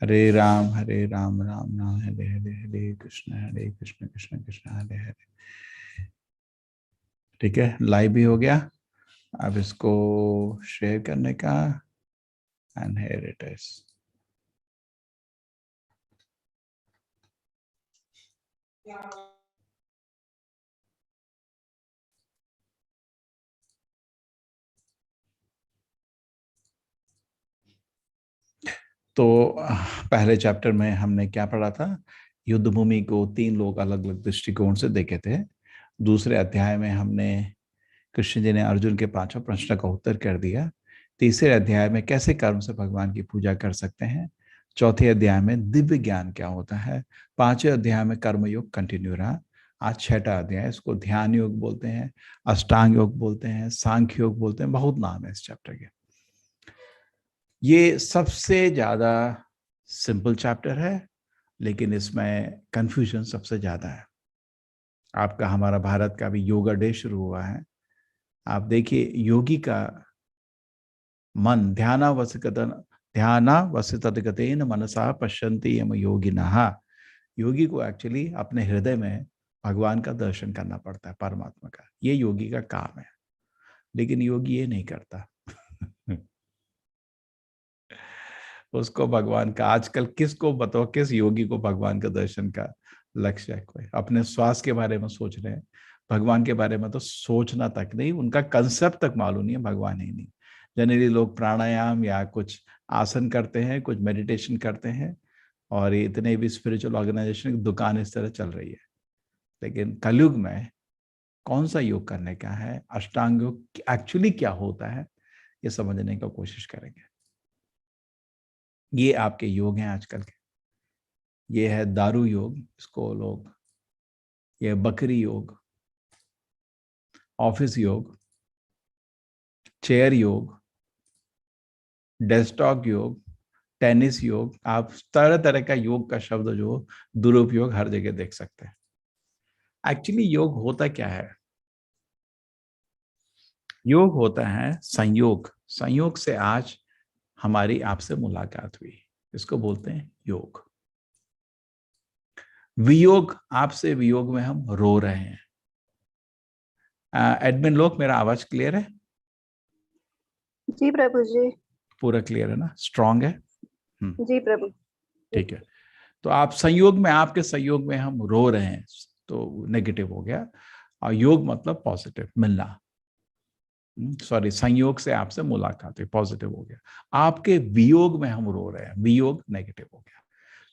हरे राम राम राम हरे हरे, हरे कृष्ण कृष्ण कृष्ण हरे हरे। ठीक है, लाइव भी हो गया। अब इसको शेयर करने का, एंड हियर इट इज। तो पहले चैप्टर में हमने क्या पढ़ा था? युद्ध भूमि को तीन लोग अलग अलग दृष्टिकोण से देखे थे। दूसरे अध्याय में हमने कृष्ण जी ने अर्जुन के पांचों प्रश्न का उत्तर कर दिया। तीसरे अध्याय में कैसे कर्म से भगवान की पूजा कर सकते हैं। चौथे अध्याय में दिव्य ज्ञान क्या होता है। पांचवें अध्याय में कर्म योग कंटिन्यू रहा। आज छठा अध्याय, इसको ध्यान योग बोलते हैं, अष्टांग योग बोलते हैं, सांख्य योग बोलते हैं, बहुत नाम है इस चैप्टर के। ये सबसे ज्यादा सिंपल चैप्टर है, लेकिन इसमें कंफ्यूजन सबसे ज्यादा है। आपका हमारा भारत का भी योगा डे शुरू हुआ है। आप देखिए, योगी का मन ध्यानावसितगतेन मनसा पश्यन्ति यम योगिनः। योगी को एक्चुअली अपने हृदय में भगवान का दर्शन करना पड़ता है, परमात्मा का। ये योगी का काम है, लेकिन योगी ये नहीं करता। उसको भगवान का, आजकल किसको बताओ, किस योगी को भगवान का दर्शन का लक्ष्य है? कोई अपने स्वास्थ्य के बारे में सोच रहे हैं, भगवान के बारे में तो सोचना तक नहीं, उनका कंसेप्ट तक मालूम नहीं है, भगवान ही नहीं। जनरली लोग प्राणायाम या कुछ आसन करते हैं, कुछ मेडिटेशन करते हैं, और ये इतने भी स्पिरिचुअल ऑर्गेनाइजेशन की दुकान इस तरह चल रही है। लेकिन कलयुग में कौन सा योग करने का है, अष्टांग योग एक्चुअली क्या होता है, ये समझने का कोशिश करेंगे। ये आपके योग हैं आजकल के। ये है दारू योग, इसको लोग, ये बकरी योग, ऑफिस योग, चेयर योग, डेस्कटॉप योग, टेनिस योग। आप तरह तरह का योग का शब्द जो दुरुपयोग हर जगह देख सकते हैं। एक्चुअली योग होता क्या है? योग होता है संयोग। संयोग से आज हमारी आपसे मुलाकात हुई, इसको बोलते हैं योग। वियोग, आपसे वियोग में हम रो रहे हैं। एडमिन लोग, मेरा आवाज क्लियर है? जी प्रभु जी। पूरा क्लियर है ना? स्ट्रांग है? जी प्रभु। ठीक है। तो आप संयोग में, आपके संयोग में हम रो रहे हैं, तो नेगेटिव हो गया। और योग मतलब पॉजिटिव, मिलना। सॉरी, संयोग से आपसे मुलाकात हुई, पॉजिटिव हो गया। आपके वियोग में हम रो रहे हैं, वियोग नेगेटिव हो गया।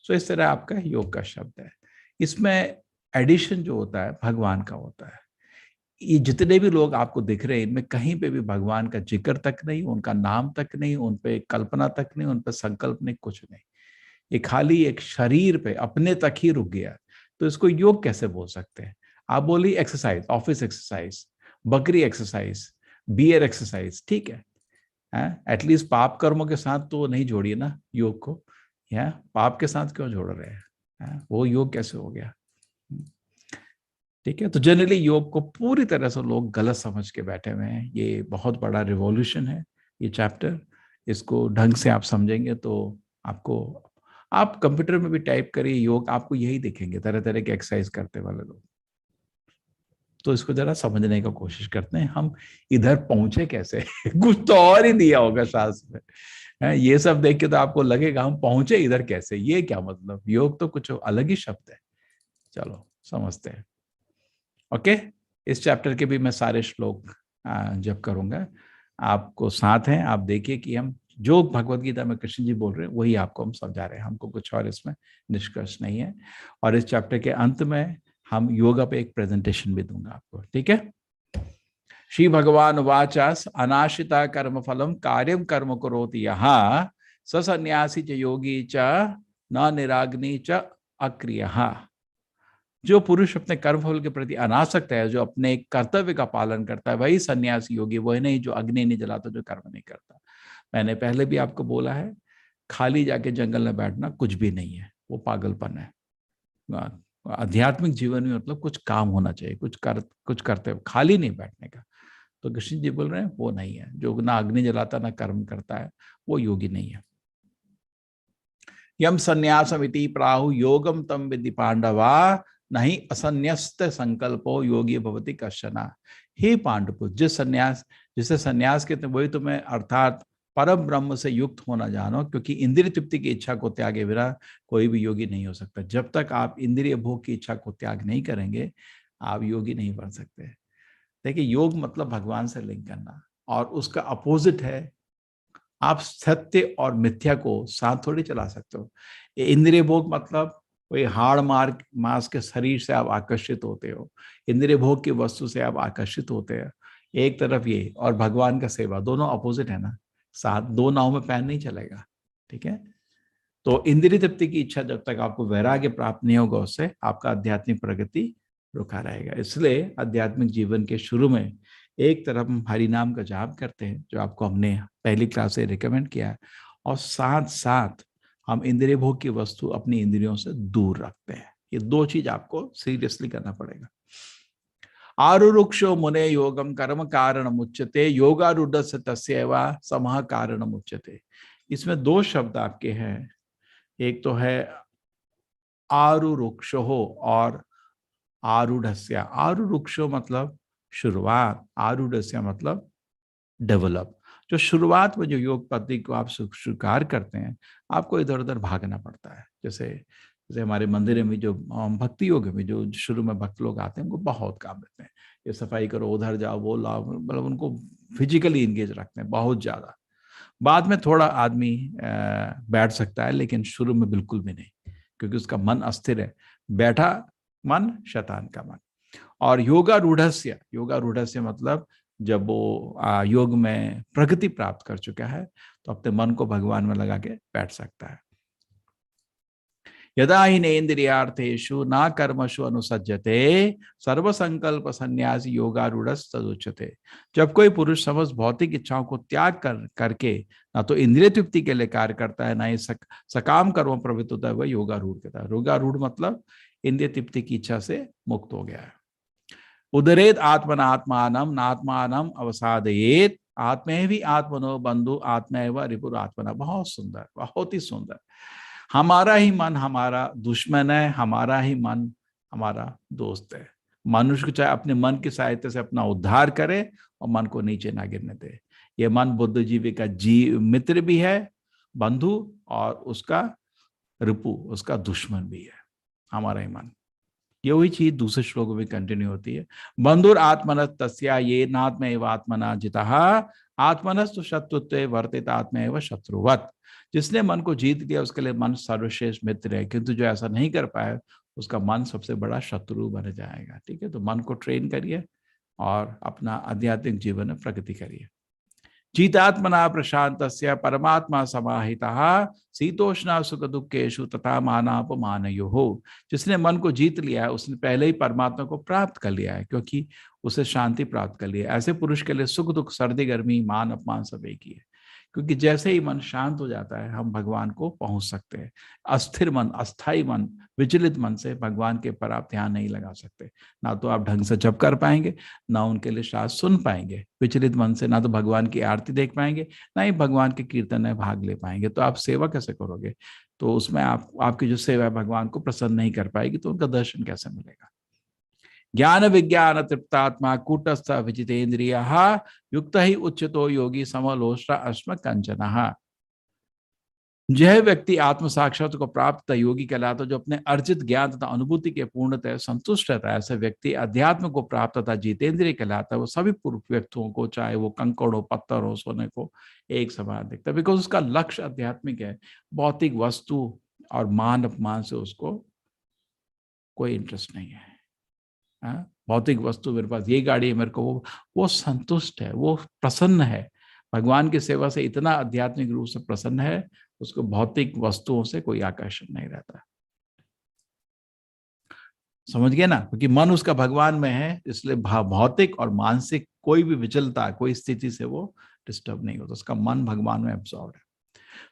सो इस तरह आपका योग का शब्द है। इसमें एडिशन जो होता है भगवान का होता है। ये जितने भी लोग आपको दिख रहे हैं, इनमें कहीं पे भी भगवान का जिक्र तक नहीं, उनका नाम तक नहीं, उन पे कल्पना तक नहीं, उन पे संकल्प नहीं, कुछ नहीं। ये खाली एक शरीर पे अपने तक ही रुक गया। तो इसको योग कैसे बोल सकते हैं? आप बोली एक्सरसाइज, ऑफिस एक्सरसाइज, बकरी एक्सरसाइज, बियर एक्सरसाइज, ठीक है। एटलीस्ट पाप कर्मों के साथ तो नहीं जोड़िए ना योग को। या पाप के साथ क्यों जोड़ रहे हैं? वो योग कैसे हो गया? ठीक है। तो जनरली योग को पूरी तरह से लोग गलत समझ के बैठे हुए हैं। ये बहुत बड़ा रिवॉल्यूशन है ये चैप्टर। इसको ढंग से आप समझेंगे तो आपको, आप कंप्यूटर में भी टाइप करिए योग, आपको यही दिखेंगे, तरह तरह के एक्सरसाइज करते वाले लोग। तो इसको जरा समझने का कोशिश करते हैं, हम इधर पहुंचे कैसे? कुछ तो और ही दिया होगा शास्त्र में। ये सब देख के तो आपको लगेगा हम पहुंचे इधर कैसे, ये क्या मतलब? योग तो कुछ अलग ही शब्द है। चलो समझते हैं। ओके। इस चैप्टर के भी मैं सारे श्लोक जब करूंगा, आपको साथ हैं, आप देखिए कि हम जो भगवत गीता में कृष्ण जी बोल रहे हैं वही आपको हम समझा रहे हैं, हमको कुछ और इसमें निष्कर्ष नहीं है। और इस चैप्टर के अंत में हम योगा पे एक प्रेजेंटेशन भी दूंगा आपको, ठीक है। श्री भगवान वाचास अनाशिता कर्म फलम कार्यम कर्म करोति यहाँ सन्यासी च योगी च न निराग्नि च अक्रिय। जो पुरुष अपने कर्मफल के प्रति अनासक्त है, जो अपने कर्तव्य का पालन करता है, वही सन्यासी योगी। वही नहीं जो अग्नि नहीं जलाता, जो कर्म नहीं करता। मैंने पहले भी आपको बोला है, खाली जाके जंगल में बैठना कुछ भी नहीं है, वो पागलपन है। आध्यात्मिक जीवन में मतलब कुछ काम होना चाहिए, कुछ करते हुए खाली नहीं बैठने का। तो कृष्ण जी बोल रहे हैं वो नहीं है। जो ना अग्नि जलाता ना कर्म करता है, वो योगी नहीं है। यम संन्यासमिति प्राहु योगम तम विद्धि पांडवा नहीं असन्यस्त संकल्पो योगी भवति कश्चना। हे पांडुपुत्र, जिसे संन्यास कहते हैं वही तुम्हें अर्थात परम ब्रह्म से युक्त होना जानो, क्योंकि इंद्रिय तृप्ति की इच्छा को त्यागे बिना कोई भी योगी नहीं हो सकता। जब तक आप इंद्रिय भोग की इच्छा को त्याग नहीं करेंगे आप योगी नहीं बन सकते। देखिए, योग मतलब भगवान से लिंक करना, और उसका अपोजिट है आप सत्य और मिथ्या को साथ थोड़ी चला सकते हो। इंद्रिय भोग मतलब वही हाड़ मांस के शरीर से आप आकर्षित होते हो, इंद्रिय भोग की वस्तु से आप आकर्षित होते हैं एक तरफ ये, और भगवान का सेवा, दोनों अपोजिट है ना, साथ दो नाव में पैर नहीं चलेगा। ठीक है, तो इंद्रिय तृप्ति की इच्छा जब तक आपको वैराग्य प्राप्त नहीं होगा उससे आपका आध्यात्मिक प्रगति रुका रहेगा। इसलिए आध्यात्मिक जीवन के शुरू में एक तरफ हम हरि नाम का जाप करते हैं, जो आपको हमने पहली क्लास से रिकमेंड किया है, और साथ साथ हम इंद्रिय भोग की वस्तु अपनी इंद्रियों से दूर रखते हैं। ये दो चीज आपको सीरियसली करना पड़ेगा। आरुरुक्षो मुने योगम कर्म कारण मुच्यते योगारूढ़ तस्यैव समः कारण मुच्यते। इसमें दो शब्द आपके हैं, एक तो है आरुरुक्षो और आरूढ़स्य। आरुरुक्षो मतलब शुरुआत, आरूढ़स्य मतलब डेवलप। जो शुरुआत में जो योग पद्धति को आप स्वीकार करते हैं आपको इधर उधर भागना पड़ता है। जैसे हमारे मंदिर में जो भक्ति योग में जो शुरू में भक्त लोग आते हैं उनको बहुत काम देते हैं, ये सफाई करो, उधर जाओ, वो लाओ, मतलब उनको फिजिकली इंगेज रखते हैं बहुत ज्यादा। बाद में थोड़ा आदमी बैठ सकता है, लेकिन शुरू में बिल्कुल भी नहीं, क्योंकि उसका मन अस्थिर है। बैठा मन शैतान का मन। और योगारूढ़स्य मतलब जब वो योग में प्रगति प्राप्त कर चुका है तो अपने मन को भगवान में लगा के बैठ सकता है। यदा हि नेन्द्रियार्थेषु न कर्मसु अनुसज्जते सर्वसंकल्प संन्यासी योगारूढ़स्तदुच्यते। जब कोई पुरुष समस्त भौतिक इच्छाओं को त्याग करके ना तो इंद्रिय तृप्ति के लिए कार्य करता है, ना ही सकाम कर्म प्रवृत्त होता है, वह योगारूढ़ कहता है। योगारूढ़ मतलब इंद्रिय तृप्ति की इच्छा से मुक्त हो गया है। उदरेत आत्मनात्मानम नात्मानम अवसादयेत आत्मैहि आत्मनो बंधु आत्मैव रिपुर आत्मना। बहुत सुंदर, बहुत ही सुंदर। हमारा ही मन हमारा दुश्मन है, हमारा ही मन हमारा दोस्त है। मनुष्य को चाहे अपने मन की सहायता से अपना उद्धार करे और मन को नीचे ना गिरने दे। ये मन बुद्धिजीवी का मित्र भी है, बंधु, और उसका रिपु, उसका दुश्मन भी है, हमारा ही मन। ये वही चीज दूसरे श्लोक में कंटिन्यू होती है। बंधुर आत्मनः तस्या ये नात्म एव आत्मना जितः आत्मनस्तु शत्रुत्वे वर्तित आत्मा एव शत्रुवत्। जिसने मन को जीत लिया उसके लिए मन सर्वश्रेष्ठ मित्र है, किंतु जो ऐसा नहीं कर पाया उसका मन सबसे बड़ा शत्रु बन जाएगा। ठीक है, तो मन को ट्रेन करिए और अपना आध्यात्मिक जीवन में प्रगति करिए। जीतात्मना प्रशांतस्य परमात्मा समाहितः शीतोष्ण सुख दुखेषु तथा मानापमानयोः। जिसने मन को जीत लिया है उसने पहले ही परमात्मा को प्राप्त कर लिया है, क्योंकि उसे शांति प्राप्त कर लिया है। ऐसे पुरुष के लिए सुख दुख सर्दी गर्मी मान अपमान सब एक ही है, क्योंकि जैसे ही मन शांत हो जाता है हम भगवान को पहुंच सकते हैं। अस्थिर मन, अस्थाई मन, विचलित मन से भगवान के पर आप ध्यान नहीं लगा सकते। ना तो आप ढंग से जप कर पाएंगे, ना उनके लिए शास्त्र सुन पाएंगे। विचलित मन से ना तो भगवान की आरती देख पाएंगे, ना ही भगवान के कीर्तन में भाग ले पाएंगे। तो आप सेवा कैसे करोगे? तो उसमें आपकी जो सेवा है भगवान को प्रसन्न नहीं कर पाएगी, तो उनका दर्शन कैसे मिलेगा? ज्ञान विज्ञान तृप्तात्मा कूटस्थ विजितेन्द्रिय युक्त ही उच्चतो योगी समलोष्ट अश्म कंचन। यह व्यक्ति आत्म साक्षात को प्राप्त योगी कहलाता, जो अपने अर्जित ज्ञान तथा अनुभूति के पूर्णतः संतुष्ट रहता है। ऐसे व्यक्ति अध्यात्म को प्राप्त तथा जितेंद्रिय कहलाता है। वो सभी पूर्व व्यक्तियों को, चाहे वो कंकड़ हो, पत्थर हो, सोने को एक समान दिखता है, बिकॉज उसका लक्ष्य आध्यात्मिक है। भौतिक वस्तु और मान अपमान से उसको कोई इंटरेस्ट नहीं है। भौतिक वस्तु मेरे पास ये गाड़ी है, मेरे को वो संतुष्ट है, वो प्रसन्न है। भगवान की सेवा से इतना आध्यात्मिक रूप से प्रसन्न है, उसको भौतिक वस्तुओं से कोई आकर्षण नहीं रहता। समझ गए ना? क्योंकि मन उसका भगवान में है, इसलिए भौतिक और मानसिक कोई भी विचलता, कोई स्थिति से वो डिस्टर्ब नहीं होता। उसका मन भगवान में एब्सॉर्ब है।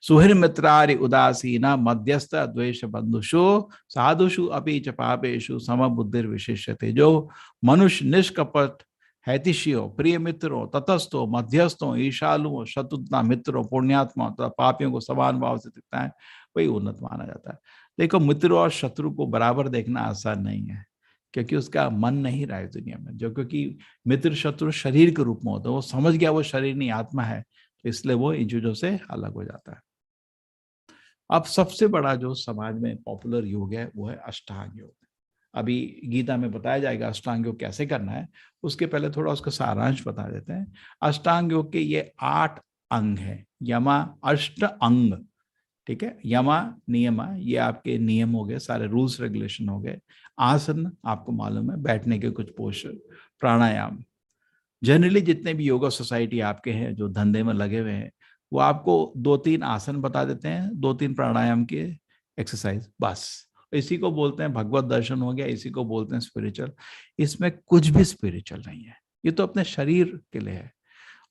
सुहृद मित्रारि उदासीना मध्यस्थ द्वेष बंधुषु साधुषु अपि च पापेषु समबुद्धिर विशेष्यते। जो मनुष्य निष्कपट हैतिशियो, प्रिय मित्रों, तटस्थों, मध्यस्थों, ईशालुओं, शत्रुता मित्रों, पुण्यात्मा तथा पापियों को समान भाव से दिखता है, वही उन्नत माना जाता है। देखो, मित्र और शत्रु को बराबर देखना आसान नहीं है, क्योंकि उसका मन नहीं रहा है दुनिया में, जो क्योंकि मित्र शत्रु शरीर के रूप में होता है, वो समझ गया वो शरीर नहीं आत्मा है, तो इसलिए वो इन चीजों से अलग हो जाता है। अब सबसे बड़ा जो समाज में पॉपुलर योग है वो है अष्टांग योग। अभी गीता में बताया जाएगा अष्टांग योग कैसे करना है, उसके पहले थोड़ा उसका सारांश बता देते हैं। अष्टांग योग के ये 8 अंग हैं, यमा अष्ट अंग, ठीक है। यमा नियमा ये आपके नियम हो गए, सारे रूल्स रेगुलेशन हो गए। आसन आपको मालूम है, बैठने के कुछ पोस्चर। प्राणायाम, जनरली जितने भी योगा सोसाइटी आपके हैं जो धंधे में लगे हुए हैं, वो आपको 2-3 आसन बता देते हैं, 2-3 प्राणायाम के एक्सरसाइज, बस। इसी को बोलते हैं भगवत दर्शन हो गया, इसी को बोलते हैं स्पिरिचुअल। इसमें कुछ भी स्पिरिचुअल नहीं है, ये तो अपने शरीर के लिए है।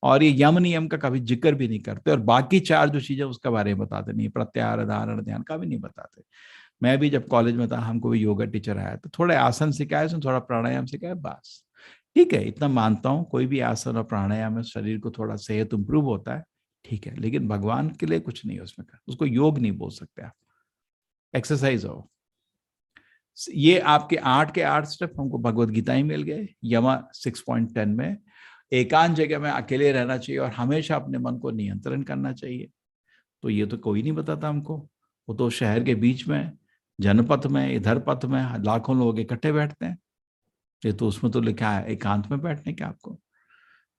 और ये यम नियम का कभी जिक्र भी नहीं करते, और बाकी 4 जो चीजें उसके बारे में बताते नहीं, प्रत्याहार धारण ध्यान का भी नहीं बताते। मैं भी जब कॉलेज में था, हमको भी योगा टीचर आया तो थोड़े आसन सिखाए, उसमें थोड़ा प्राणायाम सिखाया, बस। ठीक है, इतना मानता हूँ, कोई भी आसन और प्राणायाम में शरीर को थोड़ा सेहत इंप्रूव होता है, ठीक है, लेकिन भगवान के लिए कुछ नहीं है उसमें का, उसको योग नहीं बोल सकते आप, एक्सरसाइज हो। ये आपके 8 के 8 स्टेप हमको भगवत गीता ही मिल गए, यमा 6.10 में। एकांत जगह में अकेले रहना चाहिए और हमेशा अपने मन को नियंत्रण करना चाहिए, तो ये तो कोई नहीं बताता हमको। वो तो शहर के बीच में, जनपथ में, इधर पथ में लाखों लोग इकट्ठे बैठते हैं, ये तो उसमें तो लिखा है एकांत में बैठने का आपको।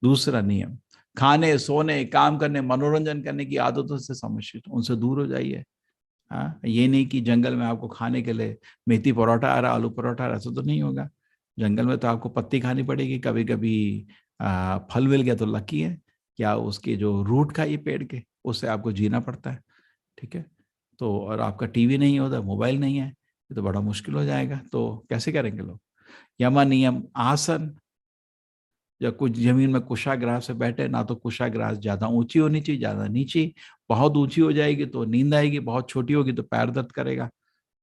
दूसरा नियम, खाने सोने काम करने मनोरंजन करने की आदतों से समस्या, उनसे दूर हो जाइए। हाँ, ये नहीं कि जंगल में आपको खाने के लिए मेथी परोठा आ रहा, आलू परोठा आ रहा, ऐसा तो नहीं होगा। जंगल में तो आपको पत्ती खानी पड़ेगी, कभी कभी फल मिल गया तो लकी है, या उसके जो रूट खाइए पेड़ के, उससे आपको जीना पड़ता है, ठीक है। तो और आपका टीवी नहीं होता, मोबाइल नहीं है, ये तो बड़ा मुश्किल हो जाएगा, तो कैसे करेंगे लोग। यमा नियम आसन, या कुछ जमीन में कुशाग्रास से बैठे ना, तो कुशाग्रास ज्यादा ऊंची होनी चाहिए, ज्यादा नीची। बहुत ऊंची हो जाएगी तो नींद आएगी, बहुत छोटी होगी तो पैर दर्द करेगा,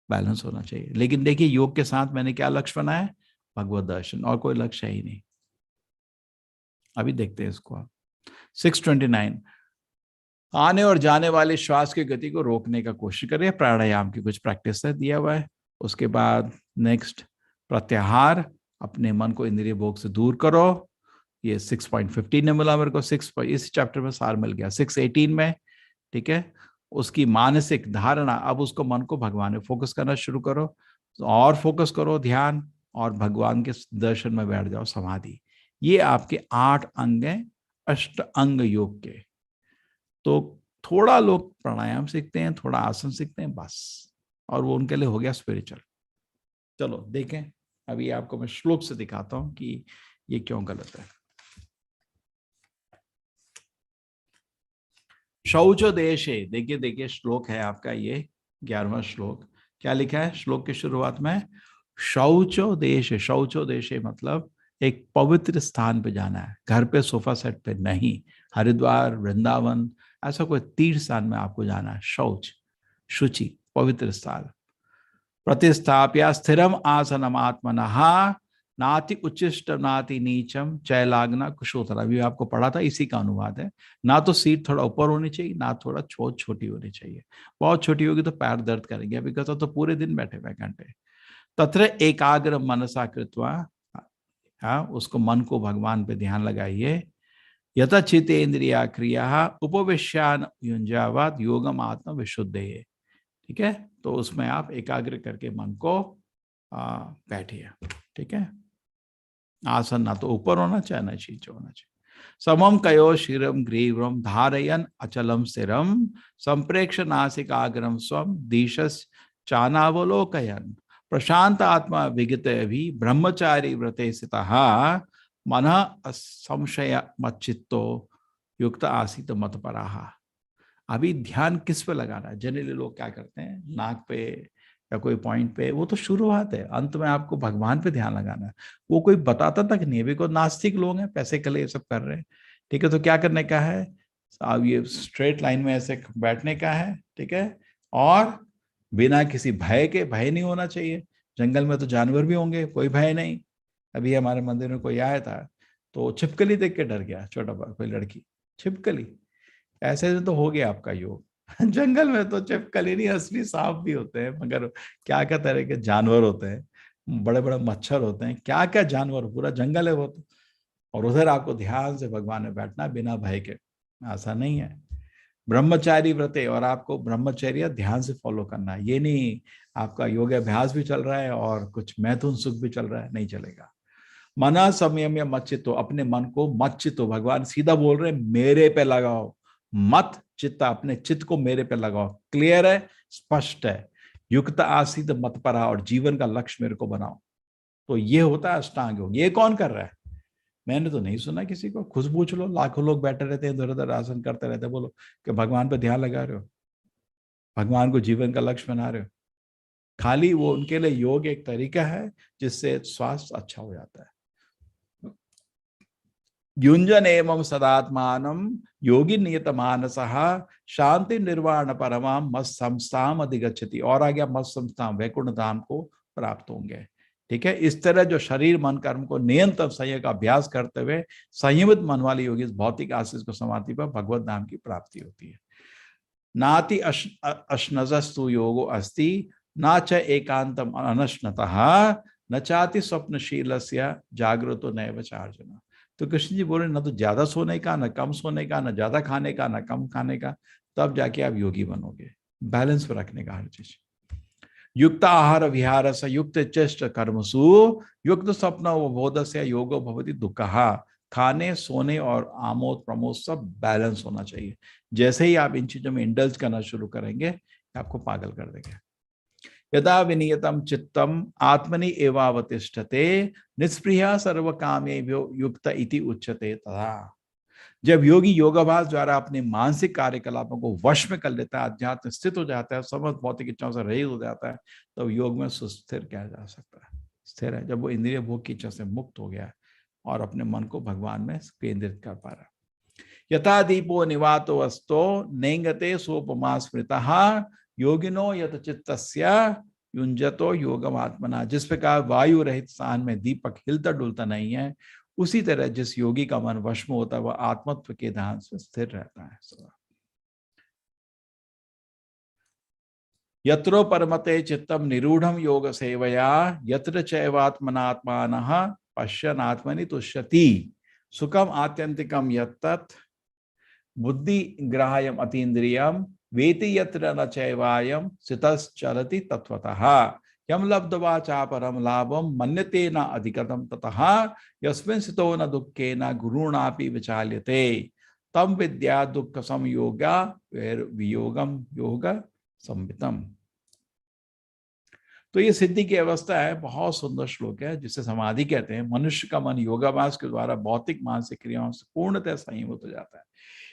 बैलेंस होना चाहिए। लेकिन देखिए, योग के साथ मैंने क्या लक्ष्य बनाया है, भगवत दर्शन, और कोई लक्ष्य ही नहीं। अभी देखते हैं इसको आप। 629, आने और जाने वाले श्वास की गति को रोकने का कोशिश करें, प्राणायाम की कुछ प्रैक्टिस है दिया हुआ है। उसके बाद नेक्स्ट, प्रत्याहार, अपने मन को इंद्रिय भोग से दूर करो, ये 6.15 ने मिला मेरे को, इस चैप्टर में सार मिल गया 6.18 में, ठीक है। उसकी मानसिक धारणा, अब उसको मन को भगवान में फोकस करना शुरू करो, और फोकस करो ध्यान, और भगवान के दर्शन में बैठ जाओ, समाधि। ये आपके 8 अंग हैं अष्ट अंग योग के। तो थोड़ा लोग प्राणायाम सीखते हैं, थोड़ा आसन सीखते हैं, बस, और वो उनके लिए हो गया स्पिरिचुअल। चलो देखें, अभी आपको मैं श्लोक से दिखाता हूं कि ये क्यों गलत है। शौचो देशे, देखिए देखिए श्लोक है आपका ये 11वां श्लोक। क्या लिखा है श्लोक की शुरुआत में, शौचो देशे। शौचो देशे मतलब एक पवित्र स्थान पे जाना है, घर पे सोफा सेट पे नहीं, हरिद्वार वृंदावन ऐसा कोई तीर्थ स्थान में आपको जाना है। शौच शुचि पवित्र स्थान। प्रतिस्थाप्य स्थिरम आसनम आत्मनः नाति उच्चिष्ट नाति नीचम चैलाग्ना कुशोथरा, अभी आपको पढ़ा था, इसी का अनुवाद है। ना तो सीट थोड़ा ऊपर होनी चाहिए, ना थोड़ा छोटी होनी चाहिए। बहुत छोटी होगी तो पैर दर्द करेंगे, अभी कहता तो पूरे दिन बैठे हुए घंटे। तत्र एकाग्र मनसा कृत्वा, हाँ, उसको मन को भगवान पे ध्यान लगाइए। यथचितेन्द्रिया क्रिया उपविश्यान युंजावाद योगम आत्म विशुद्धे, ठीक है। तो उसमें आप एकाग्र करके मन को बैठिए, ठीक है। आसन ना तो ऊपर होना चाहिए ना नीचे होना चाहिए। समम कयो शिरम ग्रीवम धारयन अचलम स्थिरम संप्रेक्ष नासिकाग्रम स्वम दिशस चानावलोकयन प्रशांत आत्मा विगत भी ब्रह्मचारी व्रते स्थितः मन संशय मच्चित्तो युक्त आसीत मत पराहा। अभी ध्यान किस पे लगाना है, जनरली लोग क्या करते हैं, नाक पे या कोई पॉइंट पे, वो तो शुरुआत है, अंत में आपको भगवान पे ध्यान लगाना है। वो कोई बताता तक नहीं, अभी को नास्तिक लोग हैं, पैसे के लिए ये सब कर रहे हैं, ठीक है। तो क्या करने का है, अब ये स्ट्रेट लाइन में ऐसे बैठने का है, ठीक है। और बिना किसी भय के, भय नहीं होना चाहिए, जंगल में तो जानवर भी होंगे, कोई भय नहीं। अभी हमारे मंदिर में कोई आया था, तो छिपकली देख के डर गया, छोटा कोई लड़की, छिपकली, ऐसे तो हो गया आपका योग। जंगल में तो छिपकली नहीं, असली सांप भी होते हैं, मगर क्या क्या तरह के जानवर होते हैं, बड़े बड़े मच्छर होते हैं, क्या क्या जानवर, पूरा जंगल है वो तो। और उधर आपको ध्यान से भगवान में बैठना बिना भय के, ऐसा नहीं है। ब्रह्मचारी व्रत है, और आपको ब्रह्मचर्य ध्यान से फॉलो करना है। ये नहीं आपका योग अभ्यास भी चल रहा है और कुछ मैथुन सुख भी चल रहा है, नहीं चलेगा। मना संयम या मत चित्तो, अपने मन को मत चित्तो, भगवान सीधा बोल रहे हैं मेरे पे लगाओ, मत चित्ता, अपने चित्त को मेरे पे लगाओ। क्लियर है, स्पष्ट है। युक्त आसीत मत परा, और जीवन का लक्ष्य मेरे को बनाओ। तो ये होता है अष्टांग योग। ये कौन कर रहा है? मैंने तो नहीं सुना किसी को। खुद पूछ लो, लाखों लोग बैठे रहते हैं इधर उधर आसन करते रहते हैं, बोलो कि भगवान पे ध्यान लगा रहे हो, भगवान को जीवन का लक्ष्य बना रहे हो। खाली वो उनके लिए योग एक तरीका है जिससे स्वास्थ्य अच्छा हो जाता है। युंजन एवं सदात्मानम योगी नियत मानस शांति निर्वाण परमाम मत संस्थाम अधिगच्छति, और आ गया मत संस्थाम, वैकुंठ धाम को प्राप्त होंगे। ठीक है, इस तरह जो शरीर मन कर्म को नियंत्रण संयम का अभ्यास करते हुए संयमित मन वाले योगी इस भौतिक आशीष को समाधि पर भगवत धाम की प्राप्ति होती है। नाति अश्नजस्तु योगो अस्ति न च एकांतम अनश्नतः न चाति स्वप्नशीलस्य जागृतो नैव चार्जुन। तो कृष्ण जी बोले, न तो ज्यादा सोने का, न कम सोने का, न ज्यादा खाने का, न कम खाने का, तब जाके आप योगी बनोगे। बैलेंस पर रखने का हर चीज। युक्त आहार विहार से युक्त चेष्ट कर्मसु युक्त स्वप्न बोध से योगो भवति दुःखः। खाने सोने और आमोद प्रमोद सब बैलेंस होना चाहिए। जैसे ही आप इन चीजों में इंडल्ज करना शुरू करेंगे, आपको पागल कर देंगे। यदा विनियतम चित्तम आत्मनि एवावतिष्ठते निष्प्रिय सर्व कामेभ्यो युक्त इति उच्यते। तथा जब योगी योगाभ्यास द्वारा अपने मानसिक कार्यकलापों को वश में कर लेता है, अध्यात्म स्थित हो जाता है, समस्त भौतिक इच्छाओं से रहित हो जाता है, तो योग में सुस्थिर किया जा सकता है। स्थिर है जब वो इंद्रिय भोग की इच्छा से मुक्त हो गया और अपने मन को भगवान में केंद्रित कर पा रहा है। यथा दीपो निवातो अस्तो नेंगते सोपमा स्मृतः योगिनो यत चित्तस्य युंजतो योगम आत्मना। जिस प्रकार वायु रहित स्थान में दीपक हिलता डुलता नहीं है, उसी तरह जिस योगी का मन वश में होता है वह आत्मत्व के ध्यान से स्थिर रहता है सदा। यत्रो परमते चित्तम निरूढ़म योग सेवया यत्र चैवात्मनात्मानः पश्यन् आत्मनि तुष्यति सुखम आत्यंतिकम यत्तत् बुद्धि ग्राह्यम अतीन्द्रियम वेति यत्र न चैवायम स्थितश्चलति तत्वतः यम लब्ध्वा चापरम लाभम मन्यते न अधिकतम ततः यस्मिन् स्थितो न दुःखेन गुरुणापि विचाल्यते तम विद्या दुःख संयोगा वियोगम योग संवितम। तो ये सिद्धि की अवस्था है, बहुत सुंदर श्लोक है जिसे समाधि कहते हैं। मनुष्य का मन योगाभ्यास के द्वारा भौतिक मानसिक क्रियाओं से पूर्णतः संयमित हो जाता है।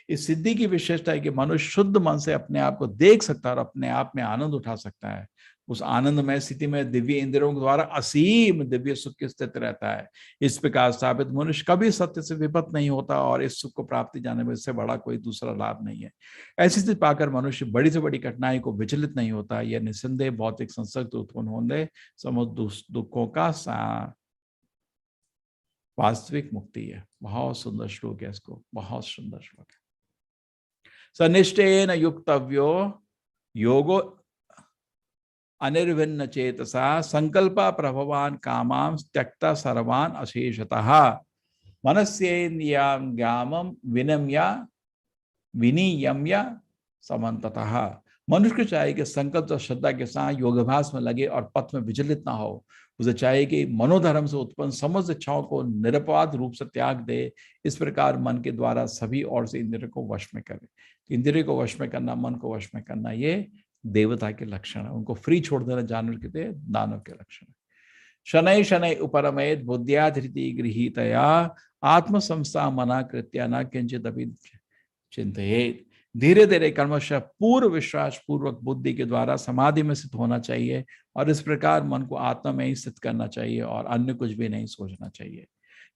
इस सिद्धि की विशेषता है कि मनुष्य शुद्ध मन से अपने आप को देख सकता है और अपने आप में आनंद उठा सकता है। उस आनंदमय स्थिति में दिव्य इंद्रियों के द्वारा असीम दिव्य सुख की स्थिति रहता है। इस प्रकार स्थापित मनुष्य कभी सत्य से विपत नहीं होता और इस सुख को प्राप्ति जाने में इससे बड़ा कोई दूसरा लाभ नहीं है। ऐसी स्थिति पाकर मनुष्य बड़ी से बड़ी कठिनाई को विचलित नहीं होता। यह निस्संदेह भौतिक संसर्ग उत्पन्न होने समस्त दुखों का वास्तविक मुक्ति है। बहुत सुंदर श्लोक है, इसको बहुत सुंदर श्लोक है। सनिष्ठेन युक्तव्यो योगो अनिर्भिन्न चेतसा संकल्पा प्रभवान कामां त्यक्ता सर्वान अशेषतः मनस्येन्द्रियां विनम्य विनियम्य समन्ततः। मनुष्य को चाहिए कि संकल्प और श्रद्धा के साथ योगाभ्यास में लगे और पथ में विचलित ना हो। उसे चाहिए कि मनोधर्म से उत्पन्न समस्त इच्छाओं को निरपवाद रूप से त्याग दे। इस प्रकार मन के द्वारा सभी ओर से इंद्रियों को वश में करे। इंद्रियों को वश में करना, मन को वश में करना, ये देवता के लक्षण है। उनको फ्री छोड़ देना जानवर के थे दानव के लक्षण है। शनै शनै उपरमेद बुद्धिया धृति गृहीतया आत्म संस्था मना कृत्या न किंचित अभी चिंतित। धीरे धीरे क्रमशः पूर्व विश्वास पूर्वक बुद्धि के द्वारा समाधि में स्थित होना चाहिए और इस प्रकार मन को आत्मा में ही स्थित करना चाहिए और अन्य कुछ भी नहीं सोचना चाहिए।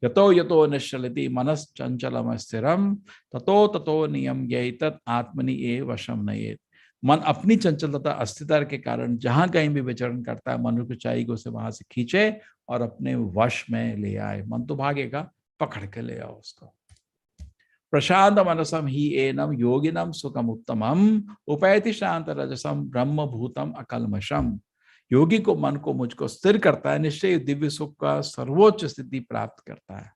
यतो यतो निश्चलति मनस चंचलम स्थिरम ततो ततो नियम यैतत् आत्मनि एव वशम नयेत्। मन अपनी चंचलता अस्थिरता के कारण जहां कहीं भी विचरण करता है, मनुष्य को चाहिए कि उसे वहां से खींचे और अपने वश में ले आए। मन तो भागेगा, पकड़ के ले आओ उसको। प्रशांत मनसम ही एनम योगिनम सुखम उत्तमम उपैति शांत रजसम ब्रह्म भूतम अकल्मषम। योगी को मन को मुझको स्थिर करता है, निश्चय दिव्य सुख का सर्वोच्च स्थिति प्राप्त करता है।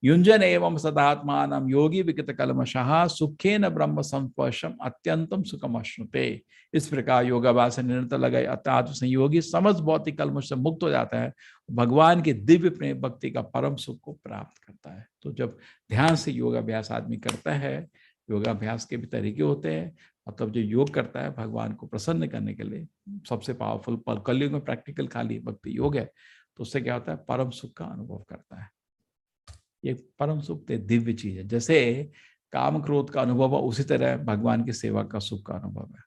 युंजन एवं सदात्मान योगी विगत कलमशः सुखेन ब्रह्म संस्पर्शम अत्यंतम सुखम अश्नुते। इस प्रकार योगाभ्यास से निरंतर लगाए आत्म संयोगी समस्त भौतिक कलमश से मुक्त हो जाता है, भगवान के दिव्य प्रेम भक्ति का परम सुख को प्राप्त करता है। तो जब ध्यान से योगाभ्यास आदमी करता है, योगाभ्यास के भी तरीके होते हैं, मतलब जो योग करता है भगवान को प्रसन्न करने के लिए, सबसे पावरफुल कलयुग में प्रैक्टिकल खाली भक्ति योग है, तो उससे क्या होता है, परम सुख का अनुभव करता है। ये परम सुख दिव्य चीज है। जैसे काम क्रोध का अनुभव है, उसी तरह भगवान की सेवा का सुख का अनुभव है।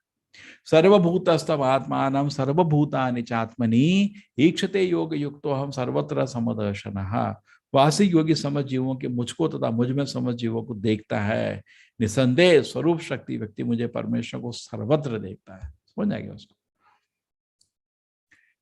सर्वभूतस्थम आत्मानम सर्वभूतानि चात्मनि ईक्षते योग युक्तो हम सर्वत्र समदर्शनः। वासी योगी समझ जीवों के मुझको तथा मुझ में समझ जीवों को देखता है। निसंदेह स्वरूप शक्ति व्यक्ति मुझे परमेश्वर को सर्वत्र देखता है। समझ आएगा उसको।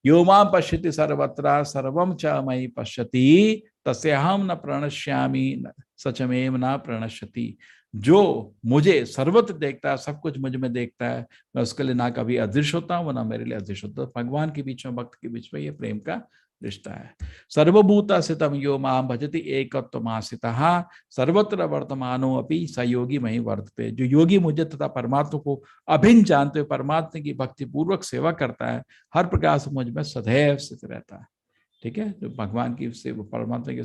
यो मां पश्यति सर्वत्र सर्वं च मयि पश्यति तस्याहं न प्रणश्यामि सचमेव न प्रणश्यति। जो मुझे सर्वत्र देखता है, सब कुछ मुझ में देखता है, मैं उसके लिए ना कभी अदृश्य होता हूं, ना मेरे लिए अदृश्य होता। भगवान के बीच में, भक्त के बीच में ये प्रेम का रिश्ता है। सर्वभूतस्थितं यो मां भजति एकत्वमासितः सर्वत्र वर्तमानो अपि स योगी मयि वर्तते। जो योगी मुझे तथा परमात्मा को अभिन्न जानते हुए परमात्मा की भक्ति पूर्वक सेवा करता है, हर प्रकार से मुझ में सदैव स्थित रहता है। ठीक है, जो भगवान की सेवा परमात्मा के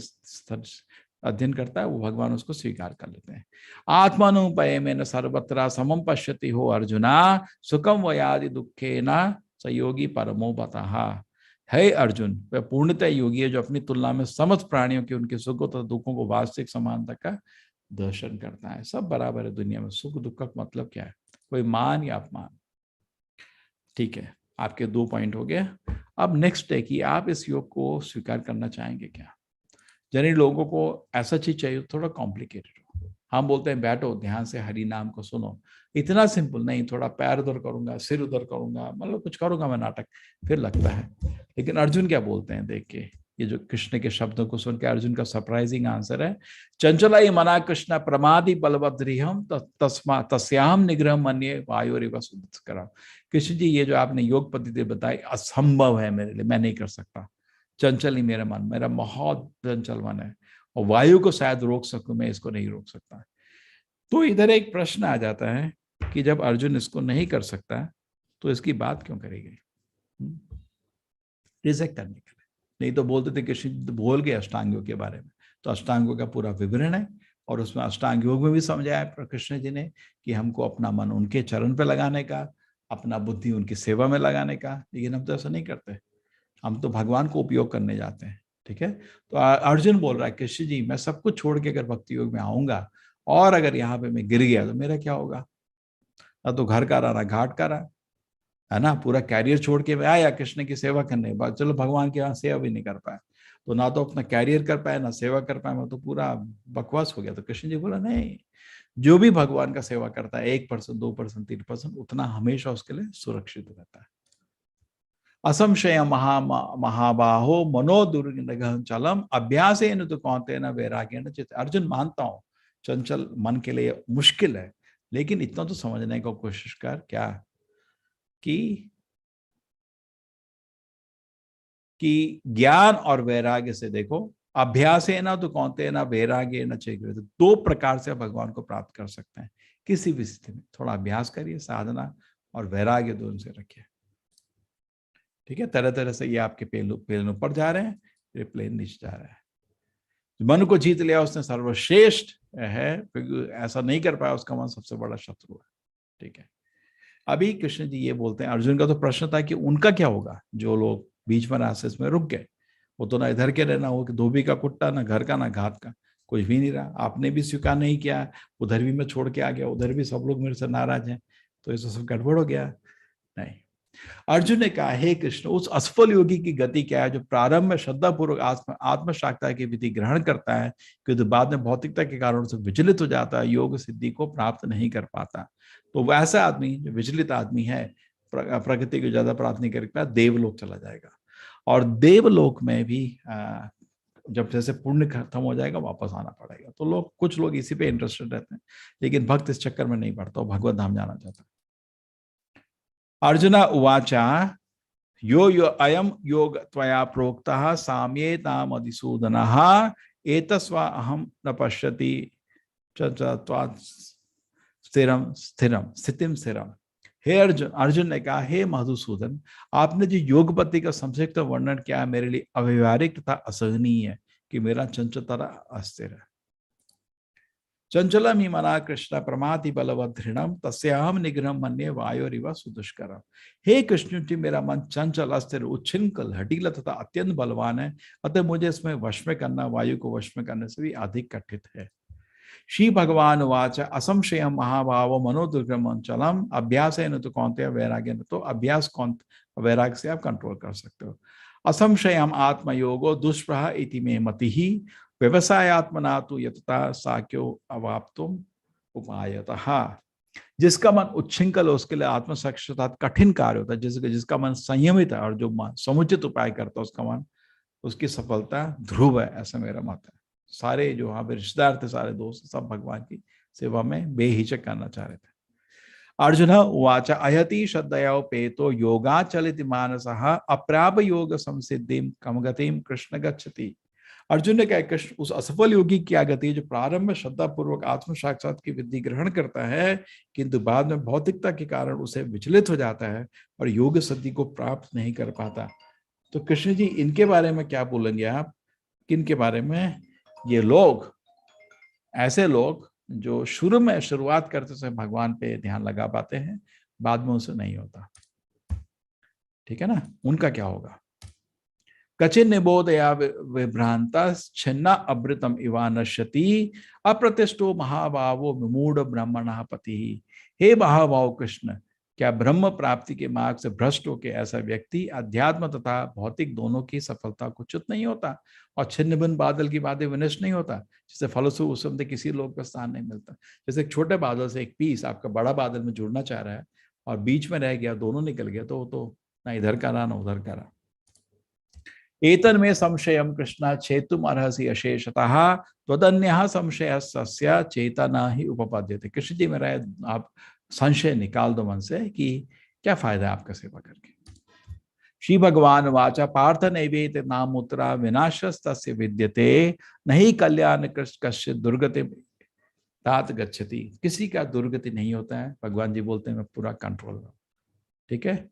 अध्ययन करता है, वो भगवान उसको स्वीकार कर लेते हैं। आत्मानुपयमेन सर्वत्र समम पश्यति हो अर्जुना सुखम वयादि दुखे न सयोगी परमो बताह। है अर्जुन, वह पूर्णतः योगी है जो अपनी तुलना में समस्त प्राणियों के उनके सुखों तथा दुखों को वास्तविक समानता का दर्शन करता है। सब बराबर है दुनिया में। सुख दुख का मतलब क्या है? कोई मान या अपमान। ठीक है, आपके 2 पॉइंट हो गए। अब नेक्स्ट है कि आप इस योग को स्वीकार करना चाहेंगे क्या? जिन लोगों को ऐसा चीज चाहिए थोड़ा कॉम्प्लिकेटेड हो, हम बोलते हैं बैठो ध्यान से हरि नाम को सुनो, इतना सिंपल नहीं, थोड़ा पैर उधर करूंगा, सिर उधर करूंगा, मतलब कुछ करूंगा मैं नाटक, फिर लगता है। लेकिन अर्जुन क्या बोलते हैं, देख के ये जो कृष्ण के शब्दों को सुन के अर्जुन का सरप्राइजिंग आंसर है, चंचला ही मना कृष्ण प्रमादि बलवद्रिहम तस्मा तस्याम निग्रह मन्ये वायुरिव सुदुष्करम। कृष्ण जी, ये जो आपने योग पद्धति बताई असंभव है मेरे लिए, मैं नहीं कर सकता। चंचल ही मेरा मन, मेरा बहुत चंचल मन है, और वायु को शायद रोक सकूं, मैं इसको नहीं रोक सकता। तो इधर एक प्रश्न आ जाता है कि जब अर्जुन इसको नहीं कर सकता तो इसकी बात क्यों करेगी? रिजेक्ट करने के लिए। नहीं तो बोलते थे कृष्ण बोल गए अष्टांग योग के बारे में, तो अष्टांगों का पूरा विवरण है, और उसमें अष्टांग योग में भी समझाया कृष्ण जी ने कि हमको अपना मन उनके चरण पे लगाने का, अपना बुद्धि उनकी सेवा में लगाने का। लेकिन हम तो ऐसा नहीं करते, हम तो भगवान को उपयोग करने जाते हैं। ठीक है, तो अर्जुन बोल रहा है कृष्ण जी, मैं सब कुछ छोड़ के अगर भक्ति योग में आऊंगा और अगर यहाँ पे मैं गिर गया तो मेरा क्या होगा? ना तो घर का रहा ना घाट का रहा, है ना। पूरा कैरियर छोड़ के मैं आया कृष्ण की सेवा करने, बाद चलो भगवान की यहाँ सेवा भी नहीं कर पाया, तो ना तो अपना कैरियर कर पाया ना सेवा कर पाया, मैं तो पूरा बकवास हो गया। तो कृष्ण जी बोला नहीं, जो भी भगवान का सेवा करता है 1%, 2%, 3%, उतना हमेशा उसके लिए सुरक्षित रहता है। असंशय महाबाहो मनो दुर्गम अभ्यासेन तो कौंतेन वैराग्येन चित्त। अर्जुन, मानता हूं चंचल मन के लिए मुश्किल है, लेकिन इतना तो समझने की कोशिश कर क्या कि ज्ञान और वैराग्य से देखो, अभ्यासेन तो कौंतेन वैराग्येन चित्त। 2 प्रकार से भगवान को प्राप्त कर सकते हैं किसी भी स्थिति में। थोड़ा अभ्यास करिए, साधना और वैराग्य दोनों से रखिए। ठीक है, तरह तरह से ये आपके प्लेन ऊपर जा रहे हैं, फिर प्लेन नीचे जा रहा है। मन को जीत लिया उसने सर्वश्रेष्ठ है, ऐसा नहीं कर पाया उसका मन सबसे बड़ा शत्रु है। ठीक है, अभी कृष्ण जी ये बोलते हैं, अर्जुन का तो प्रश्न था कि उनका क्या होगा जो लोग बीच में रास्ते में रुक गए। वो तो ना इधर के रहना, वो कि धोबी का कुत्ता, ना घर का ना घाट का, कुछ भी नहीं रहा। आपने भी स्वीकार नहीं किया, उधर भी मैं छोड़ के आ गया, उधर भी सब लोग मेरे से नाराज हैं, तो ये सब गड़बड़ हो गया। नहीं, अर्जुन ने कहा, हे कृष्ण, उस असफल योगी की गति क्या है जो प्रारंभ में श्रद्धा पूर्वक आत्म साक्षात्कार की विधि ग्रहण करता है, क्योंकि बाद में भौतिकता के कारण से विचलित हो जाता है, योग सिद्धि को प्राप्त नहीं कर पाता। तो वैसा आदमी जो विचलित आदमी है, प्रगति को ज्यादा प्राप्त नहीं कर पाता, देवलोक चला जाएगा। और देवलोक में भी जब जैसे पुण्य खत्म हो जाएगा वापस आना पड़ेगा। तो लोग, कुछ लोग इसी पे इंटरेस्टेड रहते हैं, लेकिन भक्त इस चक्कर में नहीं पड़ता, वो भगवत धाम जाना चाहता है। अर्जुन उवाचा यो यो अयम योग त्वया प्रोक्तः साम्येताम अधिसूदनः एतस्वा अहम न पश्यति त्वात् स्थिरम स्थिरम स्थितिम स्थिरम। हे अर्जुन, अर्जुन ने कहा, हे मधुसूदन, आपने जो योगपति का संक्षिप्त वर्णन किया मेरे लिए अव्यवहारिक तथा असहनीय है कि मेरा चंचलता अस्थिर है। चंचलम ही मना कृष्ण प्रमाति बलवदृढ़ तस्याहम निग्रह मन्ये वायोरिव सुदुष्करम। हे कृष्ण जी, मेरा मन चंचल, अस्थिर, उच्छृंखल, हठीला तथा अत्यंत बलवान है, अतः मुझे इसमें वश में करना वायु को वश में करने से भी अधिक कठिन है। श्री भगवान वाच असंशय महाभाव मनोदुर्गम चलम अभ्यास है न तो कौनते वैराग्य न तो अभ्यास कौन वैराग्य से आप कंट्रोल कर सकते हो। असंशयम आत्मयोगो दुष्प्रह इति मे मति ही व्यवसायत्मना तो यतता साक्यो अवाप्तुम उपायतः। जिसका मन उच्छृंखल है उसके लिए आत्मसाक्षात्कार कठिन कार्य होता है, जिसका मन संयमित है और जो मन समुचित उपाय करता है उसका मन, उसकी सफलता ध्रुव है, ऐसा मेरा मत है। सारे जो वहां पे रिश्तेदार थे, सारे दोस्त, सब भगवान की सेवा में बेहिचक करना चाह रहे थे। अर्जुन उवाच अयति श्रद्धयोपेतो योगाचलित मानसः अप्राप योग संसिद्धिम कमगतिम कृष्ण गच्छति। अर्जुन ने कहा, कृष्ण उस असफल योगी की क्या गति है जो प्रारंभ में श्रद्धा पूर्वक आत्म साक्षात की विधि ग्रहण करता है, किंतु बाद में भौतिकता के कारण उसे विचलित हो जाता है और योग सिद्धि को प्राप्त नहीं कर पाता। तो कृष्ण जी, इनके बारे में क्या बोलेंगे आप? किन के बारे में? ये लोग, ऐसे लोग जो शुरू में शुरुआत करते समय भगवान पे ध्यान लगा पाते हैं, बाद में उसे नहीं होता। ठीक है ना? उनका क्या होगा? कचिन निबोधया विभ्रांता छिन्ना अमृतम इवा नश्यति अप्रतिष्ठो महाभावो विमूढ़ ब्रह्मणः पति। हे महाभाव कृष्ण, क्या ब्रह्म प्राप्ति के मार्ग से भ्रष्ट होकर ऐसा व्यक्ति अध्यात्म तथा भौतिक दोनों की सफलता को च्युत नहीं होता और छिन्न भिन्न बादल की बातें विनष्ट नहीं होता, जिससे फलस्वरूप उस समय किसी लोग का स्थान नहीं मिलता। जैसे एक छोटे बादल से एक पीस आपका बड़ा बादल में जुड़ना चाह रहा है और बीच में रह गया, दोनों निकल गया, तो वो तो ना इधर का रहा ना उधर का रहा। एतन में संशयम कृष्ण छेतुम अर्हसि अशेषतः त्वदन्यः संशय सस्य चेतना ही उपपद्यते। कृष्ण जी, मेरा आप संशय निकाल दो मन से कि क्या फायदा है आपका सेवा करके। श्री भगवान वाचा पार्थ नैवेत नामुत्रा विनाशस्तस्य विद्यते नहीं कल्याण कश्चित दुर्गति तात गच्छति। किसी का दुर्गति नहीं होता है, भगवान जी बोलते हैं मैं पूरा कंट्रोल में। ठीक है?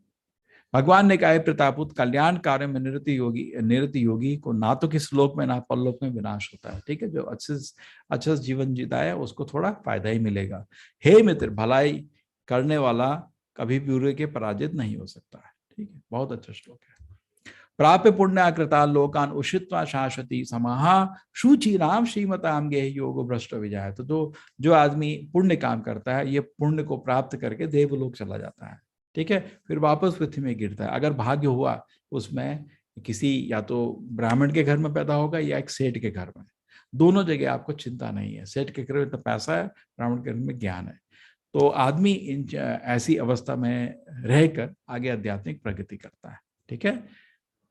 भगवान ने कहा है प्रतापुत कल्याण कार्य में निरत योगी को ना तो किस लोक में ना परलोक में विनाश होता है। ठीक है? जो अच्छा जीवन जीता है उसको थोड़ा फायदा ही मिलेगा। हे मित्र, भलाई करने वाला कभी बुरे के पराजित नहीं हो सकता है। ठीक है? बहुत अच्छा श्लोक है। प्राप्य पुण्य कृता लोकान उषित्वा शाश्वती समाहा शुचि राम श्रीमताम गे योग भ्रष्ट विजय। तो जो आदमी पुण्य काम करता है, ये पुण्य को प्राप्त करके देवलोक चला जाता है। ठीक है? फिर वापस पृथ्वी में गिरता है। अगर भाग्य हुआ उसमें किसी या तो ब्राह्मण के घर में पैदा होगा या एक सेठ के घर में, दोनों जगह आपको चिंता नहीं है। सेठ के घर में तो पैसा है, ब्राह्मण के घर में ज्ञान है। तो आदमी ऐसी अवस्था में रहकर आगे आध्यात्मिक प्रगति करता है। ठीक है?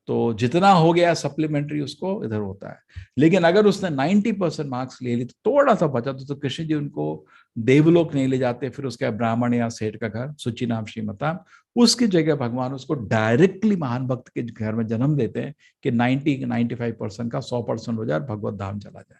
तो जितना हो गया सप्लीमेंट्री उसको इधर होता है। लेकिन अगर उसने 90% मार्क्स ले ली तो थोड़ा सा बचा तो कृष्ण जी उनको देवलोक नहीं ले जाते, फिर उसका ब्राह्मण या सेठ का घर सुचि नाम श्रीमता, उसकी जगह भगवान उसको डायरेक्टली महान भक्त के घर में जन्म देते हैं कि 95% का 100% हो जाए, भगवत धाम चला जाए।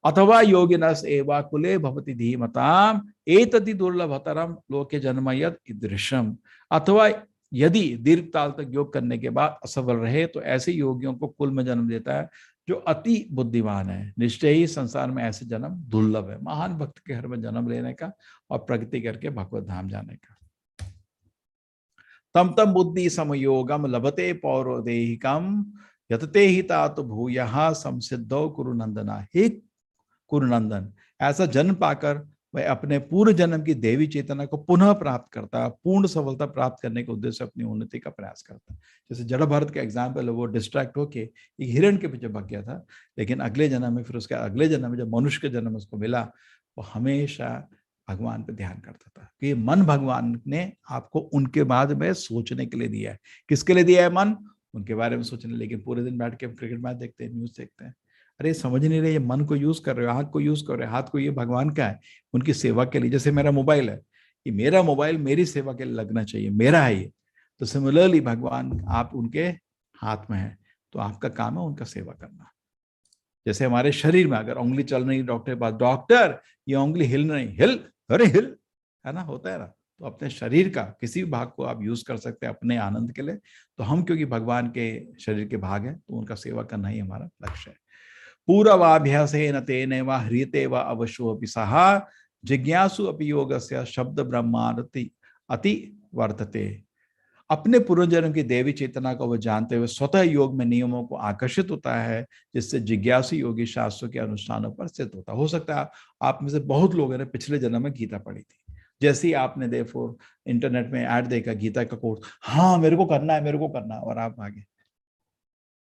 अथवा योगिनस एवा कुले भवति धीमताम एतति दुर्लभतरम लोके जन्मयद ईदृशम। अथवा यदि दीर्घ काल तक योग करने के बाद असफल रहे तो ऐसे योगियों को कुल में जन्म देता है जो अति बुद्धिमान है। निश्चय ही संसार में ऐसे जन्म दुर्लभ है, महान भक्त के घर में जन्म लेने का और प्रगति करके भगवत धाम जाने का। तम तम बुद्धि समयोगम लभते पौरोदेहिकम यतते ही तात भूयः संसिद्धौ कुरुनंदना। हे कुरुनंदन, ऐसा जन्म पाकर वह अपने पूर्व जन्म की देवी चेतना को पुनः प्राप्त करता है, पूर्ण सफलता प्राप्त करने के उद्देश्य अपनी उन्नति का प्रयास करता है। जैसे जड़ भरत के एग्जाम्पल है, वो डिस्ट्रैक्ट होके एक हिरण के पीछे भाग गया था, लेकिन अगले जन्म में, फिर उसके अगले जन्म में जब मनुष्य के जन्म उसको मिला, वो हमेशा भगवान पे ध्यान करता था कि ये मन भगवान ने आपको उनके बाद में सोचने के लिए दिया है। किसके लिए दिया है मन? उनके बारे में सोचने, लेकिन पूरे दिन बैठ के हम क्रिकेट मैच देखते हैं, न्यूज देखते हैं। अरे समझ नहीं रहे, ये मन को यूज कर रहे हो, आंख को यूज कर रहे हो, हाथ को, ये भगवान का है, उनकी सेवा के लिए। जैसे मेरा मोबाइल है, ये मेरा मोबाइल मेरी सेवा के लिए लगना चाहिए, मेरा है ये। तो सिमिलरली भगवान आप उनके हाथ में है, तो आपका काम है उनका सेवा करना। जैसे हमारे शरीर में अगर उंगली चल रही, डॉक्टर के पास, डॉक्टर ये उंगली हिल नहीं, हिल, अरे हिल, है ना, होता है ना। तो अपने शरीर का किसी भी भाग को आप यूज कर सकते हैं अपने आनंद के लिए। तो हम क्योंकि भगवान के शरीर के भाग हैं, तो उनका सेवा करना ही हमारा लक्ष्य है। पूर्वाभ्यास न तेन व ह्रियते व अवशो अपि सहा जिज्ञासु अपि योगस्य शब्द ब्रह्मारति अति वर्तते। अपने पूर्वजन्म की देवी चेतना को वह जानते हुए स्वतः योग में नियमों को आकर्षित होता है, जिससे जिज्ञासु योगी शास्त्रों के अनुष्ठानों पर स्थित होता है। हो सकता है आप में से बहुत लोगों ने पिछले जन्म में गीता पढ़ी थी, जैसे ही आपने देखो इंटरनेट में ऐड देखा गीता का कोर्स, हाँ मेरे को करना है, मेरे को करना है, और आप आगे।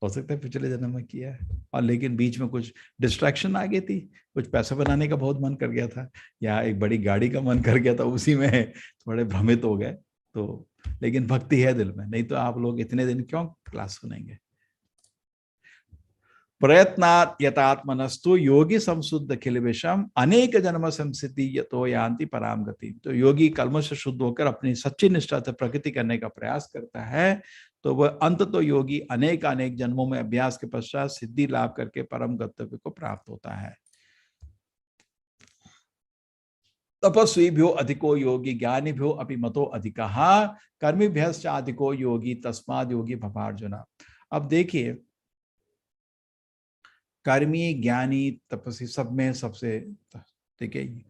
हो सकता है पिछले जन्म में किया है, और लेकिन बीच में कुछ डिस्ट्रैक्शन आ गई थी, कुछ पैसा बनाने का बहुत मन कर गया था, या एक बड़ी गाड़ी का मन कर गया था, उसी में थोड़े भ्रमित हो गए। तो लेकिन भक्ति है दिल में, नहीं तो आप लोग इतने दिन क्यों क्लास सुनेंगे। प्रयत्नात् यतात्मनस्तु योगी संशुद्ध खिल विषम अनेक जन्म संसिति यतो यान्ति पराम गति। तो योगी कर्म से शुद्ध होकर अपनी सच्ची निष्ठा से प्रगति करने का प्रयास करता है, तो वह अंत तो योगी अनेक अनेक जन्मों में अभ्यास के पश्चात सिद्धि लाभ करके परम गंतव्य को प्राप्त होता है। तपस्वीभ्यो अधिको योगी ज्ञानीभ्यो अपि मतो अधिकः कर्मिभ्यश्च अधिको योगी तस्माद् योगी भवार्जुन। अब देखिए, कर्मी ज्ञानी तपस्वी सब में सबसे, देखिए,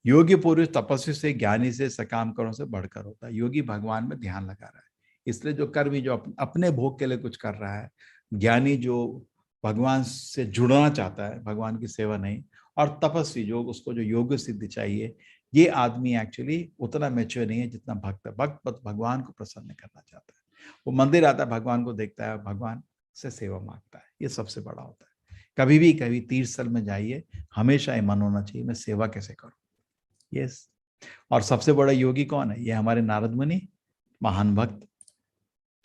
योगी पुरुष तपस्वी से, ज्ञानी से, सकाम कर्मों से बढ़कर होता है। योगी भगवान में ध्यान लगा रहा है, इसलिए जो कर्मी जो अपने भोग के लिए कुछ कर रहा है, ज्ञानी जो भगवान से जुड़ना चाहता है, भगवान की सेवा नहीं, और तपस्वी जो उसको जो योग सिद्धि चाहिए, ये आदमी एक्चुअली उतना मैच्योर नहीं है जितना भक्त है। भक्त भगवान को प्रसन्न करना चाहता है, वो मंदिर आता है, भगवान को देखता है, भगवान से सेवा मांगता है, ये सबसे बड़ा होता है। कभी तीर्थ स्थल में जाइए, हमेशा ये मन होना चाहिए, मैं सेवा कैसे करूं। यस। और सबसे बड़ा योगी कौन है? ये हमारे नारद मुनि, महान भक्त।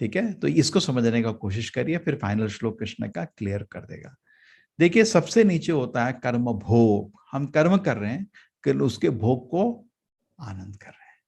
ठीक है, तो इसको समझने का कोशिश करिए, फिर फाइनल श्लोक कृष्ण का क्लियर कर देगा। देखिए, सबसे नीचे होता है कर्म भोग। हम कर्म कर रहे हैं कि उसके भोग को आनंद कर रहे हैं।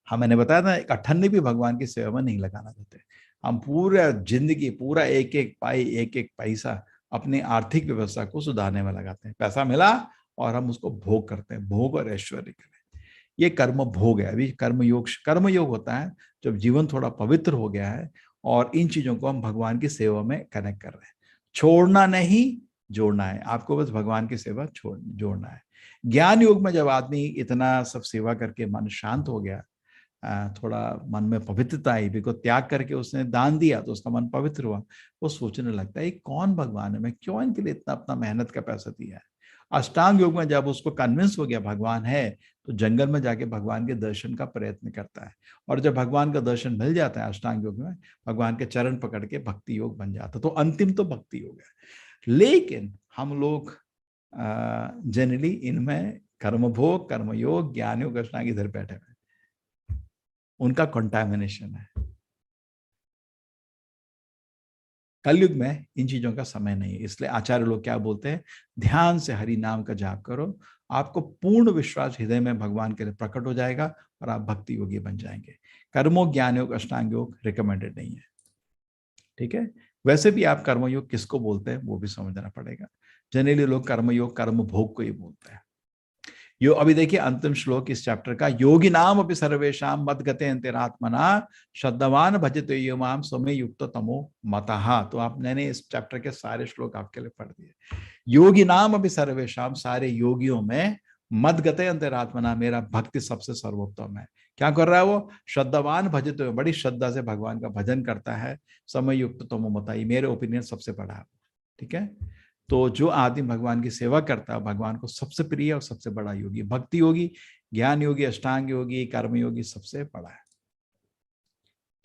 हम, मैंने बताया था, एक अठन्नी भी भगवान की सेवा में नहीं लगाना चाहते। हम पूरा जिंदगी, पूरा एक एक पाई, एक एक पैसा अपनी आर्थिक व्यवस्था को सुधारने में लगाते हैं। पैसा मिला और हम उसको भोग करते हैं, भोग और ऐश्वर्य के लिए। ये कर्म भोग है। अभी कर्म योग होता है जब जीवन थोड़ा पवित्र हो गया है और इन चीजों को हम भगवान की सेवा में कनेक्ट कर रहे हैं। छोड़ना नहीं, जोड़ना है। आपको बस भगवान की सेवा जोड़ना है। ज्ञान योग में जब आदमी इतना सब सेवा करके मन शांत हो गया, थोड़ा मन में पवित्रता आई, बिको त्याग करके उसने दान दिया तो उसका मन पवित्र हुआ, वो सोचने लगता है कौन भगवान है, मैं क्यों इनके लिए इतना अपना मेहनत का पैसा दिया है। अष्टांग योग में जब उसको कन्विंस हो गया भगवान है, तो जंगल में जाके भगवान के दर्शन का प्रयत्न करता है, और जब भगवान का दर्शन मिल जाता है अष्टांग योग में, भगवान के चरण पकड़ के भक्ति योग बन जाता है। तो अंतिम तो भक्ति योग है। लेकिन हम लोग जनरली इनमें कर्म भोग, कर्म योग, ज्ञान योग, अष्टांग इधर बैठे हुए, उनका कंटामिनेशन है। कलयुग में इन चीजों का समय नहीं है, इसलिए आचार्य लोग क्या बोलते हैं, ध्यान से हरि नाम का जाप करो, आपको पूर्ण विश्वास हृदय में भगवान के लिए प्रकट हो जाएगा और आप भक्ति योगी बन जाएंगे। कर्मो ज्ञान योग अष्टांग योग रिकमेंडेड नहीं है। ठीक है, वैसे भी आप कर्मयोग किसको बोलते हैं वो भी समझना पड़ेगा। जनरली लोग कर्मयोग कर्म भोग को ही बोलते हैं। यो अभी देखिए अंतिम श्लोक इस चैप्टर का, योगी नाम अपि सर्वेशाम मद गते अंतरात्मना श्रद्धावान भजते यो माम स्वमे युक्त तमो मतः। तो आपने इस चैप्टर के सारे श्लोक आपके लिए पढ़ दिए। योगी नाम अपि सर्वेशाम, सारे योगियों में, मद गते अंतरात्मना, मेरा भक्ति सबसे सर्वोत्तम है। क्या कर रहा है वो? श्रद्धावान भजते हुए, बड़ी श्रद्धा से भगवान का भजन करता है। समय युक्त तमो मता, मेरे ओपिनियन सबसे बड़ा है। ठीक है, तो जो आदमी भगवान की सेवा करता है, भगवान को सबसे प्रिय और सबसे बड़ा योगी, भक्ति योगी, ज्ञान योगी, अष्टांग योगी, कर्म योगी सबसे बड़ा है।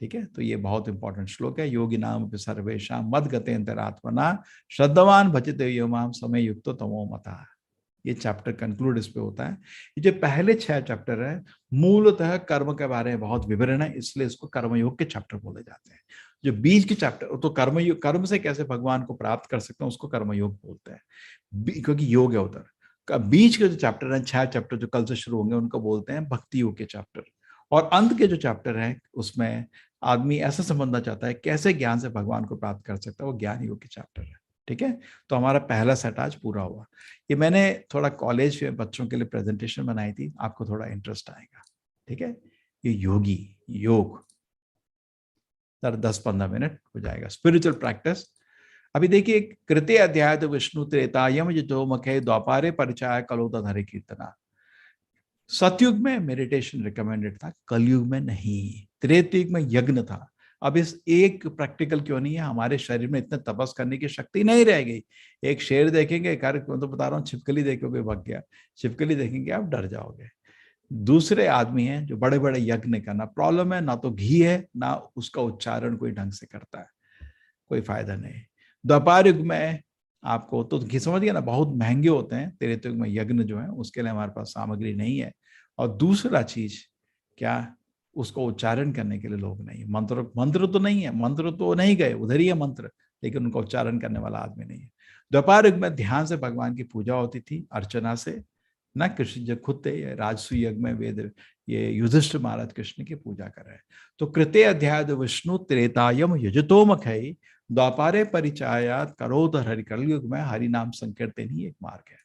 ठीक है, तो ये बहुत इंपॉर्टेंट श्लोक है। योगी नाम सर्वेशा मद गते अंतरात्मना श्रद्धावान भजते यो माम समय युक्त तमो मता। ये चैप्टर कंक्लूड इस पे होता है। ये जो पहले 6 चैप्टर है, मूलतः कर्म के बारे में बहुत विवरण है, इसलिए इसको कर्मयोग के चैप्टर बोले जाते हैं। जो बीच के चैप्टर, तो कर्मयोग, कर्म से कैसे भगवान को प्राप्त कर सकते हैं उसको कर्मयोग बोलते हैं, क्योंकि योग है उधर। बीच के जो चैप्टर हैं, 6 चैप्टर जो कल से शुरू होंगे, उनको बोलते हैं भक्ति योग के चैप्टर। और अंत के जो चैप्टर हैं उसमें आदमी ऐसा समझना चाहता है कैसे ज्ञान से भगवान को प्राप्त कर सकता है, वो ज्ञान योग के चैप्टर है। ठीक है, तो हमारा पहला सेट आज पूरा हुआ। ये मैंने थोड़ा कॉलेज में बच्चों के लिए प्रेजेंटेशन बनाई थी, आपको थोड़ा इंटरेस्ट आएगा। ठीक है, ये योग सर 10-15 मिनट हो जाएगा। Spiritual practice. अभी देखिए, कृते अध्याय तो विष्णु त्रेतायम जो मखे द्वापारे परिचय कलोदन हरे कीर्तना। सतयुग में मेडिटेशन रिकमेंडेड था, कलयुग में नहीं। त्रेतयुग में यज्ञ था। अब इस एक प्रैक्टिकल क्यों नहीं है, हमारे शरीर में इतने तपस करने की शक्ति नहीं रह गई। एक शेर देखेंगे, तो बता रहा हूँ, छिपकली देखोगे भग गया, छिपकली देखेंगे आप डर जाओगे। दूसरे आदमी हैं जो बड़े बड़े यज्ञ करना, प्रॉब्लम है ना तो घी है ना उसका उच्चारण कोई ढंग से करता है, कोई फायदा नहीं। द्वापर युग में आपको तो घी समझ गया ना, बहुत महंगे होते हैं। त्रेता युग में यज्ञ जो है उसके लिए हमारे पास सामग्री नहीं है। और दूसरा चीज क्या, उसको उच्चारण करने के लिए लोग नहीं है। मंत्र तो नहीं है, मंत्र तो नहीं गए, उधर ही है मंत्र, लेकिन उनका उच्चारण करने वाला आदमी नहीं है। द्वापर युग में ध्यान से भगवान की पूजा होती थी, अर्चना से। ना कृष्ण जब खुद थे राजसु यज्ञ में, वेद ये युधिष्ठिर महाराज कृष्ण की पूजा कर रहे हैं। तो कृते अध्याय विष्णु त्रेतायम युजतोमखई द्वापारे परिचायात करोधर हरि। कलयुग में हरि नाम संकीर्तन ही एक मार्ग है।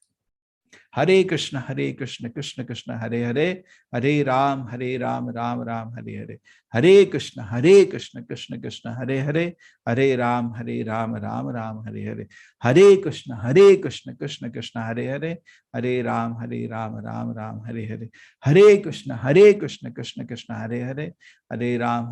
हरे कृष्ण कृष्ण कृष्ण हरे हरे, हरे राम राम राम हरे हरे। हरे कृष्ण कृष्ण कृष्ण हरे हरे, हरे राम राम राम हरे हरे। हरे कृष्ण कृष्ण कृष्ण हरे हरे, हरे राम राम राम हरे हरे। हरे कृष्ण कृष्ण कृष्ण हरे हरे, हरे राम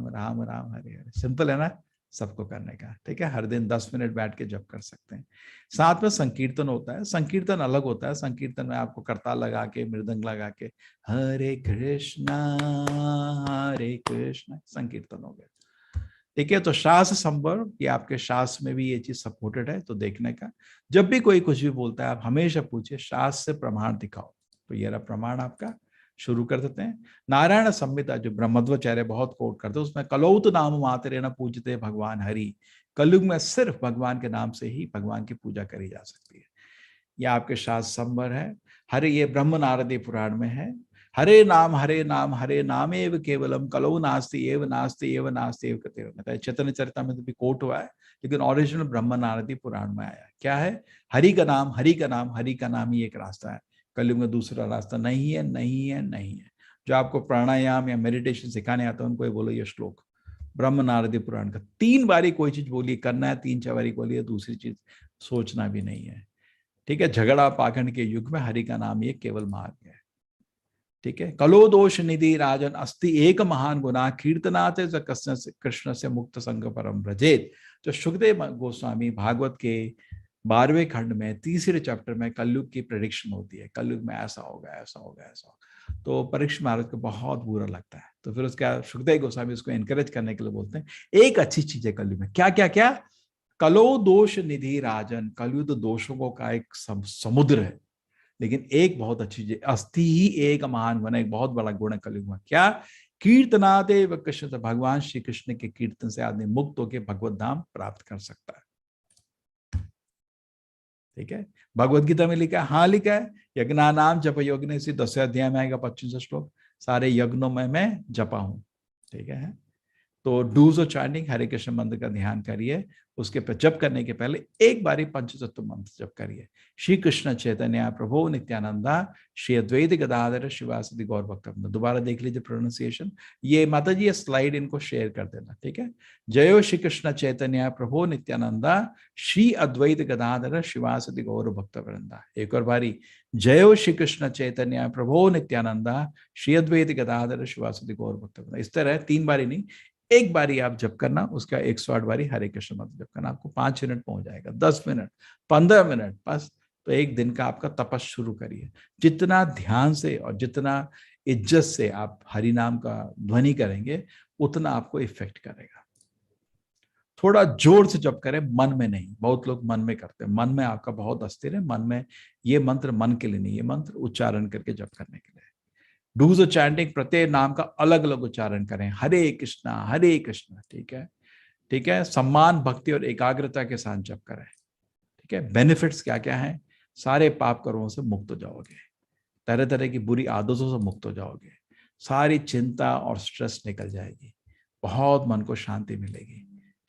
राम राम हरे हरे। सिंपल है ना सबको करने का। ठीक है, हर दिन 10 मिनट बैठ के जप कर सकते हैं। साथ में संकीर्तन होता है। संकीर्तन अलग होता है, संकीर्तन में आपको करताल लगा के, मृदंग लगा के हरे कृष्णा संकीर्तन हो गया। ठीक है, तो शास्त्र संवर्ग, ये आपके शास्त्र में भी ये चीज सपोर्टेड है, तो देखने का। जब भी कोई कुछ भी बोलता है आप हमेशा पूछिए शास्त्र से प्रमाण दिखाओ। तो ये रहा प्रमाण आपका। शुरू कर देते हैं। नारायण संहिता जो ब्रह्मध्वचार्य बहुत कोट करते हैं, उसमें कलौत नाम मात्रे न पूजते भगवान हरि। कलयुग में सिर्फ भगवान के नाम से ही भगवान की पूजा करी जा सकती है। यह आपके शास्त्र संवर है। हरे, ये ब्रह्म नारदी पुराण में है। हरे नाम हरे नाम एव केवलम कलौ नास्ति एव नास्ति एव नास्ति एव कते। मतलब चैतन्य चरितामृत में भी कोट हुआ है, लेकिन ओरिजिनल ब्रह्म नारदी पुराण में आया। क्या है? हरि का नाम हरि का नाम ही एक रास्ता है। कलयुग में दूसरा रास्ता नहीं है, नहीं है, नहीं है। जो आपको प्राणायाम या मेडिटेशन सिखाने आता है उनको ये बोलो ये श्लोक ब्रह्म नारदी पुराण का 3 बारी कोई चीज बोली करना है, 3-4 बारी बोली है, दूसरी चीज सोचना भी नहीं है। ठीक है, झगड़ा पाखंड के युग में हरि का नाम ये केवल मार्ग है। ठीक है, कलो दोष निधि राजन अस्ति एक महान गुना कीर्तनाथ कृष्ण से मुक्त संग परम ब्रजेत। जो सुखदेव गोस्वामी भागवत के 12वें खंड में 3रे चैप्टर में कलयुग की प्रेडिक्शन होती है, कलयुग में ऐसा होगा, ऐसा होगा, ऐसा होगा। तो परीक्षित महाराज को बहुत बुरा लगता है, तो फिर उसका सुखदेव गोस्वामी उसको एनकरेज करने के लिए बोलते हैं एक अच्छी चीज है कलयुग में। क्या क्या क्या? कलो दोष निधि राजन। कलयुग दोषों का एक समुद्र है, लेकिन एक बहुत अच्छी चीज, अस्थि ही एक महान गुण, एक बहुत बड़ा गुण है कलयुग में। क्या? कीर्तनादे व कृष्ण से। भगवान श्री कृष्ण के कीर्तन से आदमी मुक्त होकर भगवत धाम प्राप्त कर सकता है। ठीक है, भगवत गीता में लिखा है, हाँ लिखा है, यज्ञा नाम जप योगिने से 10वें अध्याय में आएगा 25 श्लोक। सारे यज्ञों में मैं जपा हूं। ठीक है, तो डूज और चैंटिंग हरे कृष्ण मंत्र का ध्यान करिए। उसके पर जप करने के पहले एक बारी पंचतत्व मंत्र जप करिए। श्री कृष्ण चैतन्य प्रभु नित्यानंदा श्री अद्वैत गदाधर शिवासदि गौर भक्त। दोबारा देख लीजिए प्रोनाउंसिएशन। ये माता जी ये स्लाइड इनको शेयर कर देना। ठीक है, जयो श्री कृष्ण चैतन्य प्रभु नित्यानंदा श्री अद्वैत गदाधर शिवासदि गौर भक्त वृंदा। एक और बारी, जयो श्री कृष्ण चैतन्य प्रभु नित्यानंदा श्री अद्वैत गदाधर शिवासदि गौर भक्त वृंदा। इस तरह 3 बारी नहीं, एक बारी आप जप करना, उसका 108 बारी हरे कृष्ण मंत्र जप करना। आपको 5 मिनट पहुंच जाएगा, 10 मिनट, 15 मिनट बस। तो एक दिन का आपका तपस शुरू करिए। जितना ध्यान से और जितना इज्जत से आप हरि नाम का ध्वनि करेंगे उतना आपको इफेक्ट करेगा। थोड़ा जोर से जप करें, मन में नहीं। बहुत लोग मन में करते हैं, मन में आपका बहुत अस्थिर है। मन में ये मंत्र मन के लिए नहीं, ये मंत्र उच्चारण करके जप करने के लिए। डूज चैंटिंग, प्रत्येक नाम का अलग अलग उच्चारण करें। हरे कृष्णा। ठीक है, ठीक है, सम्मान, भक्ति और एकाग्रता के साथ जप करें। ठीक है, बेनिफिट्स क्या क्या है? सारे पाप कर्मों से मुक्त हो जाओगे, तरह तरह की बुरी आदतों से मुक्त हो जाओगे, सारी चिंता और स्ट्रेस निकल जाएगी, बहुत मन को शांति मिलेगी।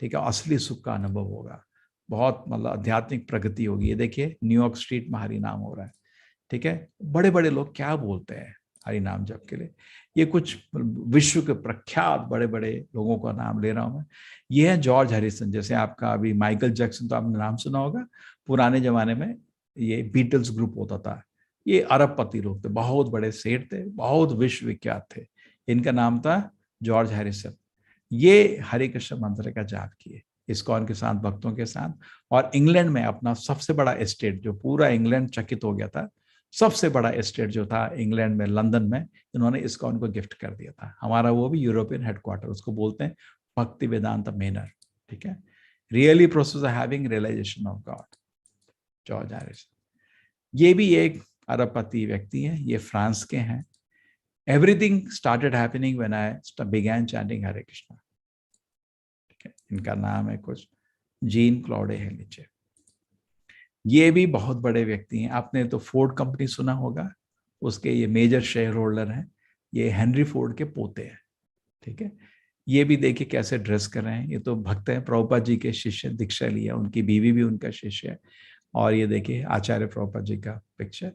ठीक है, असली सुख का अनुभव होगा, बहुत मतलब आध्यात्मिक प्रगति होगी। ये देखिए न्यूयॉर्क स्ट्रीट में हरि नाम हो रहा है। ठीक है, बड़े बड़े लोग क्या बोलते हैं हरि नाम जप के लिए, ये कुछ विश्व के प्रख्यात बड़े बड़े लोगों का नाम ले रहा हूं मैं। ये है जॉर्ज हैरिसन, जैसे आपका अभी माइकल जैक्सन तो आपने नाम सुना होगा, पुराने जमाने में ये बीटल्स ग्रुप होता था। ये अरबपति लोग थे, बहुत बड़े सेठ थे, बहुत विश्वविख्यात थे। इनका नाम था जॉर्ज हैरिसन। ये हरे कृष्ण मंत्र का जाप किए इस्कॉन के साथ, भक्तों के साथ। और इंग्लैंड में अपना सबसे बड़ा एस्टेट, जो पूरा इंग्लैंड चकित हो गया था, सबसे बड़ा एस्टेट जो था इंग्लैंड में, लंदन में, इन्होंने इस्कॉन को गिफ्ट कर दिया था। हमारा वो भी यूरोपियन हेडक्वार्टर, उसको बोलते हैं भक्ति वेदांत मेनर। ठीक है, really process of having realisation of God, George Harrison. ये भी एक अरबपति व्यक्ति है, ये फ्रांस के हैं। Everything started happening when I began chanting Hare Krishna. ठीक है, इनका नाम है कुछ जीन क्लॉडे है नीचे। ये भी बहुत बड़े व्यक्ति हैं, आपने तो फोर्ड कंपनी सुना होगा, उसके ये मेजर शेयर होल्डर हैं। ये हेनरी फोर्ड के पोते हैं। ठीक है, ये भी देखिए कैसे ड्रेस कर रहे हैं, ये तो भक्त हैं, प्रभुपाद जी के शिष्य, दीक्षा लिया, उनकी बीवी भी उनका शिष्य है। और ये देखिए आचार्य प्रभुपाद जी का पिक्चर।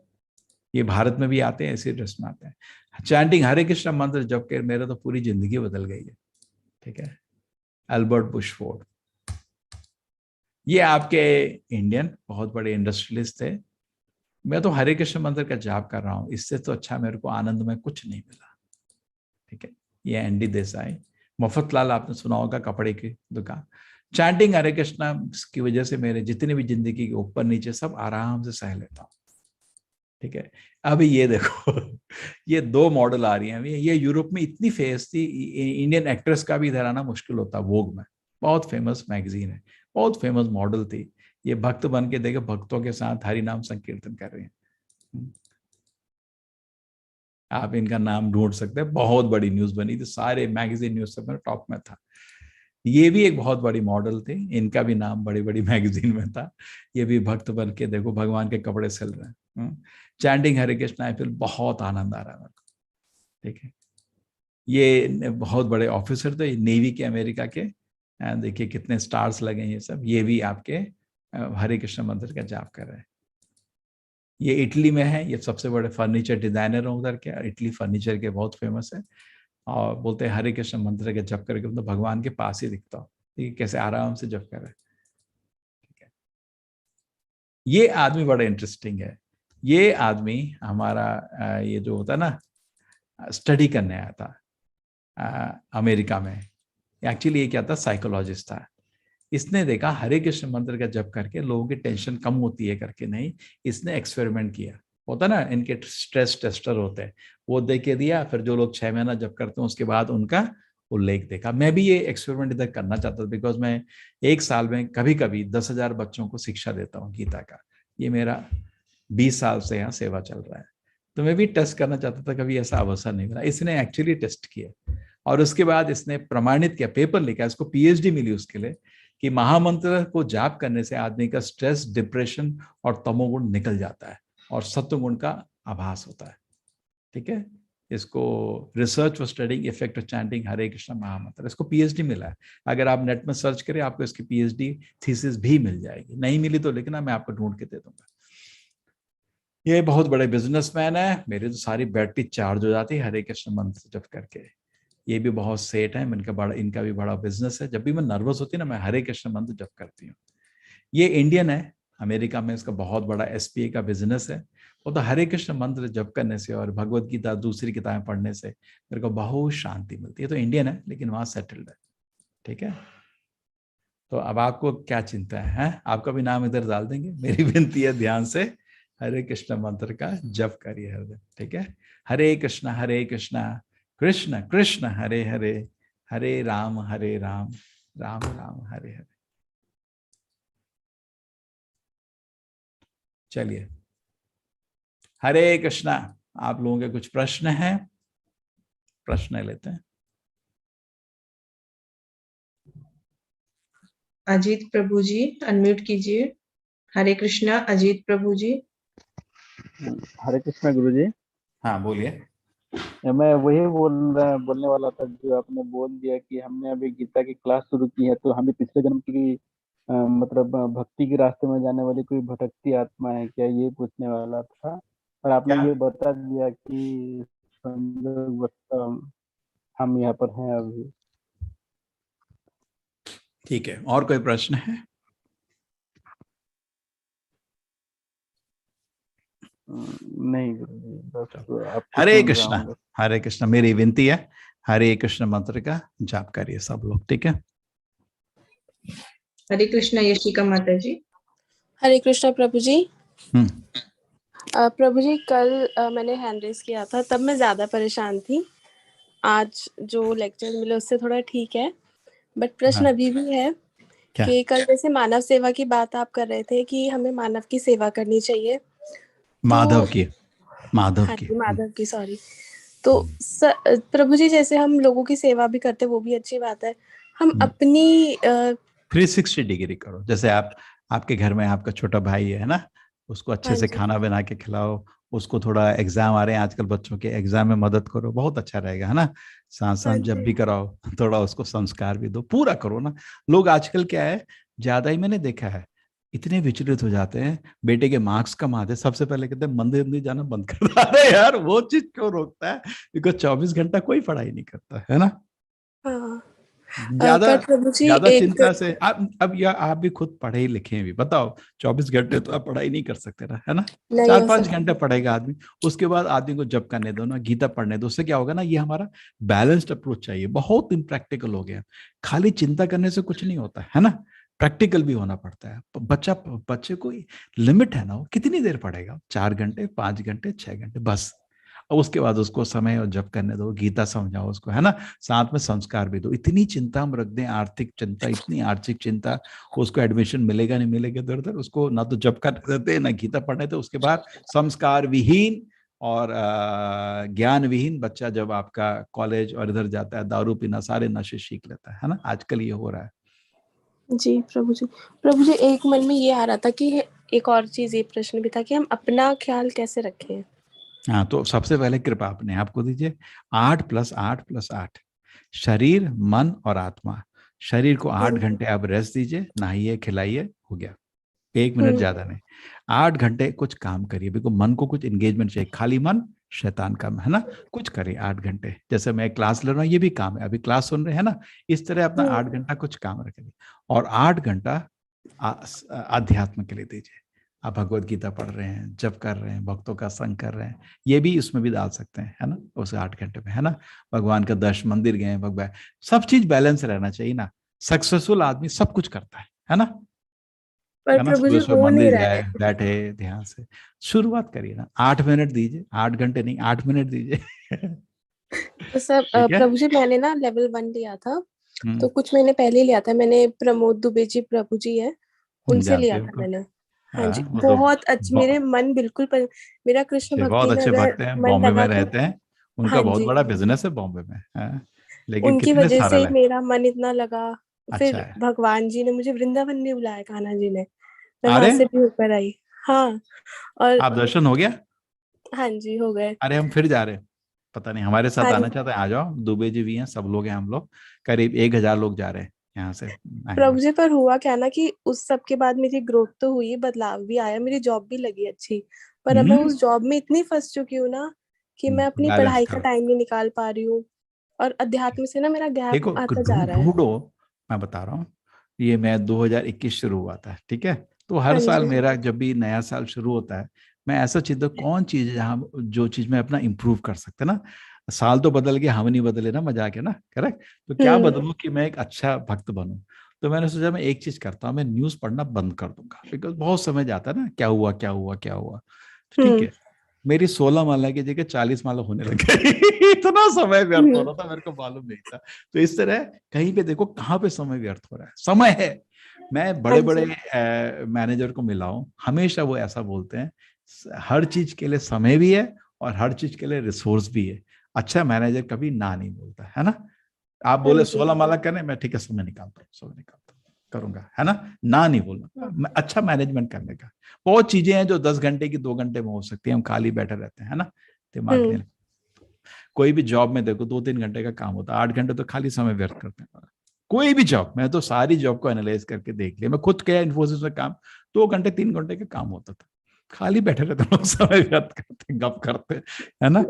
ये भारत में भी आते हैं, ऐसे ड्रेस में आते हैं। चैंटिंग हरे कृष्ण मंत्र जब के मेरा तो पूरी जिंदगी बदल गई है। ठीक है, अल्बर्ट बुश फोर्ड। ये आपके इंडियन बहुत बड़े इंडस्ट्रियलिस्ट थे। मैं तो हरे कृष्ण मंत्र का जाप कर रहा हूं, इससे तो अच्छा मेरे को आनंद में कुछ नहीं मिला। ठीक है, ये एनडी देसाई। मफतलाल आपने सुना होगा, कपड़े की दुकान। चैंटिंग हरे कृष्णा की वजह से मेरे जितने भी जिंदगी के ऊपर नीचे सब आराम से सह लेता हूँ। ठीक है, अभी ये देखो ये दो मॉडल आ रही हैं अभी। ये यूरोप में इतनी फेस थी, इंडियन एक्ट्रेस का भी इधर आना मुश्किल होता, वोग में, बहुत फेमस मैगजीन है, बहुत फेमस मॉडल थी। ये भक्त बन के देखे, भक्तों के साथ हरि नाम संकीर्तन कर रहे हैं। आप इनका नाम ढूंढ सकते हैं, बहुत बड़ी न्यूज बनी थी, सारे मैगजीन न्यूज पेपर टॉप में था। ये भी एक बहुत बड़ी मॉडल थे, इनका भी नाम बड़ी बड़ी मैगजीन में था। ये भी भक्त बन के देखो, भगवान के कपड़े सिल रहे हैं। Chanting Hare Krishna I feel बहुत आनंद आ रहा है मेरे को। ठीक है, ये बहुत बड़े ऑफिसर थे नेवी के, अमेरिका के। देखिए कितने स्टार्स लगे हैं ये सब। ये भी आपके हरे कृष्ण मंत्र का जाप कर रहे हैं। ये इटली में है, ये सबसे बड़े फर्नीचर डिजाइनर हैं उधर के, इटली फर्नीचर के बहुत फेमस है। और बोलते हैं हरे कृष्ण मंत्र के जप करके तो भगवान के पास ही दिखता हो। ठीक है, कैसे आराम से जप कर रहे हैं। ठीक है, ये आदमी बड़ा इंटरेस्टिंग है। ये आदमी हमारा ये जो होता है ना, स्टडी करने आया था अमेरिका में। एक्चुअली ये क्या था, साइकोलॉजिस्ट था। इसने देखा हरे कृष्ण मंत्र का जप करके लोगों की टेंशन कम होती है करके, नहीं, इसने एक्सपेरिमेंट किया। होता ना, इनके स्ट्रेस टेस्टर होते हैं, वो दे के दिया, फिर जो लोग 6 महीना जप करते हैं उसके बाद उनका उल्लेख देखा। मैं भी ये एक्सपेरिमेंट इधर करना चाहता था, बिकॉज मैं एक साल में कभी कभी 10,000 बच्चों को शिक्षा देता हूँ गीता का। ये मेरा 20 साल से यहाँ सेवा चल रहा है, तो मैं भी टेस्ट करना चाहता था, कभी ऐसा अवसर नहीं मिला। इसने एक्चुअली टेस्ट किया और उसके बाद इसने प्रमाणित किया, पेपर लिखा, इसको पीएचडी मिली उसके लिए, कि महामंत्र को जाप करने से आदमी का स्ट्रेस, डिप्रेशन और तमोगुण निकल जाता है और सत्वगुण का आभास होता है। ठीक है, इसको research for studying effect of chanting Hare Krishna Mahamantra, इसको पीएचडी मिला है। अगर आप नेट में सर्च करें आपको इसकी पीएचडी थीसिस भी मिल जाएगी, नहीं मिली तो लिखना, मैं आपको ढूंढ के दे दूंगा। ये बहुत बड़े बिजनेसमैन है, मेरी तो सारी बैटरी चार्ज हो जाती है हरे कृष्ण मंत्र जप करके। ये भी बहुत सेठ है, इनका भी बड़ा बिजनेस है। जब भी मैं नर्वस होती है ना, मैं हरे कृष्ण मंत्र जप करती हूँ। ये इंडियन है, अमेरिका में इसका बहुत बड़ा एसपीए का बिजनेस है। वो तो हरे कृष्ण मंत्र जप करने से और भगवत गीता दूसरी किताबें पढ़ने से मेरे को बहुत शांति मिलती है। तो इंडियन है लेकिन वहां सेटल्ड है। ठीक है, तो अब आपको क्या चिंता है? आपका भी नाम इधर डाल देंगे। मेरी विनती है ध्यान से हरे कृष्ण मंत्र का जप करिए हर दिन। ठीक है, हरे कृष्ण कृष्ण कृष्ण हरे हरे, हरे राम राम राम हरे हरे। चलिए, हरे कृष्णा। आप लोगों के कुछ प्रश्न हैं? प्रश्न लेते हैं। अजीत प्रभु जी अनम्यूट कीजिए। हरे कृष्णा अजीत प्रभु जी। हरे कृष्णा गुरु जी। हाँ बोलिए। मैं वही बोलने वाला था जो आपने बोल दिया कि हमने अभी गीता की क्लास शुरू की है, तो हमें पिछले जन्म की मतलब भक्ति के रास्ते में जाने वाली कोई भटकती आत्मा है क्या, ये पूछने वाला था। और आपने क्या? ये बता दिया कि संयोगवश हम यहाँ पर हैं अभी। ठीक है, और कोई प्रश्न है? नहीं गुरु जी, बस आपको हरे सुन रहा कृष्णा। हूँ। हरे कृष्णा, मेरी विनती है हरे कृष्ण मंत्र का जाप करिए सब लोग, ठीक है? हरे कृष्णा यशिका माता जी। हरे कृष्णा प्रभु जी। हम्म। प्रभु जी, कल मैंने हैंड रेस किया था, तब मैं ज़्यादा परेशान थी। आज जो लेक्चर मिले उससे थोड़ा ठीक है, बट प्रश्न हाँ, अभी भी है क्या? कि कल जैसे मानव सेवा की बात आप कर रहे थे कि हमें मानव की सेवा करनी चाहिए, माधव तो की, माधव हाँ की। जी, माधव की, सॉरी। तो प्रभु जी, जैसे हम लोगों की सेवा भी करते हैं, वो भी अच्छी बात है। हम अपनी 360 डिग्री करो। जैसे आपके घर में आपका छोटा भाई है ना, उसको अच्छे हाँ से जी, खाना बना के खिलाओ, उसको थोड़ा एग्जाम आ रहे हैं आजकल बच्चों के, एग्जाम में मदद करो, बहुत अच्छा रहेगा, है ना? साथ हाँ साथ जब जी, भी कराओ थोड़ा उसको संस्कार भी दो, पूरा करो ना। लोग आजकल क्या है, ज्यादा ही मैंने देखा है, इतने विचलित हो जाते हैं, बेटे के मार्क्स कम आते हैं, सबसे पहले कहते हैं मंदिर नहीं जाना बंद कर दो। अरे यार, वो चीज क्यों रोकता है? बिकॉज 24 घंटा कोई पढ़ाई नहीं करता है ना। हाँ। ज्यादा पर प्रभु जी ज्यादा एक चिंता से अब या आप भी खुद पढ़े लिखे हैं भी, बताओ 24 घंटे तो आप पढ़ाई नहीं कर सकते ना, है ना? नहीं चार हो पांच सकता। घंटे पढ़ेगा आदमी, उसके बाद आदमी को जब करने दो ना, गीता पढ़ने दो, उससे क्या होगा ना, ये हमारा बैलेंस्ड अप्रोच चाहिए। बहुत इम्प्रैक्टिकल हो गया, खाली चिंता करने से कुछ नहीं होता है ना, प्रैक्टिकल भी होना पड़ता है। बच्चे को लिमिट है ना, वो कितनी देर पढ़ेगा? 4 घंटे, 5 घंटे, 6 घंटे, बस। और उसके बाद उसको समय और जप करने दो, गीता समझाओ उसको, है ना? साथ में संस्कार भी दो। इतनी चिंता हम रख दें, आर्थिक चिंता, इतनी आर्थिक चिंता, उसको एडमिशन मिलेगा नहीं मिलेगा इधर उधर, उसको ना तो जप कर देते ना गीता पढ़ने देते, उसके बाद संस्कार विहीन और ज्ञान विहीन बच्चा जब आपका कॉलेज और इधर जाता है, दारू पीना, सारे नशे सीख लेता है ना? आजकल ये हो रहा है। जी प्रभु जी। प्रभु जी, एक मन में ये आ रहा था कि एक और चीज, ये प्रश्न भी था कि हम अपना ख्याल कैसे रखें। हाँ, तो सबसे पहले कृपा अपने आप को दीजिए। 8+8+8, शरीर, मन और आत्मा। शरीर को 8 घंटे आप रेस्ट दीजिए, नहाइए, खिलाइए, हो गया। 1 मिनट ज्यादा नहीं, 8 घंटे कुछ काम करिए, बिल्कुल मन को कुछ एंगेजमेंट चाहिए। खाली मन शैतान का, है ना? कुछ करिए 8 घंटे। जैसे मैं क्लास ले रहा हूँ, ये भी काम है, अभी क्लास सुन रहे हैं ना, इस तरह अपना 8 घंटा कुछ काम रखिए। और 8 घंटा अध्यात्म के लिए दीजिए। आप भगवत गीता पढ़ रहे हैं, जप कर रहे हैं, भक्तों का संग कर रहे हैं, ये भी उसमें भी डाल सकते हैं, है ना? उस 8 घंटे में, है ना? भगवान का दर्शन, मंदिर गए, भगवान, सब चीज बैलेंस रहना चाहिए ना। सक्सेसफुल आदमी सब कुछ करता है ना? पर है ना? प्रभु सुबह जी, सुबह हो नहीं मंदिर रहा जाए, है। बैठे ध्यान से, शुरुआत करिए ना। 8 मिनट दीजिए, 8 घंटे नहीं, 8 मिनट दीजिए। तो सर, ठीक है। प्रभु जी, मैंने ना लेवल 1 लिया था, हम्म। तो कुछ महीने पहले ही लिया था मैंने। प्रमोद दुबे जी प्रभु जी है, उनसे जानते लिया हो था उनको? मैंने। हाँ जी, हाँ, वो तो बहुत अच्छे, मेरे मन बिल्कुल मेरा कृष्ण बहुत भक्ति में अच्छे अगर भक्त हैं, मन बॉम्बे लगा में तो। रहते हैं। उनका हाँ बहुत जी, बड़ा बिजनेस है बॉम्बे में, हाँ। लेकिन उनकी कितने वजह से ही सरल है। मेरा मन इतना लगा। अच्छा फिर है। भगवान जी ने मुझे वृंदावन भी बुलाया, कान्हा जी ने, मैं वहां अरे, से भी होकर आई। हाँ। और आप दर्शन हो गया? हाँ जी, हो गए। अरे, हम फिर जा रहे हैं, पता नहीं, हमारे साथ हाँ आना चाहते हैं, आ जाओ। दुबे जी भी हैं, सब लोग हैं, हम लोग करीब 1,000 लोग जा रहे हैं यहाँ से, आएंगे। प्रभु जी, पर हुआ क्या ना कि उस सब के बाद मेरी ग्रोथ तो हुई, बदलाव भी आया, मेरी जॉब भी लगी अच्छी, पर अब मैं हम्म। उस जॉब में इतनी फंस चुकी हूँ ना कि मैं अपनी बैलेंस पढ़ाई का करो। टाइम नहीं निकाल पा रही हूँ, और अध्यात्म से ना मेरा गैप देखो, आता जा रहा है। ढूंढो, मैं बता रहा हूँ। ये मैं 2021 शुरू हुआ था, ठीक है? तो हर हाँ साल जी। मेरा जब भी नया साल शुरू होता है, मैं ऐसा चिंता, कौन चीज है जहाँ जो चीज में अपना इंप्रूव कर सकते ना। साल तो बदल गया, हम नहीं बदले ना, मजाक है ना, करेक्ट? तो क्या हम्म। बदलूं कि मैं एक अच्छा भक्त बनूं? तो मैंने सोचा मैं एक चीज करता हूँ, मैं न्यूज पढ़ना बंद कर दूंगा, बिकॉज बहुत समय जाता है ना, क्या हुआ क्या हुआ क्या हुआ। तो ठीक हम्म। है, मेरी 16 माला की जगह 40 माला होने लग गई। इतना समय व्यर्थ हो हम्म। रहा था, मेरे को मालूम नहीं था। तो इस तरह कहीं पे देखो कहाँ पे समय व्यर्थ हो रहा है, समय है। मैं हाँ बड़े बड़े जी। मैनेजर को मिला हूं, हमेशा वो ऐसा बोलते हैं, हर चीज के लिए समय भी है और हर चीज के लिए रिसोर्स भी है। अच्छा मैनेजर कभी ना नहीं बोलता, है ना? आप हाँ बोले जी। 16 माला करने, मैं ठीक है समय निकालता हूँ, समय निकालता हूँ। करूंगा, है ना नहीं बोलना, अच्छा मैनेजमेंट करने का। बहुत चीजें हैं जो 10 घंटे की 2 घंटे में हो सकती है, हम खाली बैठे रहते हैं, है ना, दिमाग नहीं। कोई भी जॉब में देखो 2-3 घंटे का काम होता है, 8 घंटे तो खाली समय व्यर्थ करते हैं। कोई भी जॉब, मैं तो सारी जॉब को एनालाइज करके देख लिया, मैं खुद किया इन्फोसिस में काम, 2 घंटे 3 घंटे का काम होता था, खाली बैठे रहते लोग, समय व्यर्थ करते, गप करते, है ना।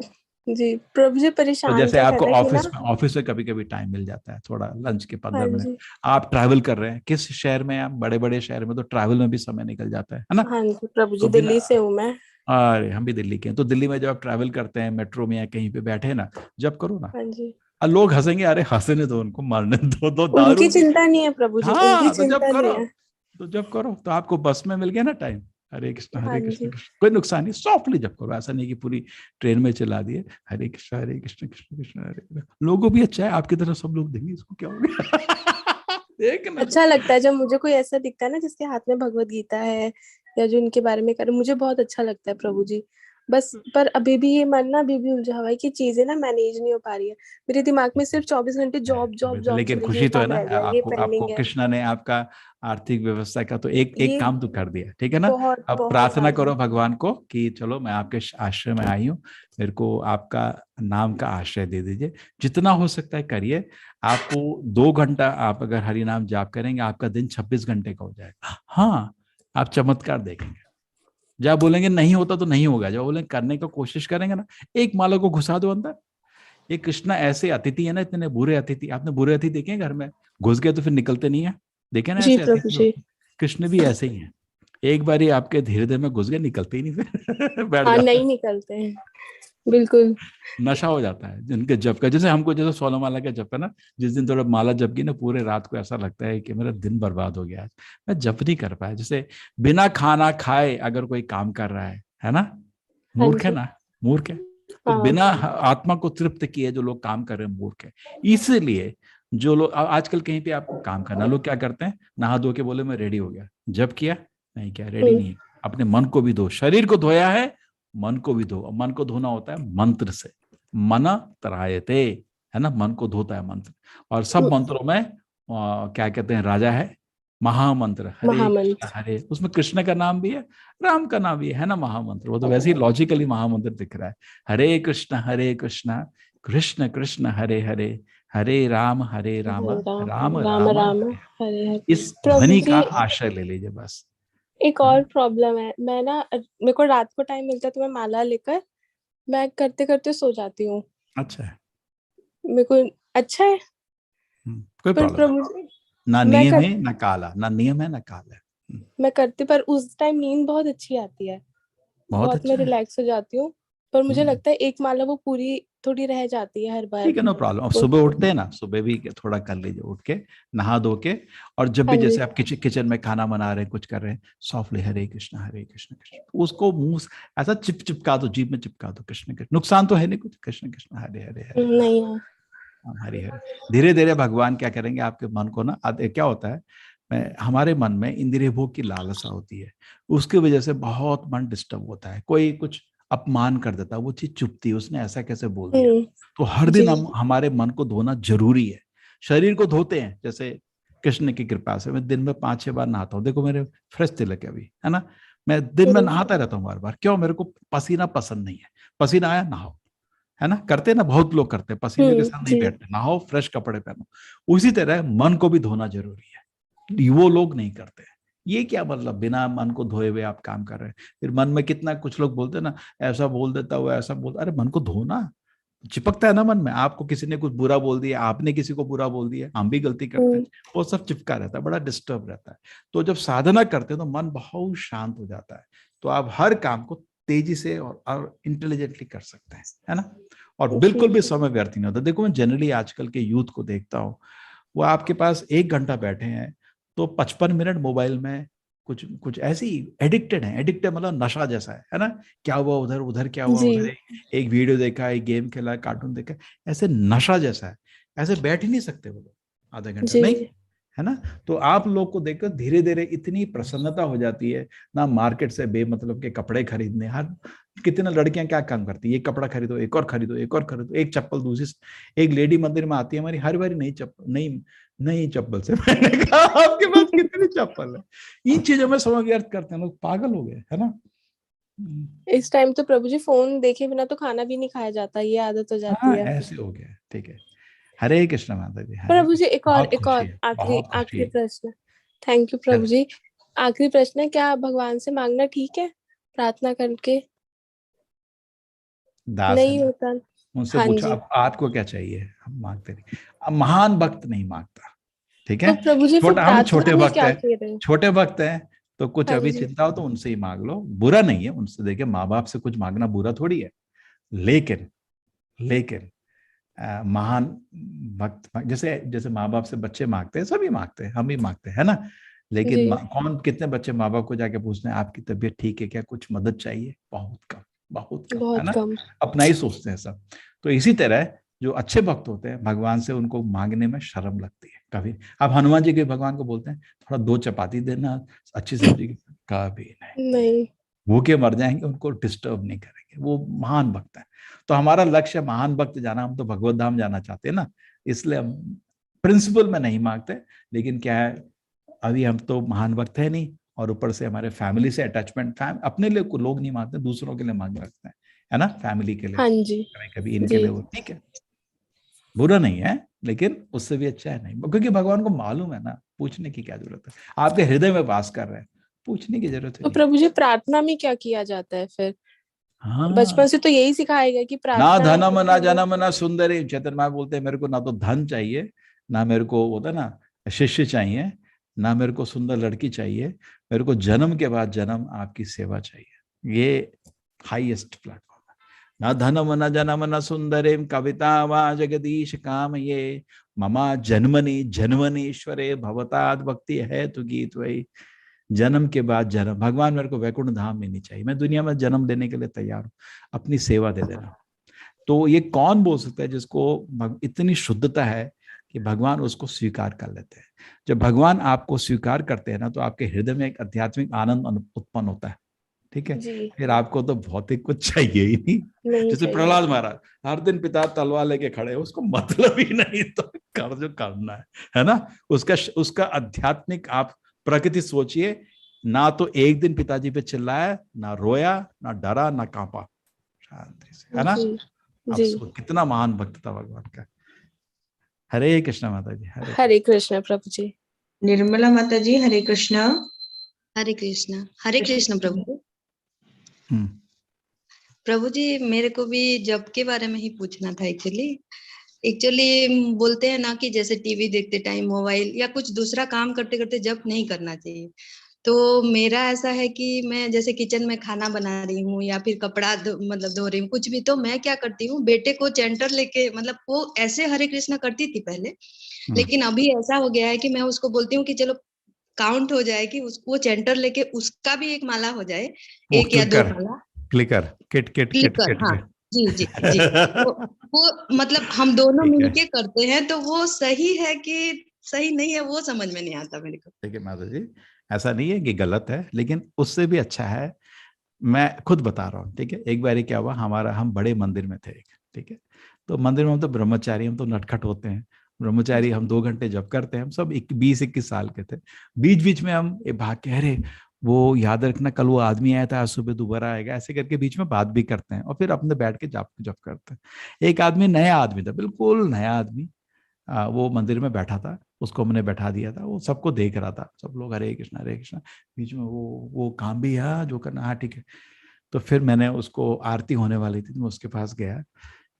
जी प्रभु जी, तो परेशान जैसे क्या आपको कर रहा है कि ऑफिस में कभी कभी टाइम मिल जाता है थोड़ा, लंच के हाँ 15 मिनट, जी, आप ट्रैवल कर रहे हैं, किस शहर में, आप बड़े बड़े शहर में तो ट्रैवल में भी समय निकल जाता है ना। हाँ जी प्रभु तो जी, बिना, दिल्ली से हूँ मैं। अरे हम भी दिल्ली के हैं, तो दिल्ली में जब आप ट्रैवल करते हैं मेट्रो में या कहीं पे बैठे ना, जब करो ना, हाँ जी, और लोग हंसेंगे, अरे हंसने दो उनको, मारने दो दारू उनकी भी। चिंता नहीं है प्रभु जी, उनकी हाँ तो जब चिंता नहीं करो, है। तो आपको बस में मिल गया ना टाइम, हाँ हरे कृष्ण जी, कृष्ण, कोई नुकसान नहीं, सॉफ्टली जब करो, ऐसा नहीं कि पूरी ट्रेन में चला दिए हरे कृष्ण कृष्ण कृष्ण हरे कृष्ण। लोगों भी अच्छा है आपकी तरह, सब लोग देंगे, इसको क्या हो गया। देखना अच्छा लगता है जब मुझे कोई ऐसा दिखता है ना जिसके हाथ में भगवत गीता है या जो उनके बारे में करे, मुझे बहुत अच्छा लगता है प्रभु जी। बस पर अभी भी ये मन ना अभी भी उलझा हुआ है कि चीजें ना मैनेज नहीं हो पा रही है। मेरे दिमाग में सिर्फ 24 घंटे जॉब जॉब बिल्कुल, जॉब लेकिन चल रही है, ये खुशी तो है काम ना, रह गया, ये आपको पेंडिंग है। कृष्णा ने आपका आर्थिक व्यवस्था का तो एक एक ये काम तो कर दिया, ठीक है ना। बहुत अब बहुत प्रार्थना ज्यादा। करो भगवान को कि चलो मैं आपके आश्रय में आई हूँ, मेरे को आपका नाम का आश्रय दे दीजिए, जितना हो सकता है करिए। आपको 2 घंटा आप अगर हरि नाम जाप करेंगे, आपका दिन 26 घंटे का हो जाएगा। हाँ, आप चमत्कार देखेंगे। जब बोलेंगे नहीं होता तो नहीं होगा, जब बोलेंगे करने का कोशिश करेंगे ना, एक माला को घुसा दो अंदर। ये कृष्णा ऐसे अतिथि है ना, इतने बुरे अतिथि, आपने बुरे अतिथि देखे हैं घर में, घुस गए तो फिर निकलते नहीं है, देखे ना जी ऐसे प्रभु अतिथि जी। लोग। कृष्ण भी ऐसे ही है, एक बार ही आपके धीरे धीरे में घुस गए, निकलते ही नहीं, फिर बैठ हाँ, जाते नहीं हैं। निकलते हैं बिल्कुल। नशा हो जाता है जिनके जप का, जैसे हमको जैसे 16 माला का जप है ना, जिस दिन थोड़ा माला जप की ना, पूरे रात को ऐसा लगता है कि मेरा दिन बर्बाद हो गया आज, मैं जप नहीं कर पाया। जैसे बिना खाना खाए अगर कोई काम कर रहा है ना, हाँ मूर्ख है जी। ना, मूर्ख है। तो हाँ बिना आत्मा को तृप्त किए जो लोग काम कर रहे हैं मूर्ख है। इसलिए जो लोग आजकल कहीं पे आपको काम करना, लोग क्या करते हैं, नहा धो के बोले मैं रेडी हो गया, जब किया नहीं, क्या रेडी नहीं है। अपने मन को भी धो, शरीर को धोया है, मन को भी धो। मन को धोना होता है मंत्र से, मन त्रायते, है ना, मन को धोता है मंत्र। और सब मंत्रों में क्या कहते हैं, राजा है महामंत्र, हरे कृष्ण महामंत्र। हरे, उसमें कृष्ण का नाम भी है, राम का नाम भी है ना महामंत्र। वो तो वैसे ही लॉजिकली महामंत्र दिख रहा है, हरे कृष्ण कृष्ण कृष्ण हरे हरे, हरे राम राम राम राम राम राम राम हरे हरे। हरे हरे। इस प्रभु ध्वनि का जी, आश्रय ले लीजिए बस, एक है और ना। प्रॉब्लम है, मैं ना मेरे को रात को टाइम मिलता है तो मैं माला लेकर मैं करते करते सो जाती हूँ। अच्छा है, मेरे को अच्छा है, कोई पर प्रॉब्लम नहीं, प्रभु जी ना मैं नियम कर है ना काला, ना नियम है ना काल है। मैं करती, पर उस टाइम नींद बहुत अच्छी आती है, बहुत बहुत मैं अच्छा है। रिलैक्स हो जाती हूँ। पर मुझे हम्म, लगता है एक माला वो पूरी थोड़ी रह जाती है हर बार। ठीक है, नो प्रॉब्लम। अब तो सुबह उठते हैं ना, सुबह भी थोड़ा कर लीजिए, उठ के नहा धो के, और जब हाँ भी जी। जैसे आप किचन में खाना बना रहे हैं, कुछ कर रहे हैं, सॉफ्टली हरे कृष्ण कृष्ण, उसको मुंह ऐसा चिपका दो, जीभ में चिपका दो, कृष्ण कृष्ण, नुकसान तो है नहीं कुछ, कृष्ण कृष्ण हरे हरे हरे राम नहीं है। हरे हरे। धीरे धीरे भगवान क्या करेंगे आपके मन को ना, क्या होता है, हमारे मन में इंद्रिय भोग की लालसा होती है, उसकी वजह से बहुत मन डिस्टर्ब होता है। कोई कुछ अपमान कर देता है, वो चीज चुभती है, उसने ऐसा कैसे बोल दिया। तो हर दिन जी। हमारे मन को धोना जरूरी है। शरीर को धोते हैं, जैसे कृष्ण की कृपा से मैं दिन में 5-6 बार नहाता हूँ, देखो मेरे फ्रेश तिलक है अभी, है ना। मैं दिन में नहाता रहता हूँ बार बार, क्यों, मेरे को पसीना पसंद नहीं है। पसीना आया नहाओ, है ना, करते हैं ना, बहुत लोग करते हैं, पसीने के साथ नहीं जी। बैठते, नहाओ, फ्रेश कपड़े पहनो। उसी तरह मन को भी धोना जरूरी है, वो लोग नहीं करते। ये क्या मतलब, बिना मन को धोए हुए आप काम कर रहे हैं। फिर मन में कितना, कुछ लोग बोलते हैं ना, ऐसा बोल देता हुआ ऐसा बोल, अरे मन को धोना, चिपकता है ना मन में। आपको किसी ने कुछ बुरा बोल दिया, आपने किसी को बुरा बोल दिया, हम भी गलती करते हैं, वो सब चिपका रहता है, बड़ा डिस्टर्ब रहता है। तो जब साधना करते हैं तो मन बहुत शांत हो जाता है, तो आप हर काम को तेजी से और इंटेलिजेंटली कर सकते हैं, है ना। और बिल्कुल भी समय व्यर्थ नहीं होता। देखो मैं जनरली आजकल के यूथ को देखता हूँ, वो आपके पास 1 घंटा बैठे हैं तो 55 मिनट मोबाइल में कुछ कुछ ऐसी एडिक्टेड है, एडिक्टेड मतलब नशा जैसा है ना। क्या हुआ उधर, उधर क्या हुआ जी। उधर, एक वीडियो देखा, एक गेम खेला, कार्टून देखा, ऐसे नशा जैसा है। ऐसे बैठ ही नहीं सकते वो लोग आधा घंटा, जी। नहीं, है ना। तो आप लोग को देखकर धीरे धीरे इतनी प्रसन्नता हो जाती है ना, मार्केट से बेमतलब के कपड़े खरीदने। हर कितने लड़कियां क्या काम करती है, एक कपड़ा खरीदो, एक और खरीदो, एक और खरीदो, एक चप्पल दूसरी। एक लेडी मंदिर में आती है हमारी, हर बारी नई चप्पल, नई नहीं चप्पल से। मैंने कहा आपके पास कितनी चप्पल है? इन चीजों में समय व्यर्थ करते हैं लोग, पागल हो गए, है ना। इस टाइम तो प्रभु जी फोन देखे बिना तो खाना भी नहीं खाया जाता, ये आदत हो जाती हाँ है। ऐसे हो गया, ठीक है। हरे कृष्ण माता जी, हरे प्रभु जी कृष्ण। बहुत एक खुशी और है, आखिरी बहुत खुशी आखिरी है। प्रश्न। थैंक यू प्रभु जी। आखिरी प्रश्न है, क्या भगवान से मांगना ठीक है प्रार्थना करके? दास है नहीं ना, होता। उनसे हाँ पूछो जी। आपको क्या चाहिए, हम मांगते नहीं। अब महान भक्त नहीं मांगता, ठीक तो है। प्रभु जी फिर छोटा, हम छोटे प्रार्थना में भक्त क्या हैं, कह रहे हैं? छोटे भक्त हैं, तो कुछ हाँ अभी जी। चिंता हो तो उनसे ही मांग लो, बुरा नहीं है उनसे। देखिए माँ बाप से कुछ मांगना बुरा थोड़ी है, लेकिन लेकिन महान भक्त, जैसे जैसे माँ बाप से बच्चे मांगते हैं, सभी मांगते हैं, हम भी मांगते हैं ना। लेकिन जी कौन, कितने बच्चे माँ बाप को जाके पूछते हैं आपकी तबीयत ठीक है क्या, कुछ मदद चाहिए? बहुत कम, बहुत कम, है बहुत ना। कम। अपना ही सोचते हैं सब। तो इसी तरह जो अच्छे भक्त होते हैं, भगवान से उनको मांगने में शर्म लगती है कभी। आप हनुमान जी के भगवान को बोलते हैं थोड़ा 2 चपाती देना, अच्छी सब्जी की, कभी नहीं। नहीं। भूखे मर जाएंगे, उनको डिस्टर्ब नहीं करेंगे, वो महान भक्त है। तो हमारा लक्ष्य महान भक्त जाना, हम तो भगवत धाम जाना चाहते हैं ना, इसलिए हम प्रिंसिपल में नहीं मांगते। लेकिन क्या है, अभी हम तो महान भक्त है नहीं, और ऊपर से हमारे फैमिली से अटैचमेंट, अपने लिए को लोग नहीं मांगते, दूसरों के लिए मांग रखते हैं, है ना, फैमिली के लिए। हाँ जी। कभी कभी इनके जी लिए वो ठीक है, बुरा नहीं है, लेकिन उससे भी अच्छा है नहीं, क्योंकि भगवान को मालूम है ना, पूछने की क्या जरूरत है, आपके हृदय में वास कर रहे हैं, पूछने की जरूरत ही तो नहीं। प्रभु जी प्रार्थना में क्या किया जाता है फिर? बचपन हाँ, से तो यही सिखाया गया कि ना प्रार्थना धनम ना करो। जनम ना सुंदरी, चेतन माँ बोलते हैं मेरे को ना तो धन चाहिए, ना मेरे को होता है ना शिष्य चाहिए, ना मेरे को सुंदर लड़की चाहिए, मेरे को जन्म के बाद जन्म आपकी सेवा चाहिए। ये हाईएस्ट प्लेटफॉर्म है। ना धनम न जनम न सुंदरीम कविता वा जगदीश काम ये, ममा जन्मनि जन्मनीश्वरे भवताद भक्ति है तो गीत वही। जन्म के बाद जन्म, भगवान मेरे को वैकुंठ धाम में नहीं चाहिए, मैं दुनिया में जन्म देने के लिए तैयार हूँ, अपनी सेवा दे देना। तो ये कौन बोल सकता है जिसको इतनी शुद्धता है कि भगवान उसको स्वीकार कर लेते हैं। जब भगवान आपको स्वीकार करते हैं ना, तो आपके हृदय में एक आध्यात्मिक आनंद उत्पन्न होता है, ठीक है। जी फिर आपको तो भौतिक कुछ चाहिए ही नहीं। नहीं जैसे चाहिए। प्रहलाद महाराज, हर दिन पिता तलवार लेके खड़े हैं, उसको मतलब ही नहीं, तो कर जो करना है ना। उसका उसका आध्यात्मिक आप प्रकृति सोचिए, ना तो एक दिन पिताजी पे चिल्लाया, ना रोया, ना डरा, ना कांपा, शांति से, है ना। जी आप जी। कितना महान भक्त था भगवान का। हरे कृष्ण माता जी, हरे हरे कृष्ण प्रभु जी। निर्मला माता जी, हरे कृष्णा। हरे कृष्ण प्रभु। हम्म, प्रभु जी, मेरे को भी जब के बारे में ही पूछना था एक्चुअली बोलते हैं ना कि जैसे टीवी देखते टाइम, मोबाइल या कुछ दूसरा काम करते करते जब नहीं करना चाहिए। तो मेरा ऐसा है कि मैं जैसे किचन में खाना बना रही हूँ या फिर कपड़ा मतलब धो रही हूँ, कुछ भी, तो मैं क्या करती हूँ, बेटे को चैंटर लेके, मतलब वो ऐसे हरे कृष्णा करती थी पहले, लेकिन अभी ऐसा हो गया है कि मैं उसको बोलती हूँ कि चलो काउंट हो जाए, कि उसको चैंटर लेके उसका भी एक माला हो जाए, वो एक या दो क्लिकर, माला। क्लिकर, किट किट किट क्लिकर, किट हाँ। किट। जी जी जी। वो मतलब हम दोनों ठीक है, मिलके करते हैं, तो वो सही है कि सही नहीं है, वो समझ में नहीं आता मेरे को। देखिए माता जी, ऐसा नहीं है कि गलत है, लेकिन उससे भी अच्छा है। मैं खुद बता रहा हूँ, ठीक है। एक बार क्या हुआ, हमारा, हम बड़े मंदिर में थे, ठीक है। तो मंदिर में हम तो ब्रह्मचारी, हम तो नटखट होते हैं, ब्रह्मचारी, हम 2 घंटे जब करते हैं, हम सब 20-21 साल के थे। बीच बीच में हम भाग के, अरे वो याद रखना कल वो आदमी आया था, आज सुबह दोबारा आएगा, ऐसे करके बीच में बात भी करते हैं, और फिर अपने बैठ के जप जप करते हैं। एक आदमी, नया आदमी था, बिल्कुल नया आदमी, वो मंदिर में बैठा था, उसको हमने बैठा दिया था, वो सबको देख रहा था, सब लोग हरे कृष्णा हरे कृष्णा, बीच में वो काम भी है जो करना, हाँ ठीक है। तो फिर मैंने उसको, आरती होने वाली थी, मैं उसके पास गया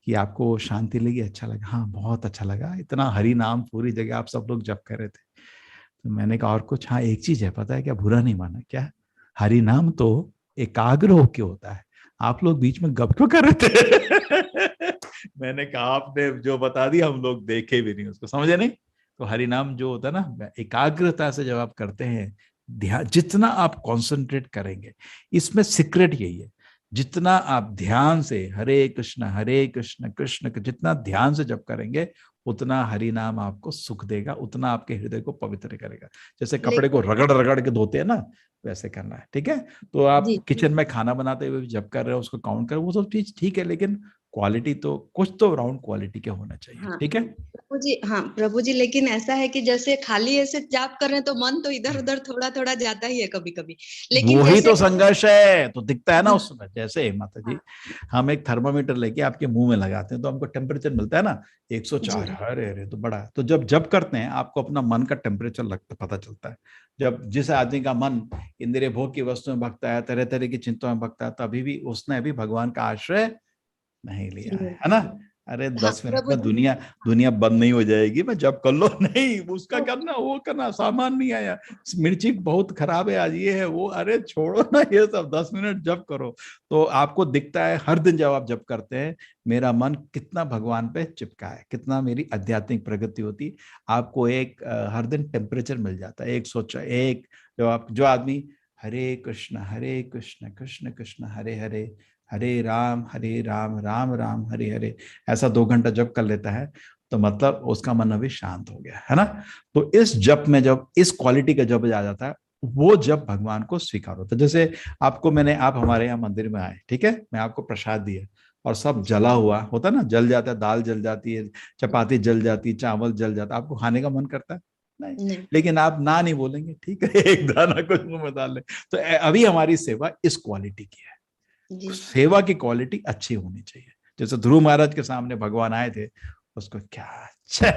कि आपको शांति लगी, अच्छा लगा? हाँ बहुत अच्छा लगा, इतना हरि नाम पूरी जगह आप सब लोग जप कर रहे थे। तो मैंने कहा और कुछ? हाँ एक चीज है, पता है क्या, बुरा नहीं माना क्या, हरि नाम तो एकाग्र होके होता है, आप लोग बीच में गप क्यों कर रहे थे? मैंने कहा आपने जो बता दिया, हम लोग देखे भी नहीं उसको, समझे नहीं। तो हरि नाम जो होता है ना, एकाग्रता से जब आप करते हैं, ध्यान जितना आप कंसंट्रेट करेंगे, इसमें सीक्रेट यही है, जितना आप ध्यान से हरे कृष्ण कृष्ण जितना ध्यान से जब करेंगे, उतना हरि नाम आपको सुख देगा, उतना आपके हृदय को पवित्र करेगा। जैसे कपड़े को रगड़ रगड़ के धोते हैं ना, वैसे करना है, ठीक है। तो आप जी किचन में खाना बनाते हुए जब कर रहे हो, उसको काउंट कर, वो सब चीज ठीक है, लेकिन क्वालिटी तो कुछ तो अराउंड क्वालिटी के होना चाहिए। हाँ ठीक है प्रभु जी, हाँ प्रभु जी, लेकिन ऐसा है कि जैसे खाली ऐसे जाप कर रहे हैं तो मन तो इधर उधर थोड़ा थोड़ा जाता ही है कभी कभी, लेकिन वही जैसे तो संघर्ष है, तो दिखता है ना हाँ, उसमें। जैसे माता जी, हम एक थर्मामीटर लेके आपके मुंह में लगाते हैं तो हमको टेम्परेचर मिलता है ना 104। जी अरे अरे तो बड़ा है। तो जब जब करते हैं आपको अपना मन का टेम्परेचर लगता पता चलता है। जब जिस आदमी का मन इंद्रिय भोग की वस्तु में भगता है, तरह तरह की चिंताओं में भगता है, तो अभी भी उसने अभी भगवान का आश्रय नहीं लिया है ना। अरे हाँ 10 मिनट प्रभु में जी, दुनिया दुनिया बंद नहीं हो जाएगी, मैं जब कर लो नहीं उसका तो करना, वो करना, सामान नहीं आया, मिर्ची बहुत खराब है आज, ये है वो, अरे छोड़ो ना ये सब, 10 मिनट जब करो। तो आपको दिखता है हर दिन जब आप जब करते हैं मेरा मन कितना भगवान पे चिपका है, कितना मेरी आध्यात्मिक प्रगति होती। आपको एक हर दिन टेम्परेचर मिल जाता है 101। जो आदमी हरे कृष्ण कृष्ण कृष्ण हरे हरे, हरे राम राम राम हरे हरे, ऐसा 2 घंटा जप कर लेता है, तो मतलब उसका मन अभी शांत हो गया है ना। तो इस जप में जब इस क्वालिटी का जप आ जाता है, वो जब भगवान को स्वीकार होता है। जैसे आपको आप हमारे यहाँ मंदिर में आए, ठीक है, मैं आपको प्रसाद दिया और सब जला हुआ होता ना, जल जाता है, दाल जल जाती है, चपाती जल जाती है, चावल जल जाता है, आपको खाने का मन करता है नहीं, नहीं लेकिन आप ना नहीं बोलेंगे, ठीक है एक दाना कुछ मुंह में डाल ले। तो अभी हमारी सेवा इस क्वालिटी की है। जी सेवा की क्वालिटी अच्छी होनी चाहिए। जैसे ध्रुव महाराज के सामने भगवान आए थे, उसको क्या अच्छा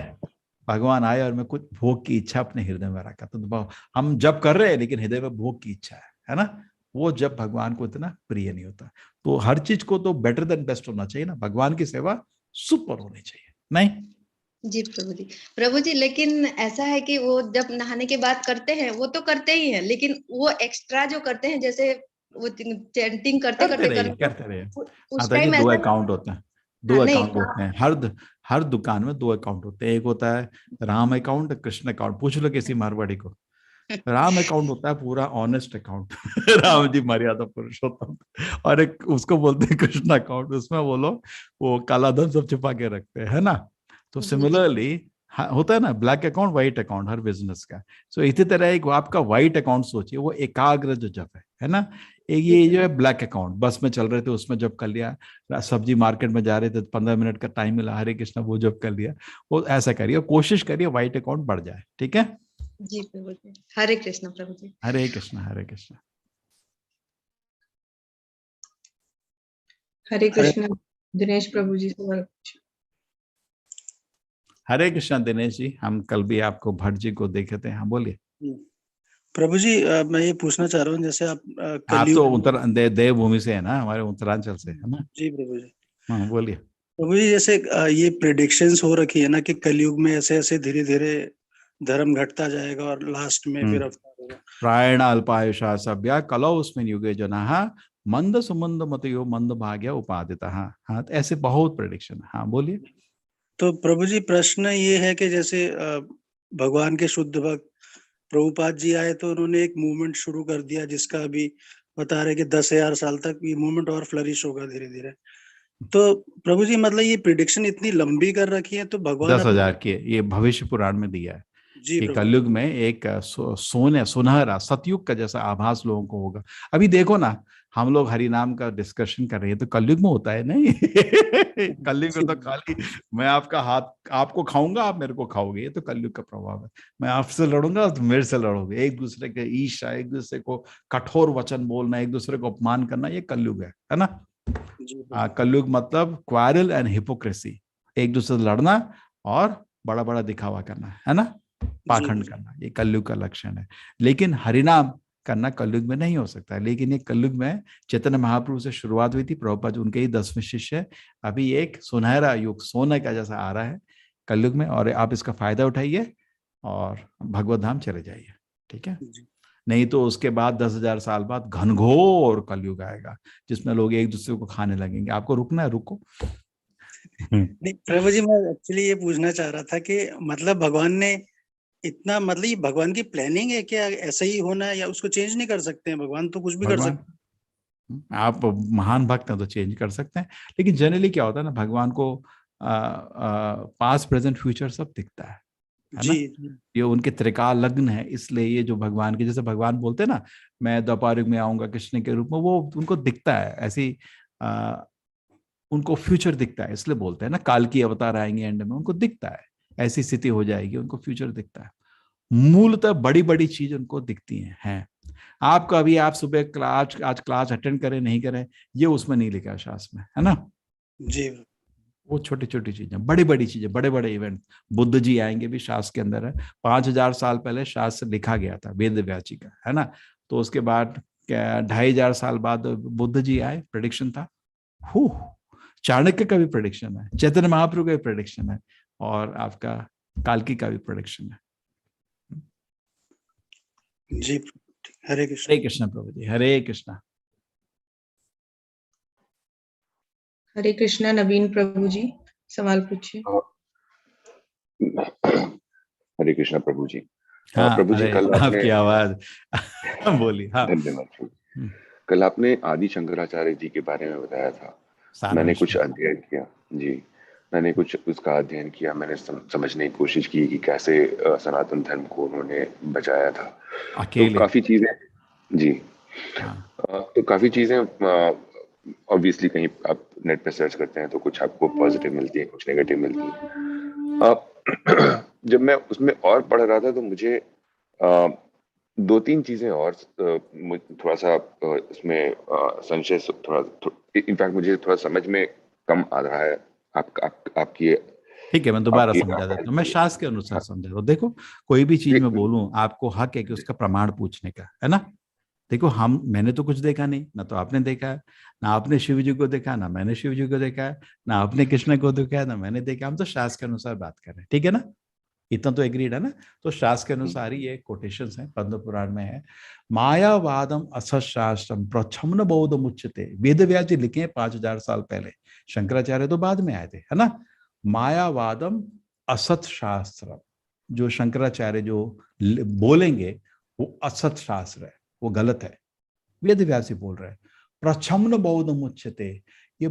भगवान आए और मैं कुछ भोग की इच्छा अपने हृदय में रखा, तो हम जब कर रहे हैं लेकिन हृदय में भोग की इच्छा है ना, वो जब भगवान को इतना प्रिय नहीं होता। तो हर चीज को तो बेटर देन बेस्ट होना चाहिए ना, भगवान की सेवा सुपर होनी चाहिए नहीं। जी प्रभु जी, प्रभु जी, लेकिन ऐसा है कि वो जब नहाने के बाद करते हैं वो तो करते ही हैं, लेकिन वो एक्स्ट्रा जो करते हैं, जैसे वो चैंटिंग करते करते करते रहिए करते करते रहिए उस माता जी, टाइम दो ऐसा अकाउंट होते हैं, दो हाँ नहीं अकाउंट होते हैं हर दुकान में 2 अकाउंट होते हैं। एक होता है राम अकाउंट, कृष्ण अकाउंट, पूछ लो किसी मारवाड़ी को। राम अकाउंट होता है पूरा ऑनेस्ट अकाउंट राम जी मर्यादा पुरुषोत्तम, और एक उसको बोलते हैं कृष्ण अकाउंट, उसमें वो लोग वो काला धन सब छुपा के रखते हैं, है ना। तो जी जी सिमिलरली होता है ना ब्लैक अकाउंट व्हाइट अकाउंट हर बिजनेस का। सो इसी तरह एक आपका व्हाइट अकाउंट सोचिए, वो एकाग्र जो जप है ना। एक जी ये जो है ब्लैक अकाउंट, बस में चल रहे थे उसमें जब कर लिया, सब्जी मार्केट में जा रहे थे 15 मिनट का टाइम मिला, हरे कृष्णा वो जब कर लिया, वो ऐसा करिए, कोशिश करिए व्हाइट अकाउंट बढ़ जाए, ठीक है। जी प्रभु जी, हरे कृष्ण प्रभु जी। हरे कृष्णा हरे कृष्णा। हरे हरे कृष्ण दिनेश प्रभु जी से हरे कृष्णा दिनेश जी, हम कल भी आपको भट्ट जी को देखे थे, हाँ बोलिए। प्रभु जी, मैं ये पूछना चाह रहा हूँ, जैसे आप आप तो कलयुग। देवभूमि से है ना, हमारे उत्तरांचल से है ना। जी प्रभु जी। हाँ बोलिए। प्रभु जी, जैसे ये प्रेडिक्शंस हो रखी है ना कि कलयुग में ऐसे ऐसे धीरे धीरे धर्म घटता जाएगा और लास्ट में फिर अवतार होगा। प्रायण अल्पायुषा सभ्या कलौ अस्मिन् युगे जनाः मंद सुमंद मतयो मंद भाग्य उपादितः। हाँ तो ऐसे बहुत प्रेडिक्शन, हाँ बोलिए। तो प्रभु जी, प्रश्न ये है कि जैसे भगवान के शुद्ध भक्त प्रभुपाद जी आए तो उन्होंने एक मूवमेंट शुरू कर दिया, जिसका अभी बता रहे कि 10,000 साल तक ये मूवमेंट और फ्लरिश होगा धीरे धीरे। तो प्रभु जी, मतलब ये प्रिडिक्शन इतनी लंबी कर रखी है, तो भगवान 10,000 की ये भविष्य पुराण में दिया है जी कि प्रभु। कलयुग में एक सोने सुनहरा सतयुग का जैसा आभास लोगों को होगा। अभी देखो ना, हम लोग हरि नाम का डिस्कशन कर रहे हैं, तो कलयुग में होता है नहीं कलयुग में तो खाली मैं आपका हाथ आपको खाऊंगा, आप मेरे को खाओगे, ये तो कलयुग का प्रभाव है। मैं आपसे लड़ूंगा तो मेरे से लड़ोगे, एक दूसरे के ईर्ष्या, एक दूसरे को कठोर वचन बोलना, एक दूसरे को अपमान करना, ये कलयुग है ना। कलयुग मतलब क्वारल एंड हिपोक्रेसी, एक दूसरे से लड़ना और बड़ा बड़ा दिखावा करना, है ना, पाखंड करना, ये कलयुग का लक्षण है। लेकिन हरिनाम करना कलयुग में नहीं हो सकता है। लेकिन ये कलयुग में चैतन्य महाप्रभु से शुरुआत हुई थी, प्रभुपाद उनके ही 10वें शिष्य है। अभी एक सुनहरा युग सोने का जैसा आ रहा है कलयुग में, और आप इसका फायदा उठाइए और भगवत धाम चले जाइए, ठीक है। नहीं तो उसके बाद 10,000 साल बाद घनघोर कलयुग आएगा, जिसमें लोग एक दूसरे को खाने लगेंगे। आपको रुकना है, रुको। नहीं प्रभु जी, मैं एक्चुअली ये पूछना चाह रहा था कि मतलब भगवान ने इतना, मतलब ये भगवान की प्लानिंग है क्या, ऐसा ही होना है, या उसको चेंज नहीं कर सकते हैं? भगवान तो कुछ भी कर भगवान, सकते हैं। आप महान भक्त हैं तो चेंज कर सकते हैं, लेकिन जनरली क्या होता है ना, भगवान को पास्ट प्रेजेंट फ्यूचर सब दिखता है ना। जी ये उनके त्रिकाल लग्न है, इसलिए ये जो भगवान के, जैसे भगवान बोलते हैं ना मैं द्वापर युग में आऊंगा कृष्ण के रूप में, वो उनको दिखता है ऐसी उनको फ्यूचर दिखता है, इसलिए बोलते हैं ना काल की अवतार आएंगे एंड में, उनको दिखता है ऐसी स्थिति हो जाएगी, उनको फ्यूचर दिखता है। मूलतः बड़ी बड़ी चीज उनको दिखती हैं। आपका अभी आप सुबह क्लास आज क्लास अटेंड करें नहीं करें ये उसमें नहीं लिखा शास्त्र में, है ना। जी वो छोटी छोटी चीजें, बड़ी बड़ी चीजें, बड़े बड़े इवेंट। बुद्ध जी आएंगे भी शास्त्र के अंदर है। 5000 साल पहले शास्त्र लिखा गया था वेद व्यास जी का, है ना। तो उसके बाद 2500 साल बाद बुद्ध जी आए, प्रेडिक्शन था। चाणक्य का भी प्रेडिक्शन है, चैतन्य महाप्रभु का भी प्रेडिक्शन है, और आपका काल्की का भी प्रेडिक्शन है। जी हरे कृष्ण। हरे कृष्ण प्रभु जी, हरे कृष्णा। हरे कृष्णा नवीन प्रभु जी, सवाल पूछिए। हरे कृष्णा प्रभु जी। हाँ, प्रभु जी अरे कल आपने आपकी आवाज बोली। हाँ, धन्यवाद प्रभु। कल आपने आदि शंकराचार्य जी के बारे में बताया था। मैंने कुछ अध्ययन किया जी, मैंने कुछ उसका अध्ययन किया। मैंने समझने की कोशिश की कि कैसे सनातन धर्म को उन्होंने बचाया था। तो काफी चीजें जी, तो काफी चीजें ऑब्वियसली कहीं आप नेट पे सर्च करते हैं तो कुछ आपको पॉजिटिव मिलती है, कुछ नेगेटिव मिलती है। जब मैं उसमें और पढ़ रहा था तो मुझे 2-3 चीजें और थोड़ा सा इसमें संशय, थोड़ा इनफैक्ट मुझे थोड़ा समझ में कम आ रहा है। आपकी ठीक है, मैं दोबारा समझा देता हूँ, मैं शास्त्र के अनुसार समझा रहा हूँ। देखो कोई भी चीज मैं बोलूं आपको हक है कि उसका प्रमाण पूछने का, है ना। देखो मैंने तो कुछ देखा नहीं, ना तो आपने देखा है, ना आपने शिव जी को देखा, ना मैंने शिव जी को देखा है, ना आपने कृष्ण को देखा है, ना मैंने देखा। हम तो शास्त्र के अनुसार बात कर रहे हैं, ठीक है ना। इतना तो एग्रीड है ना। तो शास्त्र के अनुसार ही ये कोटेशंस हैं, पद्म पुराण में है। मायावादम असत शास्त्रम प्रच्छन्न बौद्ध मुच्यते। वेद व्यास जी लिखे 5000 साल पहले, शंकराचार्य तो बाद में आए थे, है ना। मायावादम असत शास्त्र, जो शंकराचार्य जो बोलेंगे वो असत शास्त्र है, वो गलत है। वेद व्यास जी बोल रहे हैं प्रच्छन्न बौद्ध मुच्यते। ये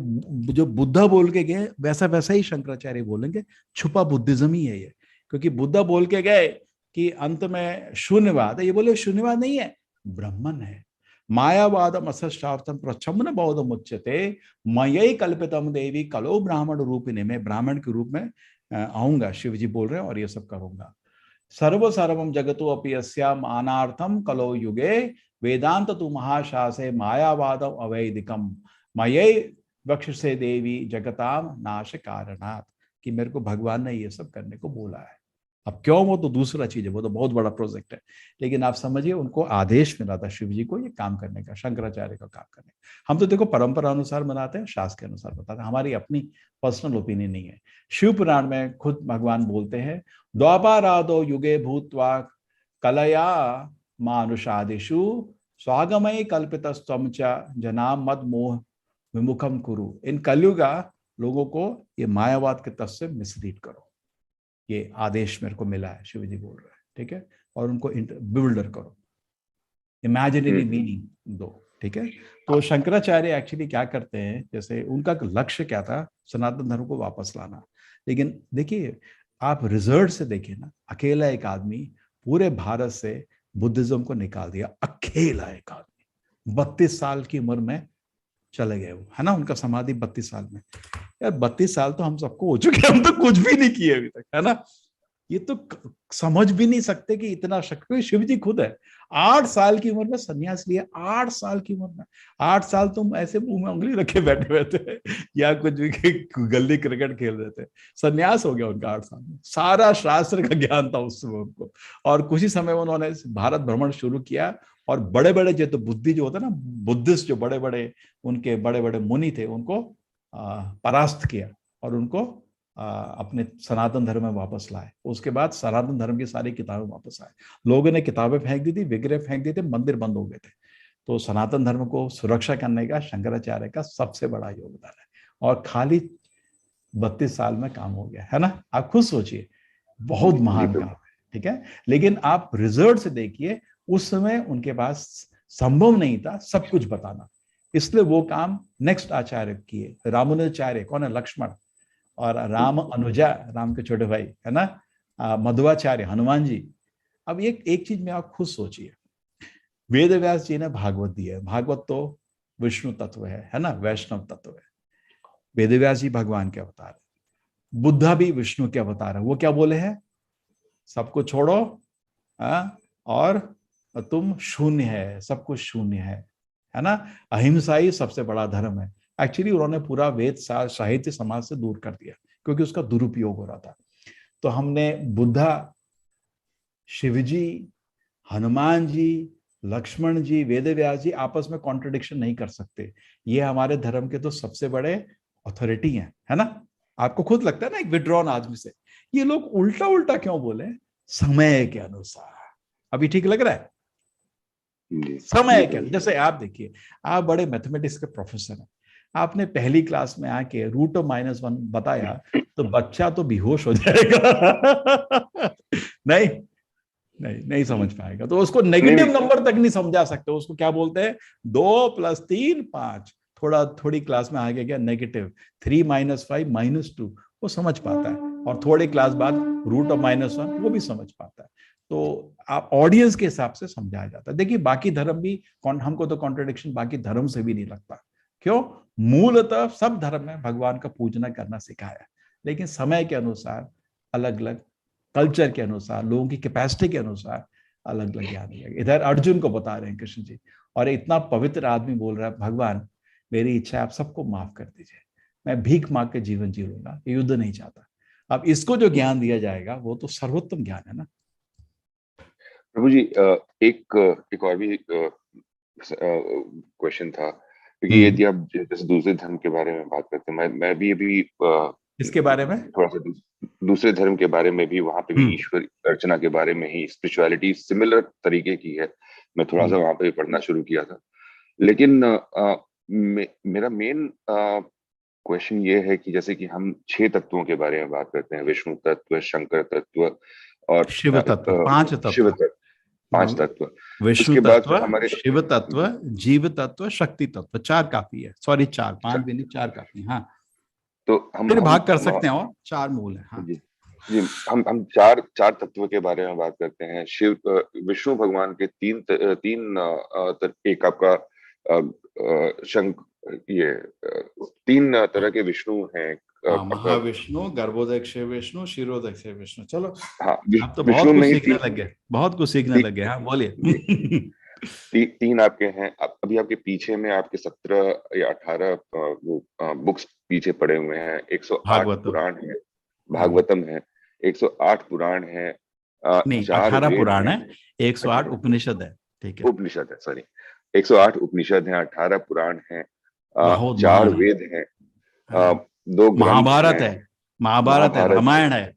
जो बुद्धा बोल के गए वैसा वैसा ही शंकराचार्य बोलेंगे। छुपा बुद्धिज्म ही है ये, क्योंकि बुद्धा बोल के गए कि अंत में शून्यवाद है, ये बोले शून्यवाद नहीं है, ब्रह्मन है। मायावादम असशास्त्रम प्रच्छन्न बौद्ध मुच्यते मयि कल्पितम देवी कलो ब्राह्मण रूपिणी। में ब्राह्मण के रूप में आऊंगा, शिव जी बोल रहे हैं, और ये सब करूंगा। सर्व सर्वम जगतो अपि अस्याम अनार्थम कलो युगे वेदांत तु महाशासे मायावादम अवैदिकम मयि वक्षसे देवी जगताम नाश कारणात्। कि मेरे को भगवान ने ये सब करने को बोला है। अब क्यों, वो तो दूसरा चीज है, वो तो बहुत बड़ा प्रोजेक्ट है। लेकिन आप समझिए उनको आदेश मिला था शिव जी को ये काम करने का, शंकराचार्य का काम करने का। हम तो देखो परंपरा अनुसार मनाते हैं, शास्त्र के अनुसार बताते हैं, हमारी अपनी पर्सनल ओपिनियन नहीं है। शिव पुराण में खुद भगवान बोलते हैं द्वापारादो युगे भूत्वा कलया मानुषादिषु स्वागमय कल्पितस्त्वं च जनाम मद मोह विमुखम कुरु। इन कलयुगा लोगों को ये मायावाद के तत्व से मिसलीड करो, ये आदेश मेरे को मिला है, शिव जी बोल रहे हैं, ठीक है। और उनको बिल्डर करो, इमेजिनरी मीनिंग दो, ठीक है। तो शंकराचार्य एक्चुअली क्या करते हैं, जैसे उनका लक्ष्य क्या था, सनातन धर्म को वापस लाना। लेकिन देखिए आप रिजल्ट से देखिए ना, अकेला एक आदमी पूरे भारत से बुद्धिज्म को निकाल दिया, अकेला एक आदमी 32 साल की उम्र में चले गए वो, है ना। उनका समाधि 32 साल में। यार 32 साल तो हम सबको हो चुके, हम तो कुछ भी नहीं किए अभी तक, है ना। ये तो समझ भी नहीं सकते कि इतना शक्ति। शिव जी खुद है 8 साल की उम्र में संन्यास लिया, 8 साल की उम्र में। 8 साल तुम ऐसे मुंह में उंगली रखे बैठे हुए थे या कुछ भी गली क्रिकेट खेल रहे थे। संन्यास हो गया उनका 8 साल में। सारा शास्त्र का ज्ञान था उस समय उनको, और कुछ ही समय में उन्होंने भारत भ्रमण शुरू किया। और बड़े बड़े जो तो बुद्धि जो होता है ना, बुद्धिस्ट जो बड़े बड़े उनके बड़े बड़े मुनि थे, उनको परास्त किया और उनको अपने सनातन धर्म में वापस लाए। उसके बाद सनातन धर्म की सारी किताबें वापस आए। लोगों ने किताबें फेंक दी थी, विग्रह फेंक दिए थे, मंदिर बंद हो गए थे। तो सनातन धर्म को सुरक्षा करने का शंकराचार्य का सबसे बड़ा योगदान है, और खाली 32 साल में काम हो गया, है ना। आप खुद सोचिए, बहुत महान काम है, ठीक है। लेकिन आप रिजल्ट से देखिए, उस समय उनके पास संभव नहीं था सब कुछ बताना, इसलिए वो काम नेक्स्ट आचार्य किए। रामानुजाचार्य कौन है, लक्ष्मण, और राम अनुजा, राम के छोटे भाई, है ना, मध्वाचार्य हनुमान जी। अब एक चीज में आप खुद सोचिए, वेद व्यास जी ने भागवत दिया है, भागवत तो विष्णु तत्व है ना, वैष्णव तत्व है। वेदव्यास जी भगवान के अवतार है, बुद्धा भी विष्णु के अवतार है। वो क्या बोले हैं? सबको छोड़ो और तुम शून्य है, सब कुछ शून्य है ना। अहिंसा ही सबसे बड़ा धर्म है। एक्चुअली उन्होंने पूरा वेद साहित्य समाज से दूर कर दिया क्योंकि उसका दुरुपयोग हो रहा था। तो हमने बुद्धा, शिवजी, हनुमान जी, लक्ष्मण जी, वेदव्यास जी आपस में कॉन्ट्रडिक्शन नहीं कर सकते। ये हमारे धर्म के तो सबसे बड़े अथॉरिटी हैं, है ना। आपको खुद लगता है ना एक विड्रॉन आदमी से, ये लोग उल्टा उल्टा क्यों बोले? समय के अनुसार। अभी ठीक लग रहा है? समय के, जैसे आप देखिए, आप बड़े मैथमेटिक्स के प्रोफेसर हैं, आपने पहली क्लास में आके √1 बताया तो बच्चा तो बेहोश हो जाएगा। नहीं नहीं नहीं समझ पाएगा। तो उसको नेगेटिव नंबर तक नहीं समझा सकते। उसको क्या बोलते हैं? 2 + 3 5। थोड़ी क्लास में आगे गया नेगेटिव 3 - 5 - 2 वो समझ पाता है, और थोड़ी क्लास बाद √1 वो भी समझ पाता है। तो आप ऑडियंस के हिसाब से समझाया जाता है। देखिए बाकी धर्म भी, हमको तो कॉन्ट्रडिक्शन बाकी धर्म से भी नहीं लगता। क्यों? मूलतः सब धर्म में भगवान का पूजना करना सिखाया, लेकिन समय के अनुसार, अलग अलग कल्चर के अनुसार, लोगों की कैपेसिटी के अनुसार अलग अलग ज्ञान दिया गया। इधर अर्जुन को बता रहे हैं कृष्ण जी, और इतना पवित्र आदमी बोल रहा है, भगवान मेरी इच्छा है आप सबको माफ कर दीजिए, मैं भीख मांग के जीवन जी लूंगा, युद्ध नहीं चाहता। अब इसको जो ज्ञान दिया जाएगा वो तो सर्वोत्तम ज्ञान है ना। प्रभु जी एक और भी क्वेश्चन था, क्योंकि यदि आप जैसे दूसरे धर्म के बारे में बात करते हैं, मैं भी अभी इसके बारे में थोड़ा सा दूसरे धर्म के बारे में भी, वहां पे भी ईश्वर अर्चना के बारे में ही, स्पिरिचुअलिटी सिमिलर तरीके की है, मैं थोड़ा सा वहां पे पढ़ना शुरू किया था। लेकिन मेरा मेन क्वेश्चन ये है कि जैसे कि हम 6 तत्वों के बारे में बात करते हैं, विष्णु तत्व, शंकर तत्व और शिव तत्व, 5 तत्व, शिव तत्व, 5 तत्व, विष्णु तत्व, हमारे शिव तत्व, जीव तत्व, शक्ति तत्व, 4 काफी है। सॉरी 4, 5 भी नहीं, 4 काफी। हाँ, तो हम भाग कर सकते हैं, और 4 मूल है। हाँ जी, हम चार तत्व के बारे में बात करते हैं। शिव, विष्णु भगवान के एक आपका ये 3 तरह के विष्णु हैं। महाविष्णु, गर्भोदय विष्णु, क्षीरोदय विष्णु। चलो हाँ, आप तो बहुत कुछ सीखने लग गए, बहुत कुछ सीखने लग गए। हाँ बोलिए। 3 आपके हैं। अभी आपके पीछे में आपके 17 या 18 वो बुक्स पीछे पड़े हुए हैं। 108 पुराण है, भागवतम है, 108 पुराण है, नहीं 18 पुराण है, 108 उपनिषद है। ठीक है, उपनिषद है, सॉरी, 108 उपनिषद है, 18 पुराण है, 4 वेद हैं, 2 महाभारत है, रामायण है,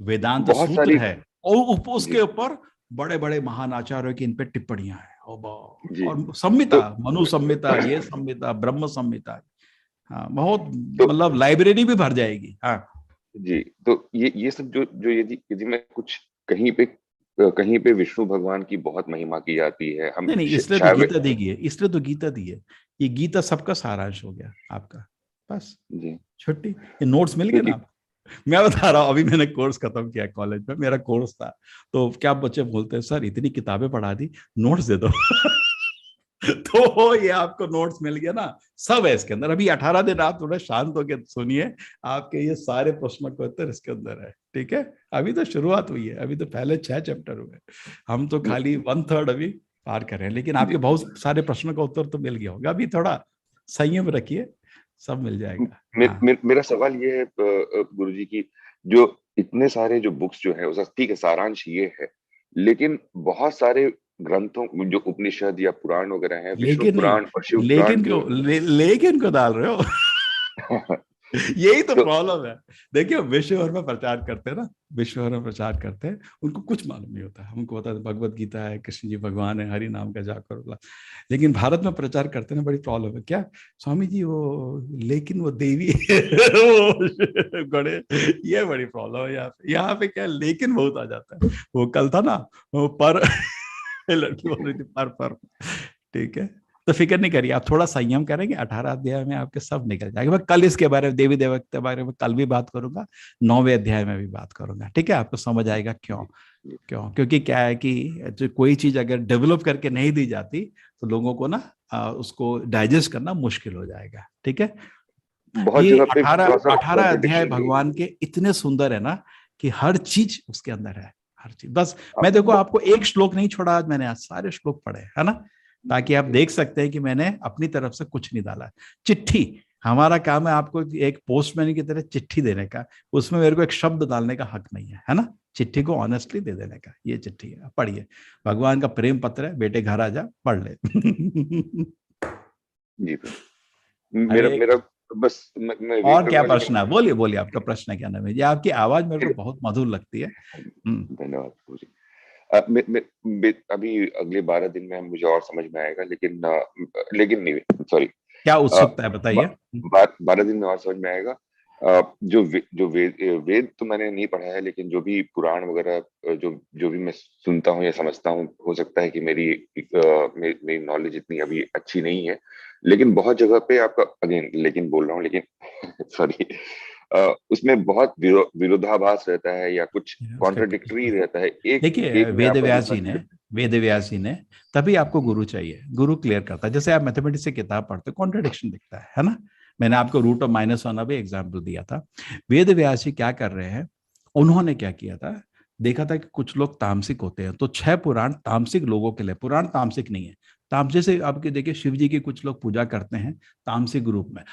वेदांत सूत्र है, और उसके ऊपर बड़े बड़े महान आचार्यों की इन पे टिप्पणियां हैं, और संहिता, मनु संहिता, ये संहिता, ब्रह्म संहिता। हाँ, बहुत मतलब लाइब्रेरी भी भर जाएगी। हाँ जी, तो ये सब जो यदि मैं कुछ कहीं पे विष्णु भगवान की बहुत महिमा की जाती है, हम नहीं, इसलिए तो गीता दी है, इसलिए तो गीता दी है। ये गीता सबका सारांश हो गया आपका, बस जी। छुट्टी, ये नोट्स मिल गए ना। मैं बता रहा हूँ, अभी मैंने कोर्स खत्म किया कॉलेज में, मेरा कोर्स था, तो क्या बच्चे बोलते हैं, सर इतनी किताबें पढ़ा दी, नोट्स दे दो। तो ये आपको नोट्स मिल गया ना, सब है इसके अंदर। अभी 18 दिन आप थोड़ा शांत होकर सुनिए, आपके ये सारे प्रश्न का उत्तर इसके अंदर है। ठीक है, अभी तो शुरुआत हुई है, अभी तो पहले 6 चैप्टर हुए, हम तो खाली 1/3 अभी पार कर रहे हैं, लेकिन आपके बहुत सारे प्रश्नों का उत्तर तो मिल गया होगा। अभी थोड़ा संयम रखिए, सब मिल जाएगा। मेरा सवाल ये है गुरुजी की, जो इतने सारे जो बुक्स जो है, ठीक है, सारांश ये है, लेकिन बहुत सारे ग्रंथों, जो उपनिषद या पुराण वगैरह हैं, विष्णु पुराण और शिव पुराण, लेकिन को डाल रहे हो। यही तो प्रॉब्लम है। देखिए विश्व भर में प्रचार करते हैं ना, विश्व भर में प्रचार करते हैं, उनको कुछ मालूम नहीं होता। हमको पता है भगवत गीता है, कृष्ण जी भगवान है, हरि नाम का जाप करो, लेकिन भारत में प्रचार करते हैं ना, बड़ी प्रॉब्लम है। क्या स्वामी जी वो, लेकिन वो देवी गणे, ये बड़ी प्रॉब्लम है यहाँ पे क्या, लेकिन बहुत आ जाता है। वो कल था ना, वो पर लड़की बोल रही थी पर। ठीक है, तो फिक्र नहीं करिए, आप थोड़ा संयम करेंगे, 18 अध्याय में आपके सब निकल जाएगा। मैं कल इसके बारे में, देवी देवता के बारे में कल भी बात करूंगा, 9वें अध्याय में भी बात करूंगा। ठीक है, आपको समझ आएगा क्यों। क्योंकि क्या है कि जो कोई चीज अगर डेवलप करके नहीं दी जाती तो लोगों को ना उसको डाइजेस्ट करना मुश्किल हो जाएगा। ठीक है, बहुत ये जगह पे 18 अध्याय contradiction भगवान के इतने सुंदर है ना कि हर चीज उसके अंदर है, हर चीज। बस मैं आप- देखो आपको एक श्लोक नहीं छोड़ा आज, मैंने आज सारे श्लोक पढ़े है ना, ताकि आप देख सकते हैं कि मैंने अपनी तरफ से कुछ नहीं डाला। चिट्ठी, हमारा काम है आपको एक पोस्टमैन की तरह चिट्ठी देने का, उसमें मेरे को एक शब्द डालने का हक नहीं है ना, चिट्ठी को ऑनेस्टली दे देने का। ये चिट्ठी है, पढ़िए, भगवान का प्रेम पत्र है, बेटे घर आ जा पढ़ ले। जी मेरा अरे मेरा बस मैं वेट और क्या करूंगा, प्रश्न है? बोलिए बोलिए, आपका प्रश्न क्या नाम है? ये आपकी आवाज मेरे को बहुत मधुर लगती है। धन्यवाद प्रभु जी। अभी अगले 12 दिन में मुझे और समझ में आएगा, लेकिन नहीं, सॉरी, क्या उत्सुकता है बताइए। 12 दिन में और समझ में आएगा। जो वेद तो मैंने नहीं पढ़ा है, लेकिन जो भी पुराण वगैरह जो भी मैं सुनता हूँ या समझता हूँ, हो सकता है कि मेरी नॉलेज इतनी अभी अच्छी नहीं है, लेकिन बहुत जगह पे आपका अगेन लेकिन बोल रहा हूँ, लेकिन सॉरी, उसमें बहुत विरोधाभास रहता है या कुछ कॉन्ट्रडिक्टरी रहता है। देखिए, वेदव्यास जी ने तभी आपको गुरु चाहिए, गुरु क्लियर करता है। जैसे आप मैथमेटिक्स से किताब पढ़ते, कॉन्ट्रडिक्शन दिखता है ना। मैंने आपको रूट ऑफ -1 भी एग्जाम्पल दिया था। वेदव्यास जी क्या कर रहे हैं, उन्होंने क्या किया था, देखा था कि कुछ लोग तामसिक होते हैं, तो 6 पुराण तामसिक लोगों के लिए, पुराण तामसिक नहीं है। तामसिक से आपके देखिए, शिव जी की कुछ लोग पूजा करते हैं तामसिक रूप में,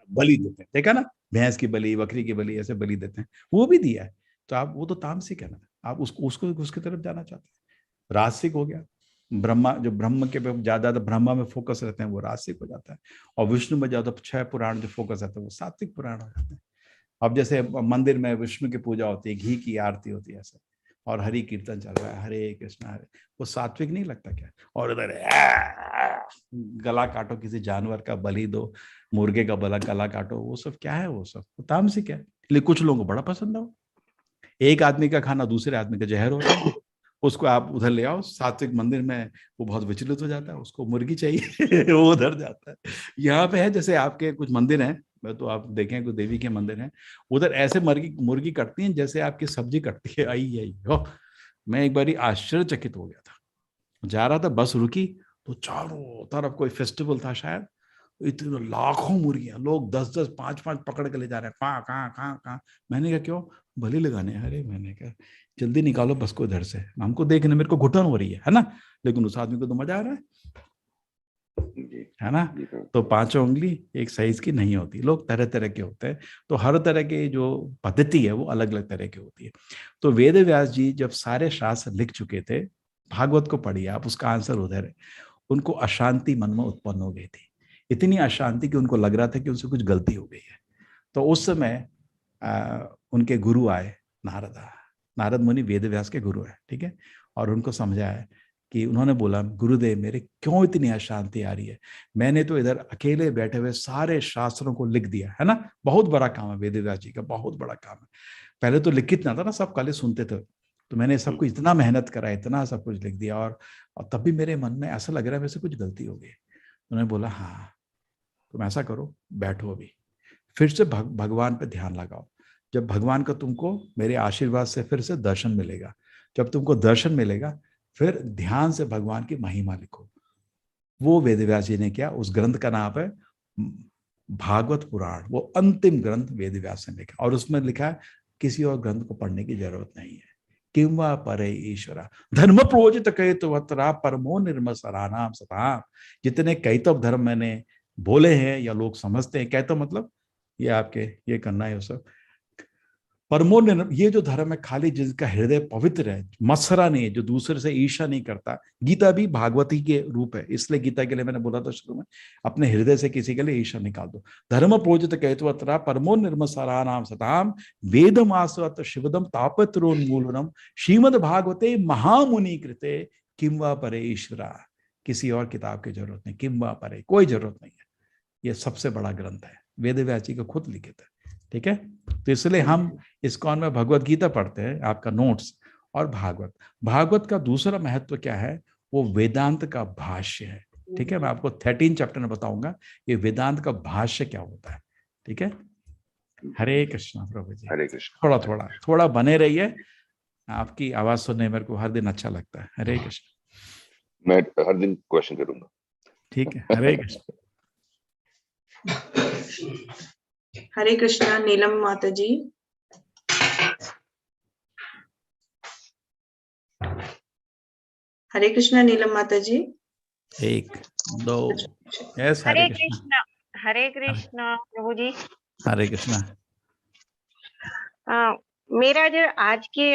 बलि देते हैं, देखा ना, भैंस की बलि, बकरी की बलि, ऐसे बलि देते हैं, वो भी दिया है। तो आप, वो तो तामसिक है ना, आप उसको उसकी तरफ जाना चाहते हैं। राजसिक हो गया, ब्रह्मा, जो ब्रह्म के ज्यादा ब्रह्मा में फोकस रहते हैं वो राजसिक हो जाता है, और विष्णु में ज्यादा 6 पुराण जो फोकस रहते हैं वो सात्विक पुराण हो जाते हैं। अब जैसे मंदिर में विष्णु की पूजा होती है, घी की आरती होती है ऐसे, और हरि कीर्तन चल रहा है, हरे कृष्ण हरे, वो सात्विक नहीं लगता क्या? और इधर गला काटो, किसी जानवर का बलि दो, मुर्गे का गला काटो, वो सब क्या है? वो सब तामसिक है। लेकिन कुछ लोगों को बड़ा पसंद है। एक आदमी का खाना दूसरे आदमी का जहर होता है, उसको आप उधर ले आओ सात्विक मंदिर में, वो बहुत विचलित हो जाता है, उसको मुर्गी चाहिए वो उधर जाता है। यहाँ पे है, जैसे आपके कुछ मंदिर हैं, तो आप देखें कोई देवी के मंदिर हैं, उधर ऐसे मुर्गी कटती हैं जैसे आपकी सब्जी कटती है। आई हो, मैं एक बार आश्चर्यचकित हो गया था, जा रहा था, बस रुकी तो चारों तरफ कोई फेस्टिवल था शायद, इतने लाखों मुर्गियां, लोग 10-10 5-5 पकड़ के ले जा रहे हैं, कहाँ। मैंने कहा क्यों? बलि लगाने। अरे मैंने कहा जल्दी निकालो बस को इधर से, हमको देखने, मेरे को घुटन हो रही है ना, लेकिन उस आदमी को तो मजा आ रहा है ना। तो 5 उंगली एक साइज की नहीं होती, लोग तरह तरह के होते हैं, तो हर तरह की जो पद्धति है वो अलग अलग तरह की होती है। तो वेद व्यास जी जब सारे शास्त्र लिख चुके थे, भागवत को पढ़िए आप, उसका आंसर उधर है। उनको अशांति मन में उत्पन्न हो गई थी, इतनी अशांति कि उनको लग रहा था कि उनसे कुछ गलती हो गई है। तो उस समय उनके गुरु आए, नारद मुनि वेदव्यास के गुरु है, ठीक है, और उनको समझाया कि, उन्होंने बोला गुरुदेव मेरे क्यों इतनी अशांति आ रही है, मैंने तो इधर अकेले बैठे हुए सारे शास्त्रों को लिख दिया है ना, बहुत बड़ा काम है वेदव्यास जी का, बहुत बड़ा काम है। पहले तो लिखित ना था ना, सब खाली सुनते थे, तो मैंने सबको इतना मेहनत करा, इतना सब कुछ लिख दिया, और तब भी मेरे मन में ऐसा लग रहा है वैसे कुछ गलती हो गई। उन्होंने बोला हाँ तुम ऐसा करो, बैठो अभी, फिर से भगवान पे ध्यान लगाओ, जब भगवान का तुमको मेरे आशीर्वाद से फिर से दर्शन मिलेगा, जब तुमको दर्शन मिलेगा फिर ध्यान से भगवान की महिमा लिखो। वो वेदव्यास जी ने किया, उस ग्रंथ का नाम है भागवत पुराण, वो अंतिम ग्रंथ वेदव्यास ने लिखा, और उसमें लिखा है किसी और ग्रंथ को पढ़ने की जरूरत नहीं है। किंवा परे ईश्वरा धर्म प्रोजित कैतवत्रा परमो निर्मसरानाम सताम। जितने कैतव धर्म मैंने बोले हैं या लोग समझते हैं, कैतव मतलब ये आपके ये करना है, सब परमो, ये जो धर्म है खाली जिसका हृदय पवित्र है, मत्सरा नहीं है, जो दूसरे से ईर्ष्या नहीं करता। गीता भी भागवती के रूप है, इसलिए गीता के लिए मैंने बोला था शुरू में, अपने हृदय से किसी के लिए ईर्ष्या निकाल दो। धर्म प्रोजित कैतवत्रा परमो निर्मसरा नाम सताम वेदम आस्वत शिवदम तापत्रोन्मूलनम श्रीमद भागवते महामुनि कृते किंवा परे ईश्वरा। किसी और किताब की जरूरत नहीं, किंवा परे कोई जरूरत नहीं है, ये सबसे बड़ा ग्रंथ है, वेदव्यास जी का खुद लिखित है, ठीक है। तो इसलिए हम इस्कॉन में भगवत गीता पढ़ते हैं, आपका नोट्स, और भागवत का दूसरा महत्व क्या है, वो वेदांत का भाष्य है, ठीक है। मैं आपको 13 चैप्टर में बताऊंगा ये वेदांत का भाष्य क्या होता है, ठीक है। हरे कृष्णा प्रभु जी, हरे कृष्ण। थोड़ा बने रहिए, आपकी आवाज सुनने मेरे को हर दिन अच्छा लगता है। हरे कृष्ण। मैं हर दिन क्वेश्चन करूंगा, ठीक है, हरे कृष्ण। हरे कृष्णा नीलम माता जी। हरे कृष्णा नीलम माता जी। 1 2 यस हरे कृष्णा। हरे कृष्णा प्रभु जी। हरे कृष्णा। मेरा जो आज के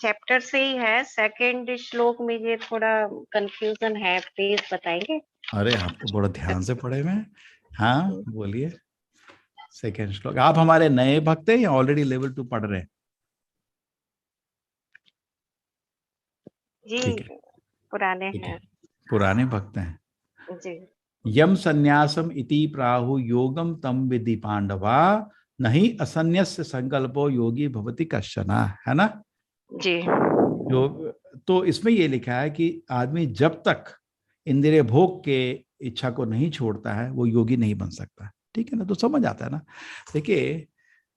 चैप्टर से ही है, सेकंड श्लोक में ये थोड़ा कंफ्यूजन है, प्लीज बताएंगे। अरे आप तो बड़ा ध्यान से पढ़े हुए हैं। हाँ बोलिए। सेकंड श्लोक। आप हमारे नए भक्त हैं या ऑलरेडी लेवल 2 पढ़ रहे हैं? जी ठीक है, पुराने ठीक हैं। है, पुराने भक्त हैं। जी यम संन्यासम इति प्राहु योगम तम विधि पांडवा नहीं असन्यस्य संकल्पो योगी भवति कश्चना, है ना? जी योग। तो इसमें ये लिखा है कि आदमी जब तक इंद्रिय भोग के इच्छा को नहीं छोड़ता है वो योगी नहीं बन सकता। ठीक है ना? तो समझ आता है ना? देखिए,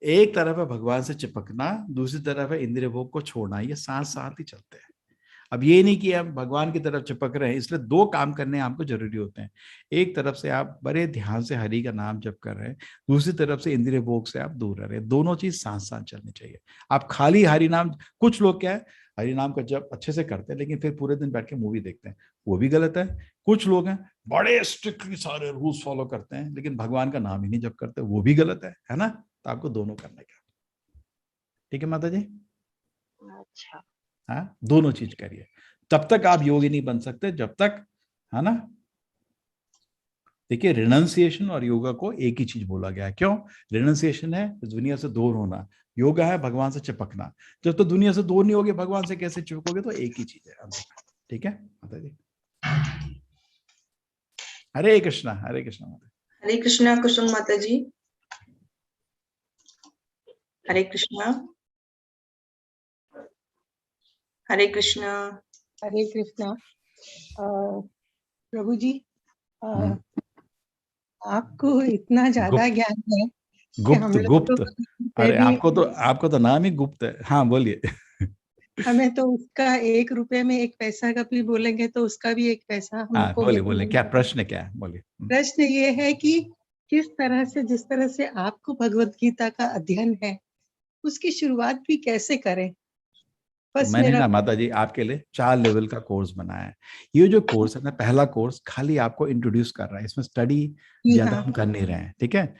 एक तरफ है भगवान से चिपकना, दूसरी तरफ है इंद्रिय भोग को छोड़ना, ये साथ साथ ही चलते हैं। अब ये नहीं कि हम भगवान की तरफ चिपक रहे हैं, इसलिए 2 काम करने आपको जरूरी होते हैं। एक तरफ से आप बड़े ध्यान से हरि का नाम जप कर रहे हैं, दूसरी तरफ से इंद्रिय भोग से आप दूर रह रहे हैं। दोनों चीज साथ साथ चलनी चाहिए। आप खाली हरि नाम, कुछ लोग क्या है हरि नाम का जप अच्छे से करते हैं लेकिन फिर पूरे दिन बैठ के मूवी देखते हैं, वो भी गलत है। कुछ लोग हैं बड़े स्ट्रिक्टली सारे रूल्स फॉलो करते हैं लेकिन भगवान का नाम ही नहीं जप करते, वो भी गलत है ना? तो आपको दोनों करने का। ठीक है माता जी? अच्छा। हाँ, दोनों चीज करिए। तब तक आप योगी नहीं बन सकते जब तक, है ना? देखिए, रिनंसिएशन और योगा को एक ही चीज बोला गया है। क्यों? रिनंसिएशन है दुनिया से दूर होना, योगा है भगवान से चिपकना। जब तो दुनिया से दूर नहीं होगे, भगवान से कैसे चिपकोगे? तो एक ही चीज है। ठीक है माता जी? हरे कृष्णा। हरे कृष्णा माता। हरे कृष्णा कुसुम माता जी। हरे कृष्णा। हरे कृष्णा। हरे कृष्णा। प्रभु जी, आपको इतना ज्यादा ज्ञान है कि हम लोग गुप्त। अरे भी आपको तो नाम ही गुप्त है। हाँ बोलिए। हमें तो उसका 1 रुपए में 1 पैसा का भी बोलेंगे तो उसका भी 1 पैसा हमको बोलिए क्या प्रश्न क्या है? बोलिए। प्रश्न ये है कि किस तरह से, जिस तरह से आपको भगवत गीता का अध्ययन है, उसकी शुरुआत भी कैसे करें? तो मैंने ना माता जी आपके लिए 4 लेवल का कोर्स बनाया है। ये जो कोर्स है ना, पहला कोर्स खाली आपको इंट्रोड्यूस कर रहा है, इसमें स्टडी ज्यादा हम कर नहीं रहे हैं। ठीक है?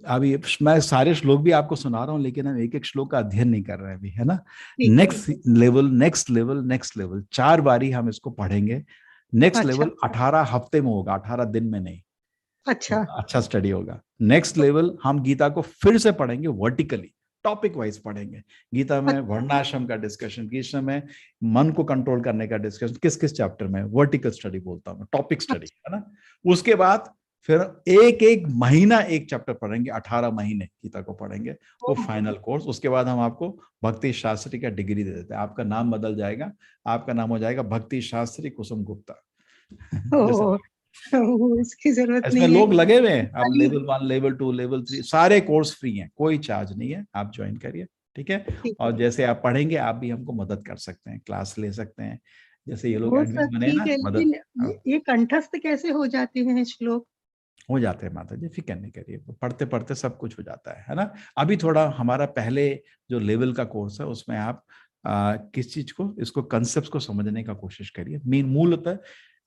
अभी मैं सारे श्लोक भी आपको सुना रहा हूँ लेकिन हम एक एक श्लोक का अध्ययन नहीं कर रहे हैं अभी, है ना? Next level, next level, next level, 4 बारी हम इसको पढ़ेंगे। नेक्स्ट लेवल 18 हफ्ते में होगा, 18 दिन में नहीं। अच्छा स्टडी होगा। नेक्स्ट लेवल हम गीता को फिर से पढ़ेंगे वर्टिकली, टॉपिक वाइज पढ़ेंगे। गीता में वर्णाश्रम का डिस्कशन, गीता में मन को कंट्रोल करने का डिस्कशन, किस किस चैप्टर में, वर्टिकल स्टडी बोलता हूँ, टॉपिक स्टडी, है ना? उसके बाद फिर एक एक महीना एक चैप्टर पढ़ेंगे, 18 महीने गीता को पढ़ेंगे, वो फाइनल कोर्स। उसके बाद हम आपको भक्ति शास्त्री का डिग्री दे देते हैं। आपका नाम बदल जाएगा, आपका नाम हो जाएगा भक्ति शास्त्री कुसुम गुप्ता। उसकी जरूरत नहीं है। है। लोग लगे हुए हैं। अब लेवल 1, लेवल 2, लेवल 3 सारे कोर्स फ्री हैं, कोई चार्ज नहीं है, आप ज्वाइन करिए। ठीक है? और जैसे आप पढ़ेंगे आप भी हमको मदद कर सकते हैं, क्लास ले सकते हैं, जैसे ये लोग एडमिन बने ना, मदद। ये कंठस्थ कैसे हो जाते हैं श्लोक? हो जाते हैं माता जी, फिक्र नहीं करिए, पढ़ते पढ़ते सब कुछ हो जाता है ना? अभी थोड़ा हमारा पहले जो लेवल का कोर्स है उसमें आप किस चीज को, इसको कंसेप्ट को समझने का कोशिश करिए। मूलतः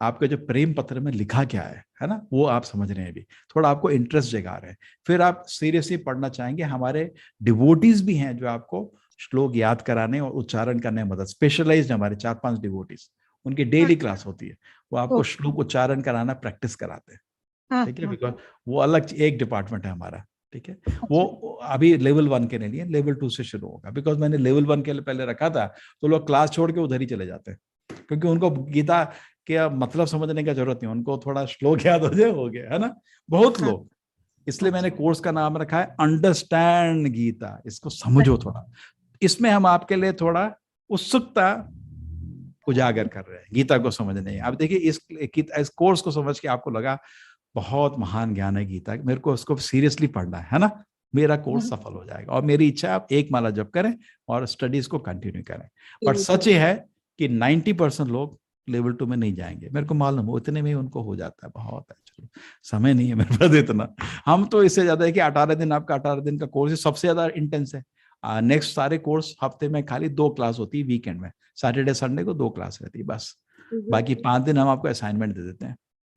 आपका जो प्रेम पत्र में लिखा क्या है ना, वो आप समझ रहे हैं, अभी थोड़ा आपको इंटरेस्ट जगा रहे हैं, फिर आप सीरियसली पढ़ना चाहेंगे। हमारे डिवोटीज भी हैं जो आपको श्लोक याद कराने और उच्चारण करने में मदद, स्पेशलाइज्ड हमारे 4-5 डिवोटीज, उनकी डेली क्लास होती है, वो आपको श्लोक उच्चारण कराना प्रैक्टिस कराते हैं। ठीक है? बिकॉज वो अलग एक डिपार्टमेंट है हमारा। ठीक है? वो अभी लेवल 1 के लिए, लेवल 2 से शुरू होगा। बिकॉज मैंने लेवल 1 के लिए पहले रखा था तो लोग क्लास छोड़ के उधर ही चले जाते हैं, क्योंकि उनको गीता के मतलब समझने का जरूरत नहीं, उनको थोड़ा श्लोक याद हो जाए, हो गया, है ना? बहुत लोग, इसलिए मैंने कोर्स का नाम रखा है अंडरस्टैंड गीता, इसको समझो थोड़ा। इसमें हम आपके लिए थोड़ा उत्सुकता उजागर कर रहे हैं गीता को समझने। अब देखिए, इस कोर्स को समझ के आपको लगा बहुत महान ज्ञान है गीता, मेरे को उसको सीरियसली पढ़ना है ना, मेरा कोर्स सफल हो जाएगा। और मेरी इच्छा है आप 1 माला जप करें और स्टडीज को कंटिन्यू करें। बट सच ये है कि 90% लोग लेवल 2 में नहीं जाएंगे, मेरे को मालूम है, इतने में ही उनको हो जाता है। बहुत है, चलो समय नहीं है मेरे पास इतना। हम तो इससे ज्यादा है कि 18 दिन, आपका 18 दिन का कोर्स सबसे ज्यादा इंटेंस है। नेक्स्ट सारे कोर्स हफ्ते में खाली 2 क्लास होती है, वीकेंड में सैटरडे संडे को 2 क्लास रहती है बस। बाकी 5 दिन हम आपको असाइनमेंट दे देते हैं।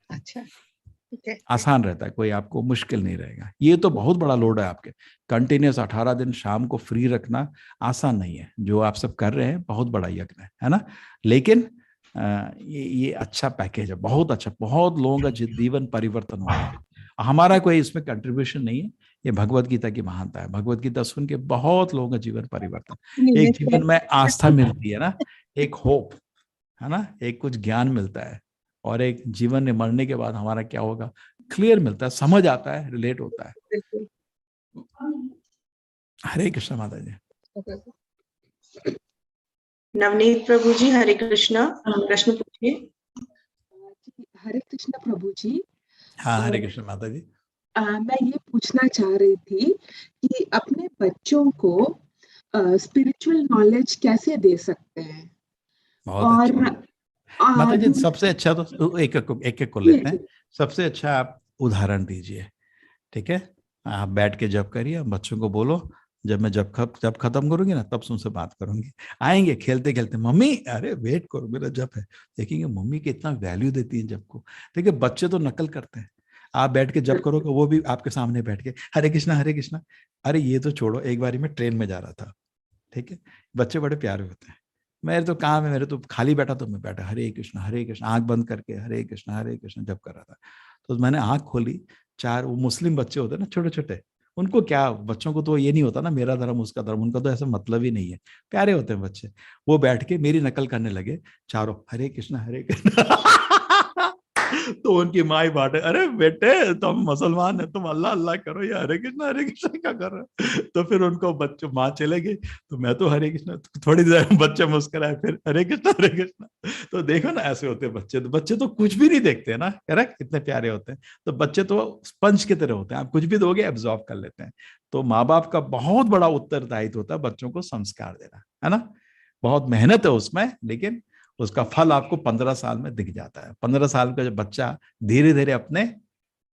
अच्छा, ठीक है। आसान रहता है, कोई आपको मुश्किल नहीं रहेगा। ये तो बहुत बड़ा लोड है आपके, कंटिन्यूस 18 दिन शाम को फ्री रखना आसान नहीं है। जो आप सब कर रहे हैं बहुत बड़ा यज्ञ है ना। लेकिन ये अच्छा पैकेज है, बहुत अच्छा, बहुत लोगों का जीवन परिवर्तन हो रहा है। हमारा कोई इसमें कंट्रीब्यूशन नहीं है, ये भगवत गीता की महानता है। भगवत गीता सुन के बहुत लोगों का जीवन परिवर्तन, एक जीवन में आस्था मिलती है ना, एक होप है ना, एक कुछ ज्ञान मिलता है, और एक जीवन में मरने के बाद हमारा क्या होगा क्लियर मिलता है, समझ आता है, रिलेट होता है। हरे कृष्ण माता जी। नवनीत प्रभु जी, हरे कृष्णा, प्रश्न पूछिए। हरे कृष्ण प्रभु जी। हाँ, हरे कृष्ण माता जी। मैं ये पूछना चाह रही थी कि अपने बच्चों को स्पिरिचुअल नॉलेज कैसे दे सकते हैं? बहुत अच्छा माता जी। सबसे अच्छा तो एक एक को लेते हैं। सबसे अच्छा आप उदाहरण दीजिए, ठीक है। आप बैठ के जप करिए, बच्चों को बोलो जब मैं जब खत्म करूंगी ना तब तुमसे बात करूंगी। आएंगे खेलते खेलते, मम्मी अरे वेट करो मेरा जप है। देखेंगे मम्मी कितना वैल्यू देती है जप को। देखिए बच्चे तो नकल करते हैं। आप बैठ के जप करोगे, वो भी आपके सामने बैठ के हरे कृष्णा हरे कृष्णा। अरे ये तो छोड़ो, एक बारी मैं ट्रेन में जा रहा था, ठीक है, बच्चे बड़े प्यारे होते हैं। मेरे तो काम है, मेरे तो खाली बैठा तो मैं बैठा हरे कृष्ण आंख बंद करके हरे कृष्ण जप कर रहा था। तो मैंने आंख खोली, 4 वो मुस्लिम बच्चे होते हैं ना छोटे छोटे, उनको क्या, बच्चों को तो ये नहीं होता ना मेरा धर्म उसका धर्म, उनका तो ऐसा मतलब ही नहीं है, प्यारे होते हैं बच्चे। वो बैठ के मेरी नकल करने लगे, चारों हरे कृष्ण तो उनकी माई बाटे, अरे बेटे तुम मुसलमान है, तुम अल्लाह अल्लाह करो, या हरे कृष्ण क्या कर रहे हो। तो फिर उनको बच्चे माँ चले गई, तो मैं तो हरे कृष्ण, थोड़ी देर बच्चे मुस्कुराए, फिर हरे कृष्ण। तो देखो ना ऐसे होते हैं बच्चे। तो बच्चे तो कुछ भी नहीं देखते है ना, करेक्ट, इतने प्यारे होते हैं। तो बच्चे तो स्पंज की तरह होते हैं, आप कुछ भी दोगे एब्जॉर्ब कर लेते हैं। तो माँ बाप का बहुत बड़ा उत्तरदायित्व होता है बच्चों को संस्कार देना, है ना। बहुत मेहनत है उसमें, लेकिन उसका फल आपको 15 साल में दिख जाता है। 15 साल का जब बच्चा धीरे धीरे अपने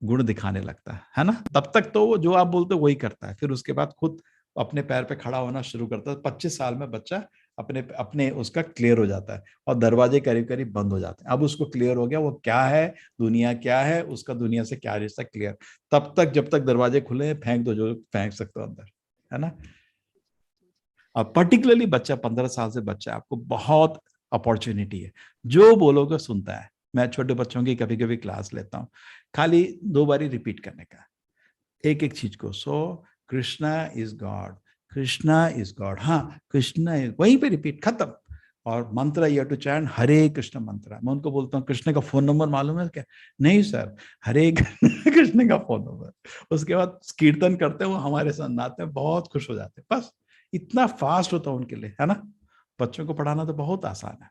गुण दिखाने लगता है ना, तब तक तो वो जो आप बोलते हो वही करता है। फिर उसके बाद खुद अपने पैर पे खड़ा होना शुरू करता है। 25 साल में बच्चा अपने उसका क्लियर हो जाता है, और दरवाजे करीब करीब बंद हो जाते हैं। अब उसको क्लियर हो गया वो क्या है, दुनिया क्या है, उसका दुनिया से क्या रिश्ता, क्लियर। तब तक जब तक दरवाजे खुले फेंक दो जो फेंक सकते हो अंदर, है ना। अब पर्टिकुलरली बच्चा 15 साल से बच्चा, आपको बहुत अपॉर्चुनिटी है, जो बोलोगे सुनता है। मैं छोटे बच्चों की कभी कभी क्लास लेता हूँ, खाली 2 बारी रिपीट करने का एक एक चीज को। So Krishna is God, Krishna is God, हाँ कृष्णा इज, वहीं पे रिपीट, खत्म। और mantra you to chant Hare Krishna mantra. मैं उनको बोलता हूँ कृष्ण का फोन नंबर मालूम है क्या? नहीं सर, हरे कृष्ण का फोन नंबर। उसके बाद कीर्तन करते हैं, वो हमारे साथ नाते हैं, बहुत खुश हो जाते हैं। बस इतना फास्ट होता है उनके लिए, है ना। बच्चों को पढ़ाना तो बहुत आसान है।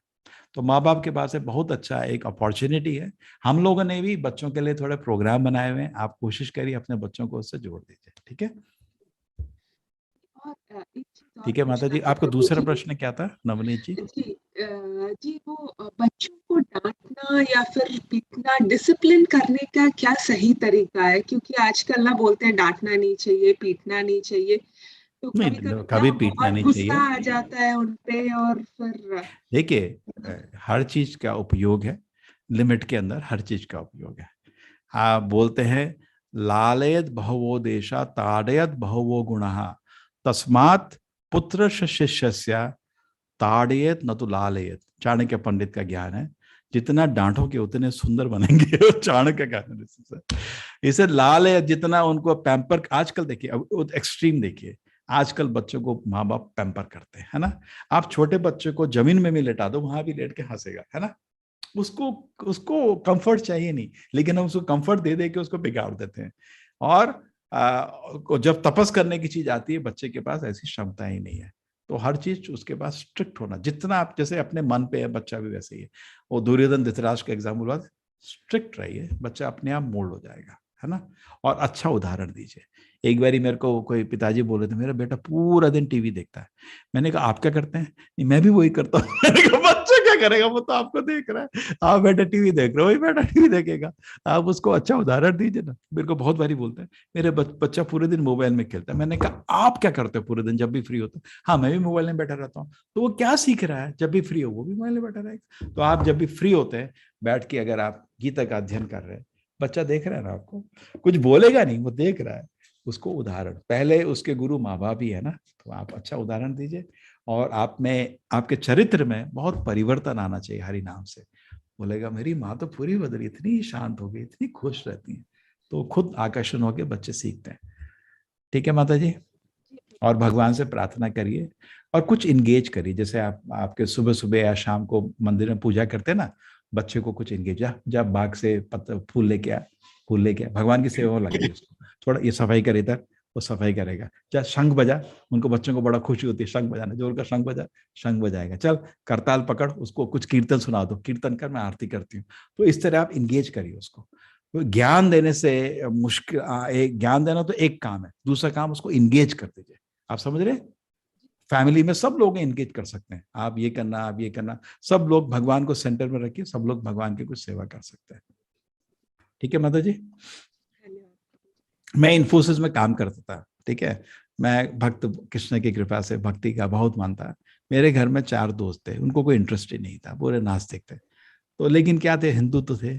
तो माँ बाप के पास बहुत अच्छा एक अपॉर्चुनिटी है। हम लोगों ने भी बच्चों के लिए थोड़े प्रोग्राम बनाए हुए हैं, आप कोशिश करिए अपने बच्चों को उससे जोड़ दीजिए, ठीक है। ठीक है माता जी, आपका दूसरा प्रश्न क्या था नवनीत जी? जी वो बच्चों को डांटना या फिर पीटना, डिसिप्लिन करने का क्या सही तरीका है? क्योंकि आजकल ना बोलते हैं डांटना नहीं चाहिए, पीटना नहीं चाहिए, तो कभी पीटना नहीं चाहिए, गुस्सा आ जाता है उनपे। और फिर देखिए हर चीज का उपयोग है, लिमिट के अंदर हर चीज का उपयोग है। आप बोलते हैं लालयत बहवो देशा ताड़यत बहवो गुणः तस्मात् पुत्र शिष्यस्य ताड़यत न तो लालयत। चाणक्य पंडित का ज्ञान है, जितना डांटोगे उतने सुंदर बनेंगे। चाणक्य का इसे लालयत, जितना उनको पैम्पर, आजकल देखिए अब एक्सट्रीम देखिए, आजकल बच्चों को माँ बाप पैम्पर करते हैं, है ना। आप छोटे बच्चे को जमीन में भी लेटा दो, वहां भी लेट के हंसेगा, है ना। उसको कंफर्ट चाहिए नहीं, लेकिन हम उसको कंफर्ट दे दे के उसको बिगाड़ देते हैं। और जब तपस करने की चीज आती है, बच्चे के पास ऐसी क्षमता ही नहीं है। तो हर चीज उसके पास स्ट्रिक्ट होना, जितना आप जैसे अपने मन पे है, बच्चा भी वैसे ही है। वो दुर्योधन धृतराष्ट्र का एग्जाम्पल हुआ, स्ट्रिक्ट रहिए, बच्चा अपने आप मोल्ड हो जाएगा, है ना। और अच्छा उदाहरण दीजिए। एक बारी मेरे को कोई पिताजी बोले थे, मेरा बेटा पूरा दिन टीवी देखता है। मैंने कहा आप क्या करते हैं? नहीं, मैं भी वही करता हूँ। मैंने कहा बच्चे क्या करेगा, वो तो आपको देख रहा है, आप बैठे टीवी देख रहे हो, वही बैठा टीवी देखेगा। आप उसको अच्छा उदाहरण दीजिए ना। मेरे को बहुत बारी बोलते हैं मेरे बच्चा पूरे दिन मोबाइल में खेलता है। मैंने कहा आप क्या करते हो पूरे दिन जब भी फ्री होते? हाँ मैं भी मोबाइल में बैठा रहता हूँ। तो वो क्या सीख रहा है? जब भी फ्री हो वो भी मोबाइल में बैठा रहेगा। तो आप जब भी फ्री होते हैं बैठ के अगर आप गीता का अध्ययन कर रहे हैं, बच्चा देख रहा है ना, आपको कुछ बोलेगा नहीं, वो देख रहा है, उसको उदाहरण, पहले उसके गुरु माँ बाप ही है ना, तो आप अच्छा उदाहरण दीजिए। और आप में, आपके चरित्र में बहुत परिवर्तन आना चाहिए हरि नाम से। बोलेगा मेरी माँ तो पूरी बदली, इतनी शांत हो गई, इतनी खुश रहती है, तो खुद आकर्षण होकर बच्चे सीखते हैं। ठीक है माता जी। और भगवान से प्रार्थना करिए और कुछ इंगेज करिए, जैसे आपके सुबह सुबह या शाम को मंदिर में पूजा करते हैं ना, बच्चे को कुछ इंगेज, जब बाग से फूल लेके आ, फूल लेके आ, भगवान की सेवा लगे उसको, थोड़ा ये सफाई करे इधर, वो सफाई करेगा। चल शंख बजा, उनको बच्चों को बड़ा खुशी होती है शंख बजाना, जोर का शंख बजा, शंख बजाएगा। चल करताल पकड़, उसको कुछ कीर्तन सुना दो, कीर्तन कर, मैं आरती करती हूँ। तो इस तरह आप इंगेज करिए उसको। तो ज्ञान देने से मुश्किल, एक ज्ञान देना तो एक काम है, दूसरा काम उसको इंगेज कर दीजिए। आप समझ रहे? फैमिली में सब लोग इंगेज कर सकते हैं, आप ये करना, आप ये करना, सब लोग भगवान को सेंटर में रखिए, सब लोग भगवान की कुछ सेवा कर सकते हैं। ठीक है माता जी। मैं इन्फोसिस में काम करता था, ठीक है, मैं भक्त कृष्ण की कृपा से भक्ति का बहुत मानता। मेरे घर में 4 दोस्त थे, उनको कोई इंटरेस्ट ही नहीं था, पूरे नास्तिक थे। तो लेकिन क्या थे, हिंदू तो थे।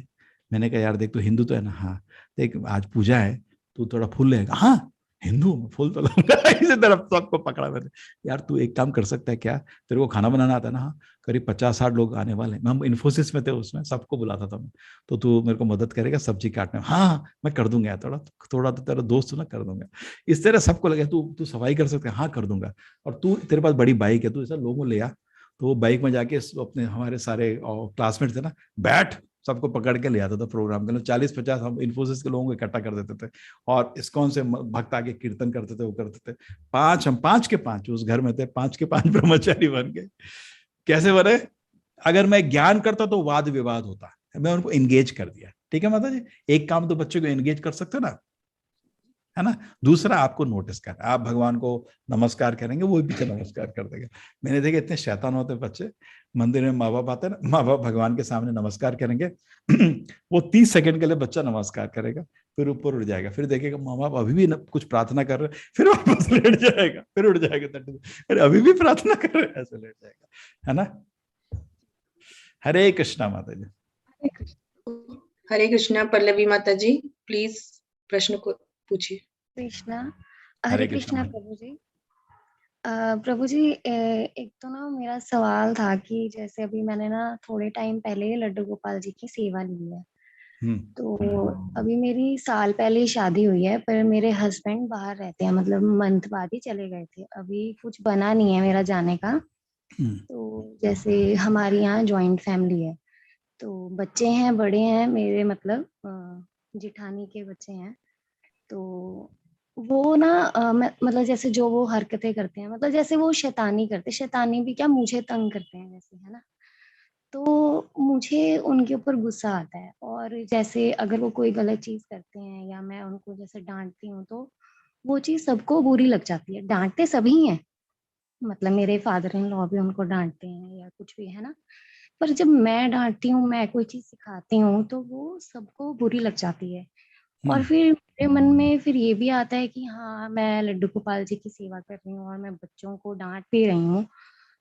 मैंने कहा यार देख तू हिंदू तो है ना, हाँ देख आज पूजा है, तू थोड़ा फूल लेगा। हाँ हिंदू फूल तो लूंगा। इसी तरफ सबको पकड़ा मैंने, यार तू एक काम कर सकता है क्या, तेरे को खाना बनाना आता है ना? हाँ करीब 50-60 लोग आने वाले हैं, हम इन्फोसिस में थे उसमें, सबको बुलाता था मैं, तो तू मेरे को मदद करेगा सब्जी काटने में? हाँ मैं कर दूंगा, थोड़ा थोड़ा तो तेरा दोस्त ना, कर दूंगा। इस तरह सबको लगे तू तू सफाई कर सकता है? हाँ कर दूंगा। और तू, तेरे पास बड़ी बाइक है, तू ऐसा लोगों ले आ। तो वो बाइक में जाके अपने, हमारे सारे क्लासमेट थे ना, बैठ, सबको पकड़ के ले आता था प्रोग्राम के लिए। 40-50 हम इन्फोसिस के लोगों को इकट्ठा कर देते थे, और इस्कॉन से भक्त आके कीर्तन करते थे, वो करते थे। हम 5 के 5 उस घर में थे, 5 के 5 ब्रह्मचारी बन गए। कैसे बने? अगर मैं ज्ञान करता तो वाद विवाद होता, मैं उनको एंगेज कर दिया। ठीक है माता जी, एक काम तो बच्चे को एंगेज कर सकते हो ना, है ना। दूसरा आपको नोटिस कर, आप भगवान को नमस्कार करेंगे, वो भी पीछे नमस्कार कर देगा। मैंने देखा इतने शैतान होते बच्चे, मंदिर में माँ बाप आते हैं ना, माँ बाप भगवान के सामने नमस्कार करेंगे वो 30 सेकंड के लिए बच्चा नमस्कार करेगा, फिर ऊपर उठ जाएगा, फिर देखेगा माँ बाप अभी भी कुछ प्रार्थना कर रहे, फिर वापस लेट जाएगा, फिर उठ जाएगा, अरे अभी भी प्रार्थना कर रहे, ऐसे लेट जाएगा, है ना। हरे कृष्णा माता जी। हरे कृष्णा। पल्लवी माता जी प्लीज प्रश्न को पूछिए। कृष्णा, हरे कृष्णा प्रभु जी। प्रभु जी एक तो ना मेरा सवाल था कि जैसे अभी मैंने ना थोड़े टाइम पहले लड्डू गोपाल जी की सेवा ली है, तो अभी मेरी साल पहले शादी हुई है, पर मेरे हस्बैंड बाहर रहते हैं, मतलब मंथ बाद ही चले गए थे, अभी कुछ बना नहीं है मेरा जाने का। तो जैसे हमारी यहाँ जॉइंट फैमिली है, तो बच्चे हैं, बड़े हैं मेरे, मतलब जिठानी के बच्चे हैं, तो वो ना मतलब जैसे जो वो हरकतें करते हैं, मतलब जैसे वो शैतानी करते, शैतानी भी क्या, मुझे तंग करते हैं जैसे, है ना। तो मुझे उनके ऊपर गुस्सा आता है, और जैसे अगर वो कोई गलत चीज करते हैं या मैं उनको जैसे डांटती हूँ, तो वो चीज सबको बुरी लग जाती है। डांटते सभी हैं, मतलब मेरे फादर इन लॉ भी उनको डांटते हैं या कुछ भी, है ना। पर जब मैं डांटती हूँ, मैं कोई चीज सिखाती हूँ, तो वो सबको बुरी लग जाती है। और फिर मेरे मन में फिर ये भी आता है कि हाँ मैं लड्डू गोपाल जी की सेवा कर रही हूँ और मैं बच्चों को डांट भी रही हूँ,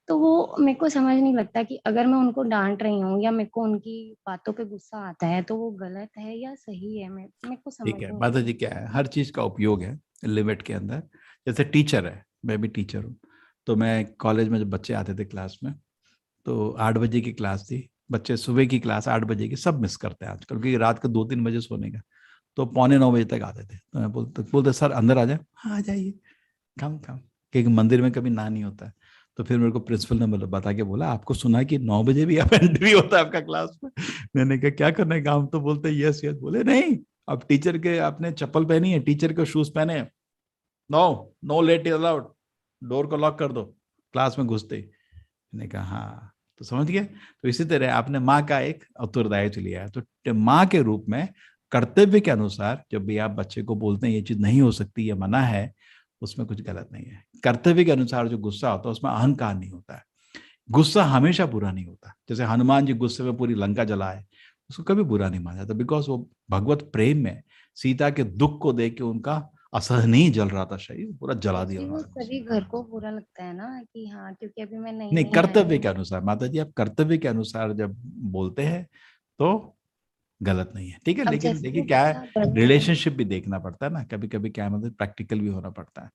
तो वो मेरे को समझ नहीं लगता कि अगर मैं उनको डांट रही हूँ या मेरे को उनकी बातों पे गुस्सा आता है, तो वो गलत है या सही है, मेरे को समझ ठीक है नहीं। माता जी, क्या है, हर चीज का उपयोग है लिमिट के अंदर। जैसे टीचर है, मैं भी टीचर हूँ, तो मैं कॉलेज में जब बच्चे आते थे क्लास में, तो 8 बजे की क्लास थी, बच्चे सुबह की क्लास 8 बजे की सब मिस करते हैं आजकल, क्योंकि रात को 2-3 बजे सोने का, तो 8:45 बजे तक आते थे। तो मैं बोलते सर अंदर आ जाए। हाँ आ जाइए, काम क्योंकि मंदिर में कभी ना नहीं होता है। तो फिर मेरे को प्रिंसिपल ने बता के बोला, आपको सुना कि 9 बजे भी आप एंट्री होता है आपका क्लास में। मैंने कहा क्या करना है काम, तो बोलते यस यस। बोले नहीं, अब टीचर के आपने चप्पल पहनी है, टीचर के शूज पहने, नो लेट अलाउड, डोर को लॉक कर दो क्लास में घुसते ही। मैंने कहा हाँ, तो समझ गए। तो इसी तरह आपने माँ का एक उत्तरदायित्व लिया है, तो माँ के रूप में कर्तव्य के अनुसार जब भी आप बच्चे को बोलते हैं ये चीज नहीं हो सकती, ये मना है, उसमें कुछ गलत नहीं है। कर्तव्य के अनुसार जो गुस्सा होता है उसमें अहंकार नहीं होता है। गुस्सा हमेशा बुरा नहीं होता। जैसे हनुमान जी गुस्से में पूरी लंका जलाए, उसको कभी बुरा नहीं माना जाता, बिकॉज वो भगवत प्रेम में सीता के दुख को देख के उनका असहनीय नहीं जल रहा था शरीर, पूरा जला दिया एक्चुअली वो उन्होंने। सभी घर को बुरा लगता है ना कि हाँ, क्योंकि अभी मैं नई नहीं, नई आई कर्तव्य हूँ। के अनुसार माता जी, आप कर्तव्य के अनुसार जब बोलते हैं तो गलत नहीं है, ठीक है। अब लेकिन जैसे देखिए वो क्या बच्चा है, बड़ा है। रिलेशनशिप भी देखना पड़ता है ना, कभी कभी क्या है, मतलब प्रैक्टिकल भी होना पड़ता है।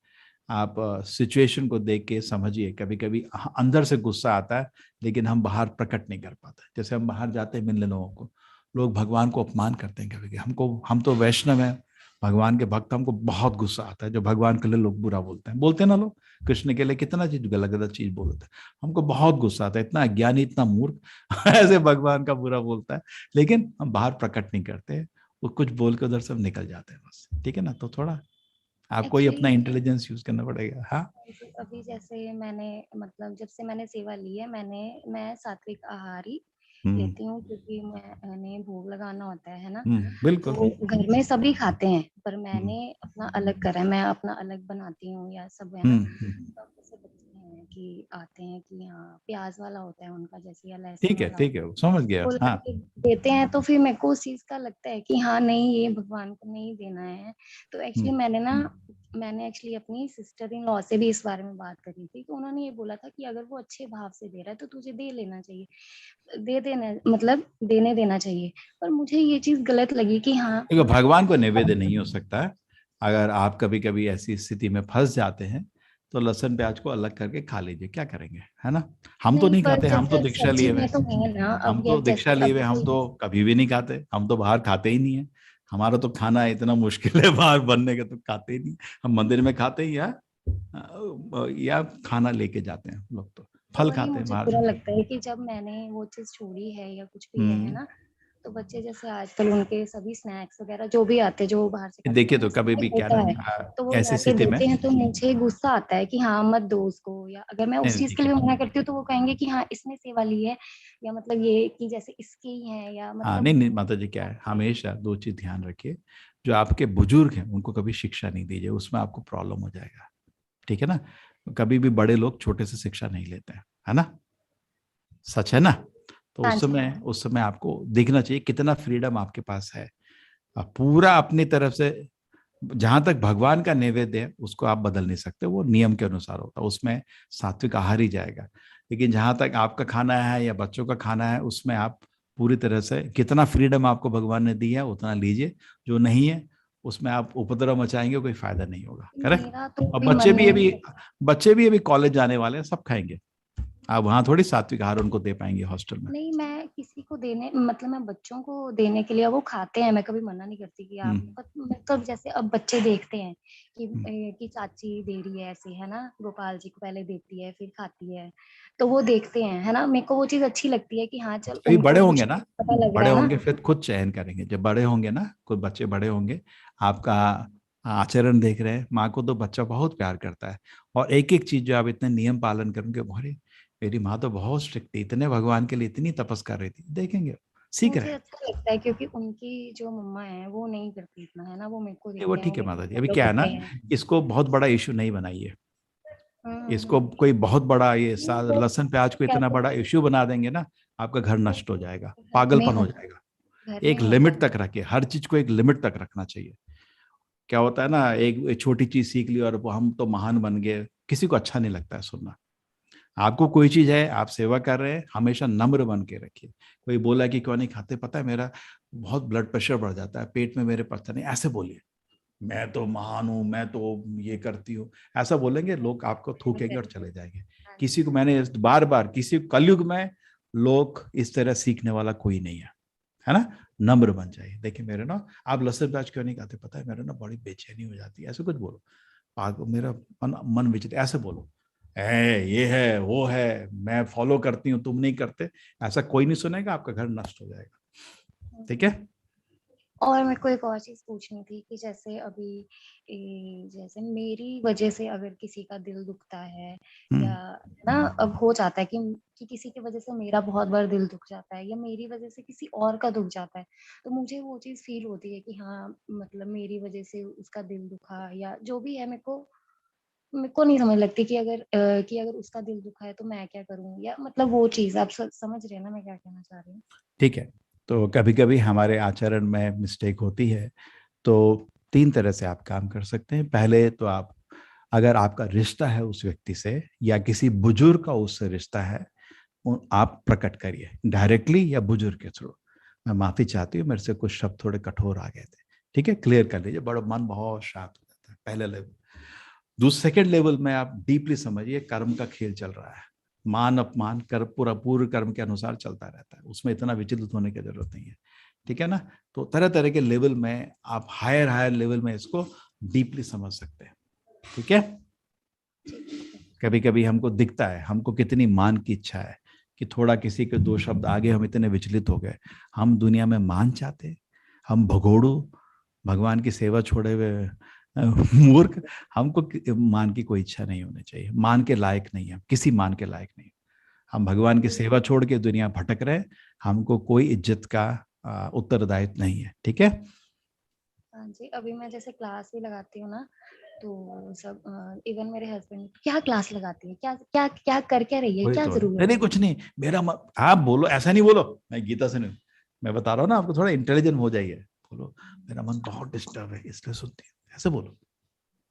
आप सिचुएशन को देख के समझिए, कभी कभी अंदर से गुस्सा आता है लेकिन हम बाहर प्रकट नहीं कर पाते। जैसे हम बाहर जाते हैं मिलने लोगों को, लोग भगवान को अपमान करते हैं कभी कभी, हम तो वैष्णव हैं, भगवान के भक्त, हमको बहुत गुस्सा आता है जो भगवान के लिए लोग बुरा बोलते हैं ना, लोग कृष्ण के लिए कितना चीज गलत गलत चीज बोलते हैं, हमको बहुत गुस्सा आता है, इतना अज्ञानी इतना मूर्ख ऐसे भगवान का बुरा बोलता है, लेकिन हम बाहर प्रकट नहीं करते, वो कुछ बोल के उधर सब निकल जाते हैं बस, ठीक है ना। तो थोड़ा आपको ही अपना एक्चुअली इंटेलिजेंस यूज करना पड़ेगा। हाँ, अभी जैसे मैंने मतलब जब से मैंने सेवा ली है, मैं सात्विक आहार ही लेती हूँ, क्योंकि मैंने भोग लगाना होता है ना। बिल्कुल। तो घर में सभी खाते हैं, पर हम्म, मैंने अपना अलग करा है, मैं अपना अलग बनाती हूँ या सब है ना। तो जैसे बच्चे हैं कि आते हैं कि हाँ प्याज वाला होता है उनका, जैसे या लहसुन वाला ठीक होता है, समझ गया। है, वो हाँ, लाके देते हैं, तो फिर मेरे को उस चीज का लगता है कि हाँ नहीं, ये भगवान को नहीं देना है। तो एक्चुअली मैंने एक्चुअली अपनी सिस्टर इन लॉ से भी इस बारे में बात करी थी, तो उन्होंने ये बोला था कि अगर वो अच्छे भाव से दे रहा है तो तुझे दे लेना चाहिए, दे देना मतलब देने देना चाहिए। पर मुझे ये चीज गलत लगी कि हाँ देखो भगवान को नैवेद्य नहीं हो सकता है। अगर आप कभी कभी ऐसी स्थिति में फंस जाते हैं तो लहसुन प्याज को अलग करके खा लीजिए, क्या करेंगे, है ना। हम तो नहीं, नहीं पर खाते, हम तो जैसे दीक्षा लिए सब्जी हुए, में तो है ना, हम अब तो ये दीक्षा जैसे लिए हुए, अभी हम कोई तो कभी भी नहीं खाते, हम तो बाहर खाते ही नहीं है। हमारा तो खाना इतना मुश्किल है बाहर बनने का, तो खाते ही नहीं। हम मंदिर में खाते ही या खाना लेके जाते हैं लोग, तो तो फल वही खाते हैं मुझे बाहर बुरा से। लगता है कि जब मैंने वो चीज छोड़ी है या कुछ भी है हम्म ना, तो बच्चे जैसे आजकल उनके सभी स्नैक्स वगैरह जो भी आते हैं, जो वो बाहर से खाते हैं, देखिए तो तो वो कभी भी स्नैक क्या होता ना, है, तो वो ऐसी लाके स्थिति में देते हैं, तो मुझे गुस्सा आता है कि हाँ मत दो उसको। या अगर मैं उस नहीं, चीज के देखिए, लिए मना करती हूँ तो वो कहेंगे कि हाँ इसने सेवा ली है, या मतलब ये कि जैसे इसके ही है, या हाँ, मतलब नहीं माता जी, क्या है, हमेशा दो चीज ध्यान रखिए, जो आपके बुजुर्ग हैं उनको कभी शिक्षा नहीं दीजिए, उसमें आपको प्रॉब्लम हो जाएगा, ठीक है ना। कभी भी बड़े लोग छोटे से शिक्षा नहीं लेते हैं, है ना, सच है ना। तो हाँ जी। उस समय आपको देखना चाहिए कितना फ्रीडम आपके पास है। आप पूरा अपनी तरफ से, जहां तक भगवान का नैवेद्य है उसको आप बदल नहीं सकते, वो नियम के अनुसार होता है, उसमें सात्विक आहार ही जाएगा। लेकिन जहां तक आपका खाना है या बच्चों का खाना है, उसमें आप पूरी तरह से, कितना फ्रीडम आपको भगवान ने दी है उतना लीजिए, जो नहीं है उसमें आप उपद्रव मचाएंगे कोई फायदा नहीं होगा, करेक्ट। मेरा तो और भी मन नहीं है। बच्चे भी अभी कॉलेज जाने वाले हैं, सब खाएंगे, आप वहां थोड़ी सात्विक आहार उनको दे पाएंगे हॉस्टल में। नहीं, मैं किसी को देने मतलब मैं बच्चों को देने के लिए, वो खाते हैं, मैं कभी मना नहीं करती कि आप हम्म मतलब जैसे अब बच्चे देखते हैं कि हम्म। कि चाची दे रही है ऐसे, है ना, गोपाल जी को पहले देती है फिर खाती है, तो वो देखते हैं, है ना, मेरे को वो चीज अच्छी लगती है कि हाँ चल अभी बड़े उनको वो होंगे ना, पता लग रहा बड़े है होंगे ना। फिर खुद चयन करेंगे, जब बड़े होंगे ना, कुछ बच्चे बड़े होंगे, आपका आचरण देख रहे हैं, माँ को तो बच्चा बहुत प्यार करता है, और एक एक चीज जो आप इतने नियम पालन करेंगे, अरे मेरी माँ तो बहुत स्ट्रिक्ट थी, इतने भगवान के लिए इतनी तपस कर रही थी, देखेंगे सीख रहे मुझे हैं। अच्छा लगता है क्योंकि उनकी जो मम्मा है वो नहीं करती इतना, है ना, वो मेरे को नहीं, वो देते हैं, वो ठीक है मेरे को माता जी, अभी फॉलो क्या है करते ना, हैं। इसको बहुत बड़ा इशू नहीं बनाइए, इसको हम्म। कोई बहुत बड़ा, ये नहीं, वो लहसुन प्याज को इतना कहते बड़ा हैं इशू बना देंगे ना, आपका घर वो नष्ट हो जाएगा, घर में पागलपन हो होता जाएगा। घर में एक होता लिमिट तक रखिए, हर चीज को एक लिमिट तक रखना चाहिए। क्या होता है ना, एक छोटी चीज सीख ली और वो हम तो महान बन गए, किसी को अच्छा नहीं लगता है सुनना। आपको कोई चीज है, आप सेवा कर रहे हैं, हमेशा नम्र बन के रखिए। कोई बोला कि क्यों नहीं खाते, पता है मेरा बहुत ब्लड प्रेशर बढ़ जाता है, पेट में मेरे पता नहीं, ऐसे बोलिए, मैं तो महान हूं, मैं तो ये करती हूँ, ऐसा बोलेंगे लोग आपको थूकेंगे और चले जाएंगे। किसी को मैंने बार बार, किसी कलयुग में लोग इस तरह सीखने वाला कोई नहीं है ना। नम्र बन जाइए। देखिए मेरे ना, आप लहसुन प्याज क्यों नहीं खाते, पता है मेरे ना बड़ी बेचैनी हो जाती है, ऐसे कुछ बोलो, मेरा मन विचलित, ऐसे बोलो, ये है वो है, मैं फॉलो करती हूँ तुम नहीं करते, ऐसा कोई नहीं सुनेगा, आपका घर नष्ट हो जाएगा, ठीक है। और मेरे को एक और चीज पूछनी थी कि जैसे अभी जैसे मेरी वजह से अगर किसी का दिल दुखता है, या ना अब हो जाता है कि किसी की वजह से मेरा बहुत बार दिल दुख जाता है, या मेरी वजह से किसी और का दुख जाता है, तो मुझे वो चीज फील होती है कि हाँ मतलब मेरी वजह से उसका दिल दुखा, या जो भी है मेरे को मेरे को नहीं समझ लगती कि अगर उसका दिल दुखा है तो मैं क्या करूं, या मतलब वो चीज आप समझ रहे हैं ना मैं क्या कहना चाह रही हूँ। ठीक है, तो कभी कभी हमारे आचरण में मिस्टेक होती है, तो 3 तरह से आप काम कर सकते हैं। पहले तो आप, अगर आपका रिश्ता है उस व्यक्ति से या किसी बुजुर्ग का उससे रिश्ता है, आप प्रकट करिए डायरेक्टली या बुजुर्ग के थ्रू, मैं माफी चाहती हूँ, मेरे से कुछ शब्द थोड़े कठोर आ गए थे, ठीक है, क्लियर कर लीजिए, बड़ा मन बहुत शांत हो जाता है, पहले लेवल। सेकेंड लेवल में आप डीपली समझिए, कर्म का खेल चल रहा है, मान अपमान कर पूरा पूर्व कर्म के अनुसार चलता रहता है, उसमें इतना विचलित होने की जरूरत नहीं है, ठीक है ना। तो तरह तरह के लेवल में आप हायर लेवल में इसको डीपली समझ सकते हैं, ठीक है। कभी कभी हमको दिखता है हमको कितनी मान की इच्छा है कि थोड़ा किसी के 2 शब्द आगे हम इतने विचलित हो गए, हम दुनिया में मान चाहते, हम भगोड़ू, भगवान की सेवा छोड़े हुए मूर्ख, हमको मान की कोई इच्छा नहीं होनी चाहिए, मान के लायक नहीं है, किसी मान के लायक नहीं, हम भगवान की सेवा छोड़ के दुनिया भटक रहे, हमको कोई इज्जत का उत्तरदायित्व नहीं है, ठीक है। हाँ जी, अभी मैं जैसे क्लास भी लगाती हूँ ना, तो सब इवन मेरे हस्बैंड, क्या क्लास लगाती है, क्या क्या क्या कर क्या रही है, क्या तो जरूरत नहीं है। कुछ नहीं, आप बोलो, ऐसा नहीं बोलो, मैं गीता से नहीं, मैं बता रहा हूँ ना आपको, थोड़ा इंटेलिजेंट हो जाइए, बोलो मेरा मन बहुत डिस्टर्ब है इसलिए सुनती है, ऐसे बोलो,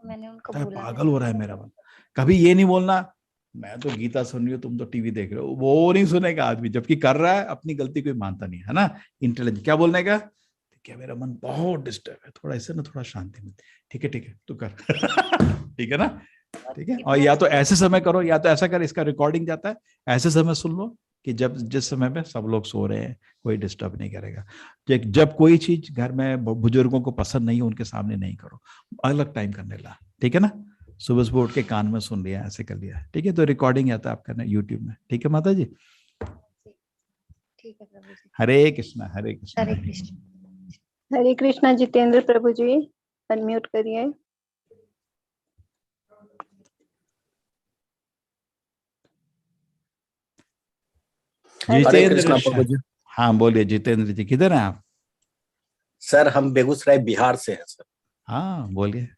मैंने उनको तो बोला पागल हो रहा है मेरा मन। कभी ये नहीं बोलना मैं तो गीता सुन रही हूँ तुम तो टीवी देख रहे हो, वो नहीं सुनेगा आदमी, जबकि कर रहा है, अपनी गलती कोई मानता नहीं है ना। इंटेलिजेंट क्या बोलने का, क्या मेरा मन बहुत डिस्टर्ब है, थोड़ा इससे ना थोड़ा शांति मिलती, ठीक है ठीक है तू कर ठीक है ना, ठीक है। और या तो ऐसे समय करो, या तो ऐसा कर, इसका रिकॉर्डिंग जाता है, ऐसे समय सुन लो कि जब जिस समय में सब लोग सो रहे हैं, कोई डिस्टर्ब नहीं करेगा। जब कोई चीज घर में बुजुर्गों को पसंद नहीं है, उनके सामने नहीं करो, अलग टाइम करने ला, ठीक है ना। सुबह सुबह उठ के कान में सुन लिया, ऐसे कर लिया, ठीक है। तो रिकॉर्डिंग आता है आपका यूट्यूब में, ठीक है माता जी। ठीक है प्रभु जी। हरे कृष्णा हरे कृष्णा। हरे कृष्ण। हरे कृष्णा। जितेंद्र प्रभु जी अनम्यूट करिए। हरे कृष्णा प्रभु जी। हाँ बोलिए जितेंद्र जी, किधर हैं आप? सर हम बेगूसराय बिहार से हैं सर। हाँ बोलिए।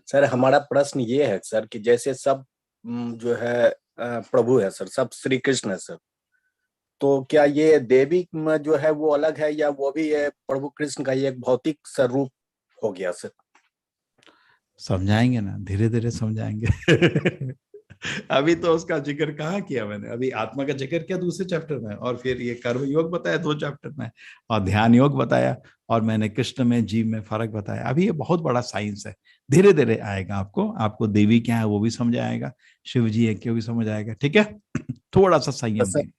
सर हमारा प्रश्न ये है सर कि जैसे सब जो है प्रभु है सर, सब श्री कृष्ण है सर, तो क्या ये देवी में जो है वो अलग है या वो भी है प्रभु कृष्ण का ये एक भौतिक स्वरूप हो गया सर? समझाएंगे ना, धीरे धीरे समझाएंगे अभी तो उसका जिक्र कहाँ किया मैंने, अभी आत्मा का जिक्र किया दूसरे चैप्टर में, और फिर ये कर्म योग बताया 2 चैप्टर में, और ध्यान योग बताया, और मैंने कृष्ण में जीव में फर्क बताया। अभी ये बहुत बड़ा साइंस है, धीरे धीरे आएगा आपको देवी क्या है वो भी समझ आएगा, शिव जी है क्यों भी समझ आएगा, ठीक है थोड़ा सा संयम दीजिए,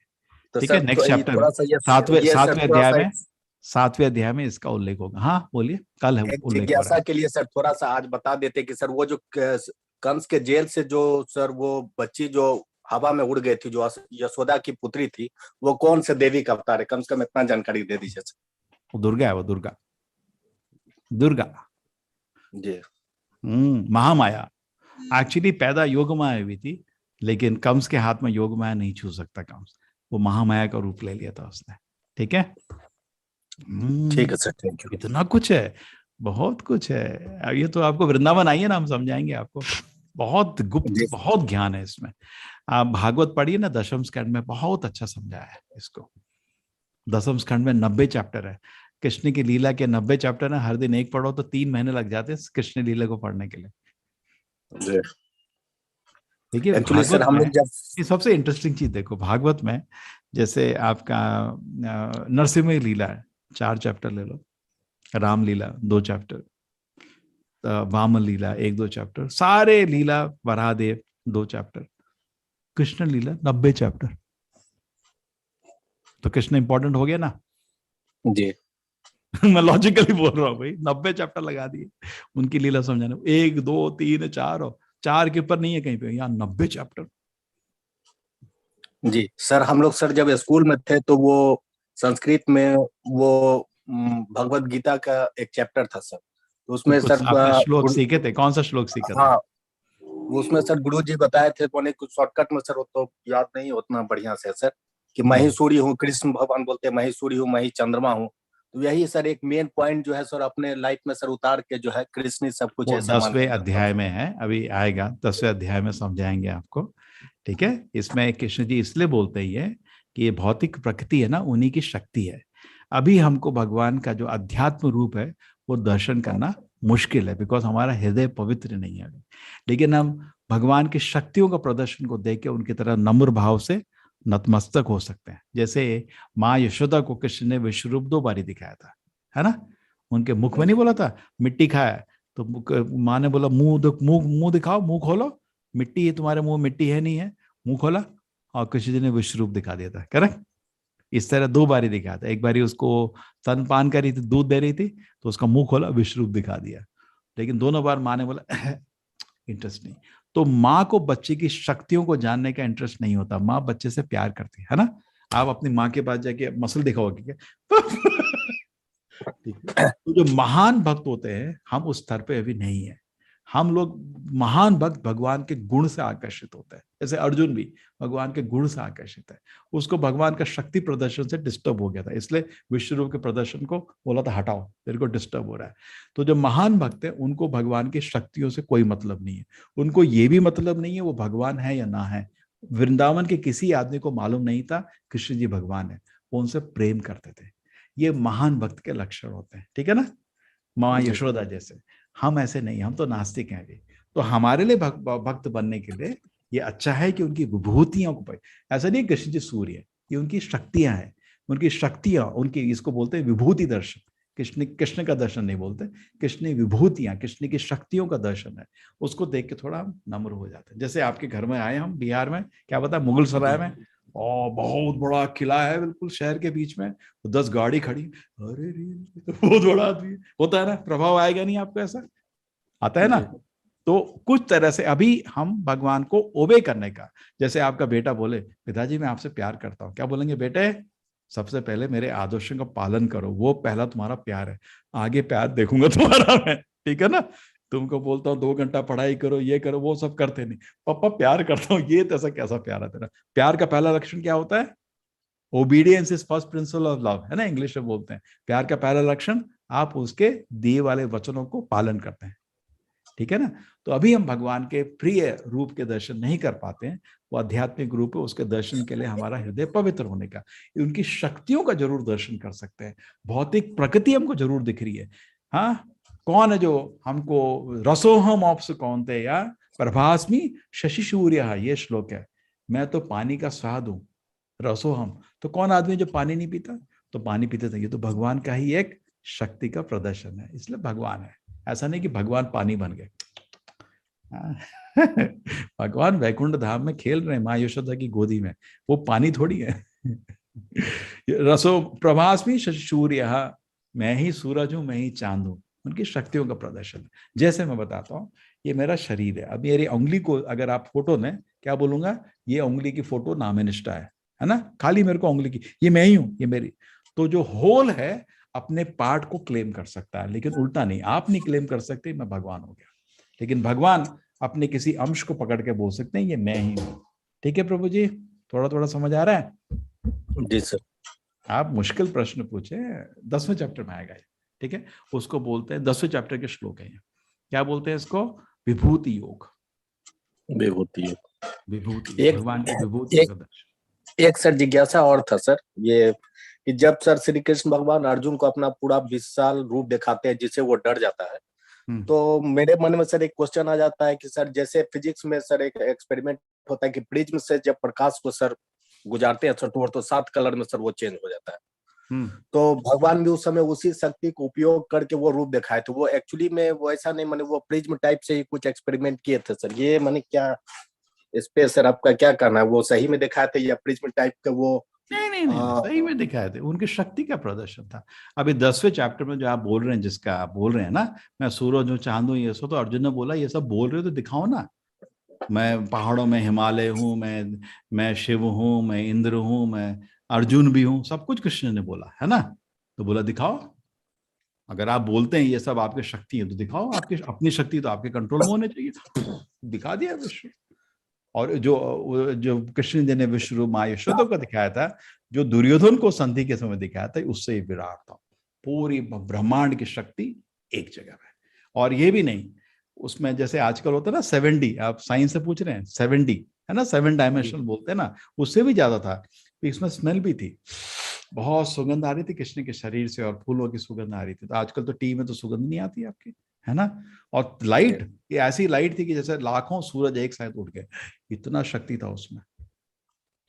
ठीक है। नेक्स्ट चैप्टर में 7वें अध्याय में इसका उल्लेख होगा। हाँ बोलिए, कल है एक उल्लेख हो रहा जिज्ञासा है। के लिए सर थोड़ा सा आज बता देते कि सर वो जो कंस के जेल से जो सर वो बच्ची जो हवा में उड़ गई थी, जो यशोदा की पुत्री थी, वो कौन से देवी का अवतार है? कम से कम इतना जानकारी दे दीजिए सर। वो दुर्गा है, वो दुर्गा जी। महामाया एक्चुअली पैदा योग माया हुई थी, लेकिन कंस के हाथ में योग माया नहीं छू सकता कंस, वो महामाया का रूप ले लिया था उसने, ठीक है। ठीक है सर, थैंक यू। इतना कुछ है, बहुत कुछ है। अब ये तो आपको वृंदावन आइए ना, हम समझाएंगे आपको, बहुत गुप्त बहुत ज्ञान है इसमें। आप भागवत पढ़िए ना, 10वें स्कंद में बहुत अच्छा समझाया है इसको। 10वें स्कंद में 90 चैप्टर है, कृष्ण की लीला के 90 चैप्टर है, हर दिन एक पढ़ो तो 3 महीने लग जाते हैं कृष्ण लीला को पढ़ने के लिए। देखिए भागवत में ये सबसे इंटरेस्टिंग चीज देखो, भागवत में जैसे आपका नरसिंह लीला है 4 चैप्टर ले लो, राम लीला 2 चैप्टर, वामन लीला 1-2 चैप्टर, सारे लीला वराहदेव 2 चैप्टर, कृष्ण लीला 90 चैप्टर। तो कृष्ण इंपॉर्टेंट हो गया ना जी मैं लॉजिकली बोल रहा हूँ भाई, 90 चैप्टर लगा दिए उनकी लीला समझाने, 1 2 3 4 और 4 के ऊपर नहीं है कहीं पे, यहाँ 90 चैप्टर। जी सर, हम लोग सर जब स्कूल में थे तो वो संस्कृत में वो भगवत गीता का एक चैप्टर था सर, तो उसमें तो सर आपने श्लोक सीखे थे, कौन सा श्लोक सीखा था? हाँ, उसमें सर गुरु जी बताए थे, मैंने कुछ शॉर्टकट में सर, वो तो याद नहीं उतना बढ़िया से सर, कि मैं ही सूर्य हूँ, कृष्ण भगवान बोलते मैं ही सूर्य हूँ, मैं ही चंद्रमा हूँ, तो यही सर एक मेन पॉइंट जो है सर अपने लाइफ में सर उतार के जो है कृष्ण सब कुछ वो ऐसा मानते 10वें हैं। अध्याय में है, अभी आएगा 10वें अध्याय में समझाएंगे आपको। ठीक है, इसमें कृष्ण जी इसलिए बोलते ही है कि ये भौतिक प्रकृति है ना, उन्हीं की शक्ति है। अभी हमको भगवान का जो अध्यात्म रूप है वो दर्शन करना मुश्किल है, बिकॉज हमारा हृदय पवित्र नहीं है अभी। लेकिन हम भगवान की शक्तियों का प्रदर्शन को देख के उनकी तरह नम्र भाव से नतमस्तक हो सकते हैं। जैसे माँ यशोदा को कृष्ण ने विश्वरूप 2 बारी दिखाया था, है ना। उनके मुख में नहीं बोला था मिट्टी खाया, तो माँ ने बोला मुंह दिखाओ, मुंह खोलो, मिट्टी है तुम्हारे मुंह, मिट्टी है नहीं है, मुंह खोला, और कृष्ण जी ने विश्वरूप दिखा दिया था। करेक्ट, इस तरह 2 बारी दिखाया था। एक बारी उसको स्तनपान कर रही थी, दूध दे रही थी, तो उसका मुंह खोला, विश्वरूप दिखा दिया। लेकिन दोनों बार माँ ने बोला इंटरेस्ट नहीं। तो माँ को बच्चे की शक्तियों को जानने का इंटरेस्ट नहीं होता, माँ बच्चे से प्यार करती है ना। आप अपनी माँ के पास जाके मसल दिखाओगे क्या? ठीक है। तो जो महान भक्त होते हैं, हम उस स्तर पे अभी नहीं है। हम लोग महान भक्त भगवान के गुण से आकर्षित होते हैं। जैसे अर्जुन भी भगवान के गुण से आकर्षित है, उसको भगवान का शक्ति प्रदर्शन से डिस्टर्ब हो गया था, इसलिए विश्वरूप के प्रदर्शन को बोला था हटाओ, तेरे को डिस्टर्ब हो रहा है। तो जो महान भक्त है उनको भगवान की शक्तियों से कोई मतलब नहीं है। उनको ये भी मतलब नहीं है वो भगवान है या ना है। वृंदावन के किसी आदमी को मालूम नहीं था कृष्ण जी भगवान है, वो उनसे प्रेम करते थे। ये महान भक्त के लक्षण होते हैं, ठीक है ना। माँ यशोदा जैसे हम ऐसे नहीं, हम तो नास्तिक हैं अभी। तो हमारे लिए भक्त बनने के लिए ये अच्छा है कि उनकी विभूतियों को पाए। ऐसा नहीं कृष्ण जी सूर्य है, ये उनकी शक्तियां हैं, उनकी शक्तियां, उनकी इसको बोलते हैं विभूति दर्शन। कृष्ण का दर्शन नहीं बोलते, कृष्ण विभूतियां, कृष्ण की शक्तियों का दर्शन है। उसको देख के थोड़ा हम नम्र हो जाते हैं। जैसे आपके घर में आए हम बिहार में, क्या पता मुगल सराय में, और बहुत बड़ा किला है बिल्कुल शहर के बीच में, तो 10 गाड़ी खड़ी, अरे तो बहुत बड़ा आदमी होता है ना, प्रभाव आएगा नहीं आपको? ऐसा आता है ना। तो कुछ तरह से अभी हम भगवान को ओबे करने का, जैसे आपका बेटा बोले पिताजी मैं आपसे प्यार करता हूँ, क्या बोलेंगे? बेटे सबसे पहले मेरे आदर्शों का पालन करो, वो पहला तुम्हारा प्यार है, आगे प्यार देखूंगा तुम्हारा मैं, ठीक है ना। तुमको बोलता हूँ 2 घंटा पढ़ाई करो, ये करो, वो सब करते नहीं, पापा प्यार करता हूँ, ये तैसा कैसा प्यार है तेरा? प्यार का पहला लक्षण क्या होता है? Obedience is first principle of love, है ना, इंग्लिश में बोलते हैं। प्यार का पहला लक्षण आप उसके दिए वाले वचनों को पालन करते हैं, ठीक है ना। तो अभी हम भगवान के प्रिय रूप के दर्शन नहीं कर पाते हैं, वो आध्यात्मिक रूप है, उसके दर्शन के लिए हमारा हृदय पवित्र होने का, उनकी शक्तियों का जरूर दर्शन कर सकते हैं। भौतिक प्रकृति हमको जरूर दिख रही है। हाँ, कौन है जो हमको रसोहम ऑप्स कौन थे या प्रभास्मी शशि सूर्य, ये श्लोक है। मैं तो पानी का स्वाद हूं, रसोहम। तो कौन आदमी जो पानी नहीं पीता? तो पानी पीते थे, ये तो भगवान का ही एक शक्ति का प्रदर्शन है, इसलिए भगवान है। ऐसा नहीं कि भगवान पानी बन गए। भगवान वैकुंठ धाम में खेल रहे हैं माँ यशोदा की गोदी में, वो पानी थोड़ी है। रसो प्रभास्मी शशि सूर्य, मैं ही सूरज हूं, मैं ही चांद हूं, उनकी शक्तियों का प्रदर्शन है। जैसे मैं बताता हूँ, ये मेरा शरीर है, अब मेरी उंगली को अगर आप फोटो में क्या बोलूंगा, ये उंगली की फोटो नामनिष्ठा है ना, खाली मेरे को उंगली की, ये मैं ही हूं, ये मेरी। तो जो होल है अपने पार्ट को क्लेम कर सकता है, लेकिन उल्टा नहीं, आप नहीं क्लेम कर सकते मैं भगवान हो गया। लेकिन भगवान अपने किसी अंश को पकड़ के बोल सकते हैं ये मैं ही हूं। ठीक है प्रभु जी, थोड़ा थोड़ा समझ आ रहा है? जी सर। आप मुश्किल प्रश्न पूछे, 10वें चैप्टर में आएगा ये, ठीक है। उसको बोलते हैं, 10वें चैप्टर के श्लोक है ये, क्या बोलते हैं इसको? विभूति योग। विभूति योग, विभूति, भगवान की विभूति। एक सर जिज्ञासा और था सर, ये कि जब सर श्री कृष्ण भगवान अर्जुन को अपना पूरा विशाल रूप दिखाते हैं जिससे वो डर जाता है, तो मेरे मन में सर एक क्वेश्चन आ जाता है कि सर जैसे फिजिक्स में सर एक एक्सपेरिमेंट होता है कि प्रिज्म से जब प्रकाश को सर गुजारते हैं सर तो 7 कलर में सर वो चेंज हो जाता है। तो भगवान भी उस समय उसी शक्ति को उपयोग करके वो रूप दिखाए थे। वो एक्चुअली में वो ऐसा नहीं, माने वो प्रिज्म टाइप से ही कुछ एक्सपेरिमेंट किए थे सर। ये माने क्या इस पे सर आपका क्या कहना है? वो सही में दिखाए थे या प्रिज्म टाइप का? वो नहीं, सही में दिखाए थे, उनकी शक्ति का प्रदर्शन था। अभी 10वें चैप्टर में जो आप बोल रहे हैं, जिसका आप बोल रहे हैं ना, मैं सूरज हूँ, चांद हूँ, ये सब, तो अर्जुन ने बोला ये सब बोल रहे हो तो दिखाओ ना। मैं पहाड़ों में हिमालय हूँ, मैं शिव हूँ, मैं इंद्र हूँ, मैं अर्जुन भी हूँ, सब कुछ कृष्ण ने बोला है ना। तो बोला दिखाओ, अगर आप बोलते हैं ये सब आपकी शक्ति है तो दिखाओ, आपकी अपनी शक्ति तो आपके कंट्रोल में होने चाहिए। दिखा दिया विश्व। और जो कृष्ण जी ने विश्व रूप माँ यशोदा को दिखाया था, जो दुर्योधन को संधि के समय दिखाया था, उससे विराट था। पूरी ब्रह्मांड की शक्ति एक जगह है। और ये भी नहीं, उसमें जैसे आजकल होता है ना 7D, आप साइंस से पूछ रहे हैं 7D है ना, 7 डायमेंशनल बोलते हैं ना, उससे भी ज्यादा था। इसमें स्मेल भी थी, बहुत सुगंध आ रही थी कृष्ण के शरीर से और फूलों की सुगंध आ रही थी। तो आजकल तो टी में तो सुगंध नहीं आती आपकी, है ना। और लाइट, ये ऐसी लाइट थी कि जैसे लाखों सूरज एक साथ उठ गए, इतना शक्ति था उसमें,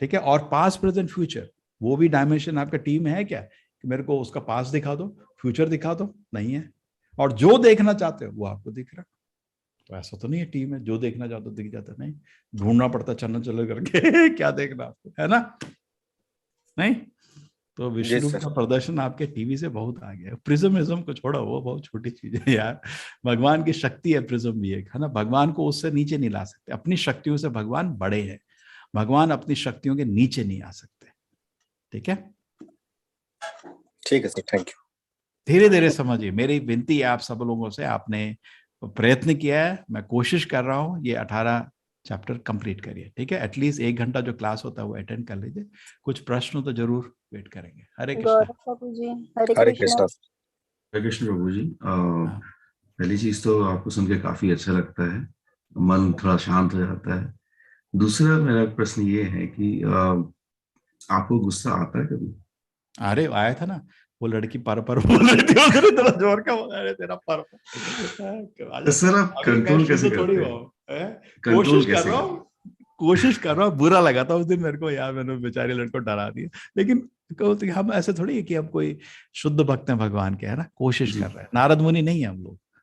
ठीक है। और पास्ट प्रेजेंट फ्यूचर, वो भी डायमेंशन आपका टी में है क्या कि मेरे को उसका पास्ट दिखा दो, फ्यूचर दिखा दो, नहीं है। और जो देखना चाहते हो वो आपको दिख रहा। तो ऐसा तो नहीं है टीम में जो देखना चाहते हो दिख जाता, नहीं, ढूंढना पड़ता चलना चलो करके क्या देखना आपको, है ना, नहीं। तो विष्णु का प्रदर्शन आपके टीवी से बहुत आ गया। प्रिज्मिज्म को छोड़ो, वो बहुत छोटी चीज है यार, भगवान की शक्ति है प्रिज्म भी एक, है ना। भगवान को उससे नीचे नहीं ला सकते, अपनी शक्तियों से भगवान बड़े हैं, भगवान अपनी शक्तियों के नीचे नहीं आ सकते, ठीक है। ठीक है सर, थैंक यू। धीरे धीरे समझिए, मेरी विनती है आप सब लोगों से, आपने प्रयत्न किया है, मैं कोशिश कर रहा हूँ, ये 18 चैप्टर कंप्लीट करिए, ठीक है। एटलीस्ट 1 घंटा जो क्लास होता है वो अटेंड कर लीजिए, कुछ प्रश्न तो जरूर वेट करेंगे। हरे कृष्णा। प्रभु जी, हरे कृष्णा। हरे कृष्ण प्रभु जी। पहली चीज तो आपको सुन के काफी अच्छा लगता है, मन थोड़ा शांत हो जाता है। दूसरा मेरा प्रश्न ये है कि आपको गुस्सा आता है कभी? अरे आया था ना, वो लड़की पर बोल रही थी, तेरा जोर का बोला है तेरा पर। सर आप कंट्रोल कैसे करते हैं? कोशिश कर रहा हूँ, बुरा लगा था उस दिन मेरे को यार, मैंने बेचारे लड़के को डरा दिया। लेकिन हम ऐसे थोड़ी है कि हम कोई शुद्ध भक्त हैं भगवान के, है ना, कोशिश कर रहे हैं। नारद मुनि नहीं है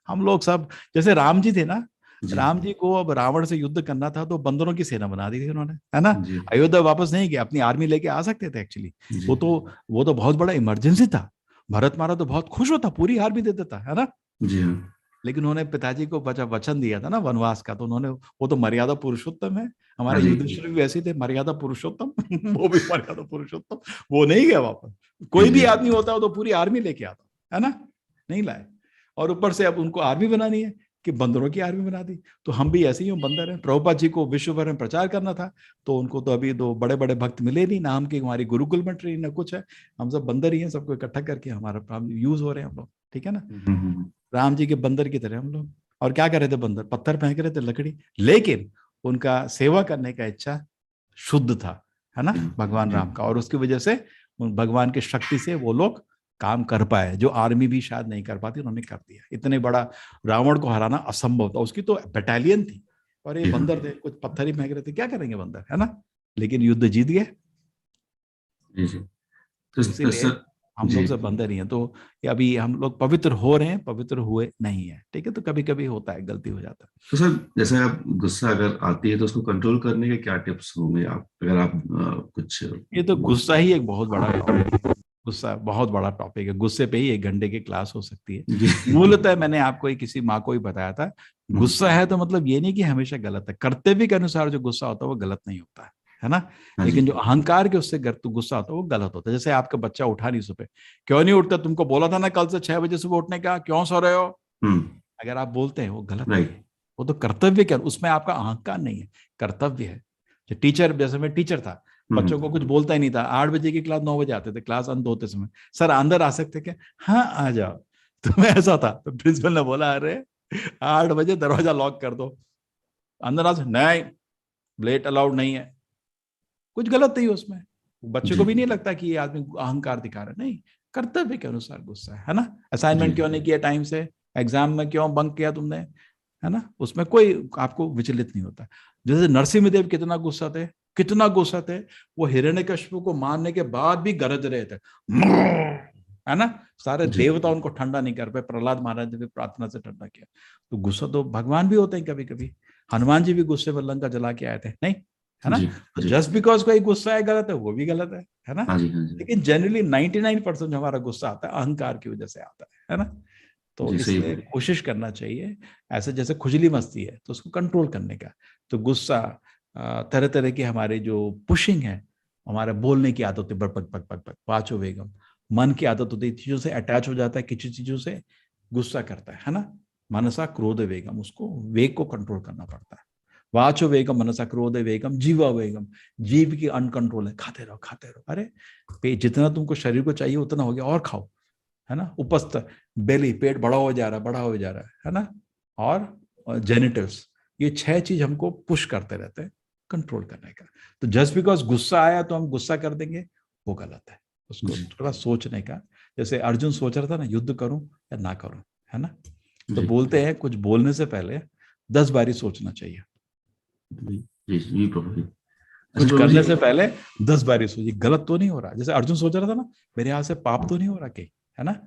हम लोग सब, जैसे राम जी थे ना, राम जी को अब रावण से युद्ध करना था तो बंदरों की सेना बना दी थी उन्होंने, है ना। अयोध्या वापस नहीं गया, अपनी आर्मी लेके आ सकते थे एक्चुअली, वो तो बहुत बड़ा इमरजेंसी था। भरत मारा तो बहुत खुश होता, पूरी हार भी दे देता, है ना जी। लेकिन उन्होंने पिताजी को वचन दिया था ना वनवास का, तो उन्होंने, वो तो मर्यादा पुरुषोत्तम है, हमारे युधिष्ठिर भी वैसे थे मर्यादा पुरुषोत्तम वो भी मर्यादा पुरुषोत्तम, वो नहीं गया वापस। कोई भी आदमी होता है तो पूरी आर्मी लेके आता, है ना, नहीं लाए। और ऊपर से अब उनको आर्मी बनानी है कि बंदरों की आर्मी बना दी। तो हम भी ऐसे ही बंदर हैं। प्रभुपाद जी को विश्व भर में प्रचार करना था, तो उनको तो अभी 2 बड़े बड़े भक्त मिले नहीं, नाम की हमारी गुरुकुल में ट्रेन न कुछ है, हम सब बंदर ही हैं, सबको इकट्ठा करके हमारा यूज हो रहे हैं हम लोग, ठीक है ना। राम जी के बंदर की तरह हम लोग। और क्या कर रहे थे बंदर, पत्थर फेंक रहे थे, लकड़ी, लेकिन उनका सेवा करने का इच्छा शुद्ध था, है ना, भगवान राम का। और उसकी वजह से भगवान की शक्ति से वो लोग काम कर पाए, जो आर्मी भी शायद नहीं कर पाती, उन्होंने कर दिया। इतने बड़ा रावण को हराना असंभव था, उसकी तो बटालियन थी, और ये बंदर थे, कुछ पत्थर ही फेंक रहे थे, क्या करेंगे बंदर, है ना। लेकिन युद्ध जीत गए, इसीलिए हम लोग सब बंदर ही हैं। तो अभी हम लोग पवित्र हो रहे हैं, पवित्र हुए नहीं है, ठीक है। तो कभी कभी होता है, गलती हो जाता है। तो सर जैसे आप गुस्सा अगर आती है तो उसको कंट्रोल करने के क्या टिप्स होंगे आप, अगर आप कुछ? ये तो गुस्सा ही एक बहुत बड़ा टॉपिक है, गुस्सा बहुत बड़ा टॉपिक है। गुस्से पे ही 1 घंटे की क्लास हो सकती है। मूलतः मैंने आपको किसी माँ को ही बताया था, गुस्सा है तो मतलब ये नहीं कि हमेशा गलत है, कर्तव्य के अनुसार जो गुस्सा होता है वो गलत नहीं होता है ना। लेकिन जो अहंकार के उससे गुस्सा होता है वो गलत होता है। जैसे आपका बच्चा उठा नहीं सुबह, क्यों नहीं उठता, तुमको बोला था ना कल से 6 बजे सुबह उठने का, क्यों सो रहे हो, अगर आप बोलते हैं वो गलत है, वो तो कर्तव्य क्या, उसमें आपका अहंकार नहीं है, कर्तव्य है। टीचर, जैसे मैं टीचर था, बच्चों को कुछ बोलता ही नहीं था, 8 बजे की क्लास 9 बजे आते थे, क्लास अंत होते समय, सर अंदर आ सकते क्या, हाँ आ जाओ। तो मैं ऐसा था, तो प्रिंसिपल ने बोला अरे 8 बजे दरवाजा लॉक कर दो, अंदर आ, नहीं लेट अलाउड नहीं है, कुछ गलत नहीं उसमें। बच्चे को भी नहीं लगता कि ये आदमी अहंकार दिखा रहा है, नहीं, कर्तव्य के अनुसार गुस्सा है ना। असाइनमेंट क्यों नहीं किया टाइम से, एग्जाम में क्यों बंक किया तुमने, है ना, उसमें कोई आपको विचलित नहीं होता। जैसे नरसिंहदेव कितना गुस्सा थे, वो हिरण्यकश्यप को मारने के बाद भी गरज रहे थे, है ना, सारे देवता उनको ठंडा नहीं कर पाए, प्रहलाद महाराज ने भी प्रार्थना से ठंडा किया। तो गुस्सा तो भगवान भी होते हैं कभी कभी, हनुमान जी भी गुस्से में लंका जला के आए थे, नहीं, है ना। तो जस्ट बिकॉज कोई गुस्सा है गलत है, वो भी गलत है ना। लेकिन जनरली 99% जो हमारा गुस्सा आता है अहंकार की वजह से आता है ना। तो इसलिए कोशिश करना चाहिए, ऐसे जैसे खुजली मस्ती है तो उसको कंट्रोल करने का। तो गुस्सा, तरह तरह की हमारे जो पुशिंग है, हमारे बोलने की आदत है, बक बक बक बक, वाचो वेगम, मन की आदत होती है, चीजों से अटैच हो जाता है, किसी चीजों से गुस्सा करता है ना। मनसा क्रोध वेगम, उसको वेग को कंट्रोल करना पड़ता है। वाचो वेगम, मनसा क्रोध वेगम, जीवा वेगम, जीव की अनकंट्रोल है, खाते रहो। अरे जितना तुमको शरीर को चाहिए उतना हो गया, और खाओ, है ना, उपस्थ बेली, पेट बड़ा हो जा रहा है ना, और जेनिटल्स, ये 6 चीज हमको पुश करते रहते हैं कंट्रोल करने का। तो जस्ट बिकॉज गुस्सा आया तो हम गुस्सा कर देंगे, वो गलत है। उसको थोड़ा सोचने का, जैसे अर्जुन सोच रहा था ना, युद्ध करूं या ना करूं, है ना। तो बोलते हैं कुछ बोलने से पहले 10 बारी सोचना चाहिए। कुछ करने से पहले 10 बारी सोचिए, गलत तो नहीं हो रहा। जैसे अर्जुन सोच रहा था ना, मेरे हाथ से पाप तो नहीं हो रहा कहीं, है ना।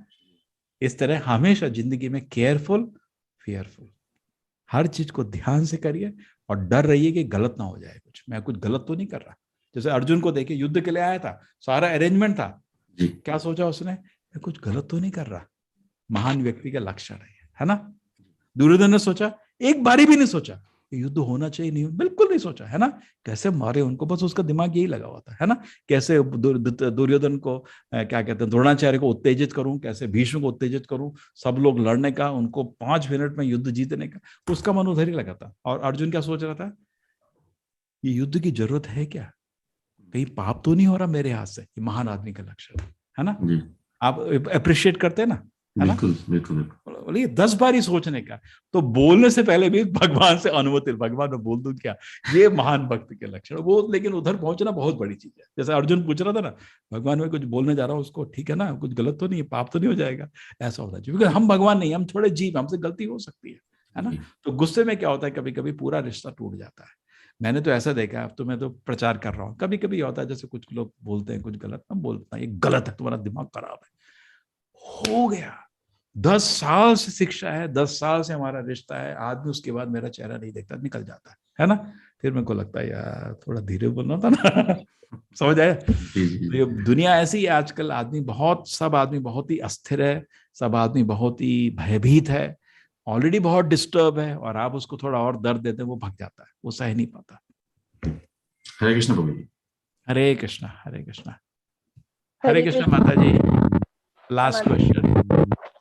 इस तरह हमेशा जिंदगी में केयरफुल, फियरफुल, हर चीज को ध्यान से करिए और डर रहिए कि गलत ना हो जाए, मैं कुछ गलत तो नहीं कर रहा। जैसे अर्जुन को देखिए, युद्ध के लिए आया था, सारा अरेंजमेंट था, क्या सोचा उसने, मैं कुछ गलत तो नहीं कर रहा। महान व्यक्ति का लक्षण है ना। दुर्योधन ने सोचा, एक बारी भी नहीं सोचा युद्ध होना चाहिए, नहीं, बिल्कुल नहीं सोचा, है ना। कैसे मारे उनको, बस उसका दिमाग यही लगा हुआ था, है ना। कैसे दुर्योधन को क्या कहते हैं, द्रोणाचार्य को उत्तेजित करूं, कैसे भीष्म को उत्तेजित करूं, सब लोग लड़ने का, उनको 5 मिनट में युद्ध जीतने का, उसका मन उधर ही लगा था। और अर्जुन क्या सोच रहा था, ये युद्ध की जरूरत है क्या, कहीं पाप तो नहीं हो रहा मेरे हाथ से। ये महान आदमी का लक्षण है ना। आप अप्रिशिएट करते हैं ना, है ना। बिल्कुल। बोलिए 10 बार ही सोचने का। तो बोलने से पहले भी भगवान से अनुमति, भगवान मैं बोल दूं क्या, ये महान भक्त के लक्षण वो। लेकिन उधर पहुंचना बहुत बड़ी चीज है। जैसे अर्जुन पूछ रहा था ना, भगवान मैं कुछ बोलने जा रहा हूँ उसको, ठीक है ना, कुछ गलत तो नहीं है, पाप तो नहीं हो जाएगा, ऐसा होना चाहिए। क्योंकि हम भगवान नहीं, हम थोड़े जीव, हमसे गलती हो सकती है ना। तो गुस्से में क्या होता है, कभी कभी पूरा रिश्ता टूट जाता है। मैंने तो ऐसा देखा है, अब तो मैं तो प्रचार कर रहा हूँ, कभी कभी होता है, जैसे कुछ लोग बोलते हैं कुछ गलत, मैं बोलता हूँ ये गलत है, तुम्हारा दिमाग खराब है, हो गया। 10 साल से शिक्षा है, 10 साल से हमारा रिश्ता है, आदमी उसके बाद मेरा चेहरा नहीं देखता, निकल जाता है ना। फिर मेरे को लगता है यार थोड़ा धीरे बोलना था ना। समझ आया। ये दुनिया ऐसी है आजकल, सब आदमी बहुत ही अस्थिर है, सब आदमी बहुत ही भयभीत है, ऑलरेडी बहुत डिस्टर्ब है, और आप उसको थोड़ा और दर्द देते हैं, वो भाग जाता है, वो सह नहीं पाता। हरे कृष्ण प्रभु जी। हरे कृष्णा, हरे कृष्णा, हरे कृष्णा माता जी। लास्ट क्वेश्चन,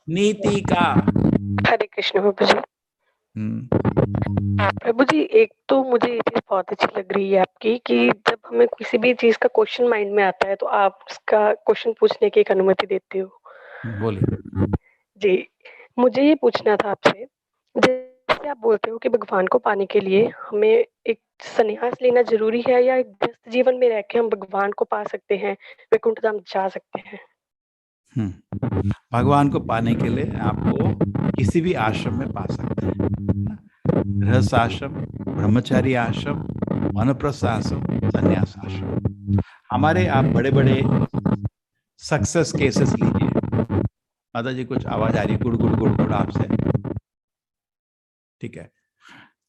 नीति का। हरे कृष्ण प्रभु जी। प्रभु जी, एक तो मुझे ये चीज बहुत अच्छी लग रही है आपकी कि जब हमें किसी भी चीज का क्वेश्चन माइंड में आता है तो आप उसका क्वेश्चन पूछने की एक अनुमति देते हो। बोलिए जी, मुझे ये पूछना था आपसे, जैसे आप बोलते हो कि भगवान को पाने के लिए हमें एक संन्यास लेना जरूरी है, या एक व्यस्त जीवन में रह के हम भगवान को पा सकते हैं, वैकुंठ धाम जा सकते हैं? भगवान को पाने के लिए आपको किसी भी आश्रम में पा सकते हैं, गृहस्थ आश्रम, ब्रह्मचारी आश्रम, वानप्रस्थ आश्रम, संन्यास आश्रम। हमारे आप बड़े बड़े सक्सेस केसेस लीजिए। माता जी कुछ आवाज आ रही है, गुड़ गुड़ गुड़ गुड़ आपसे, ठीक है।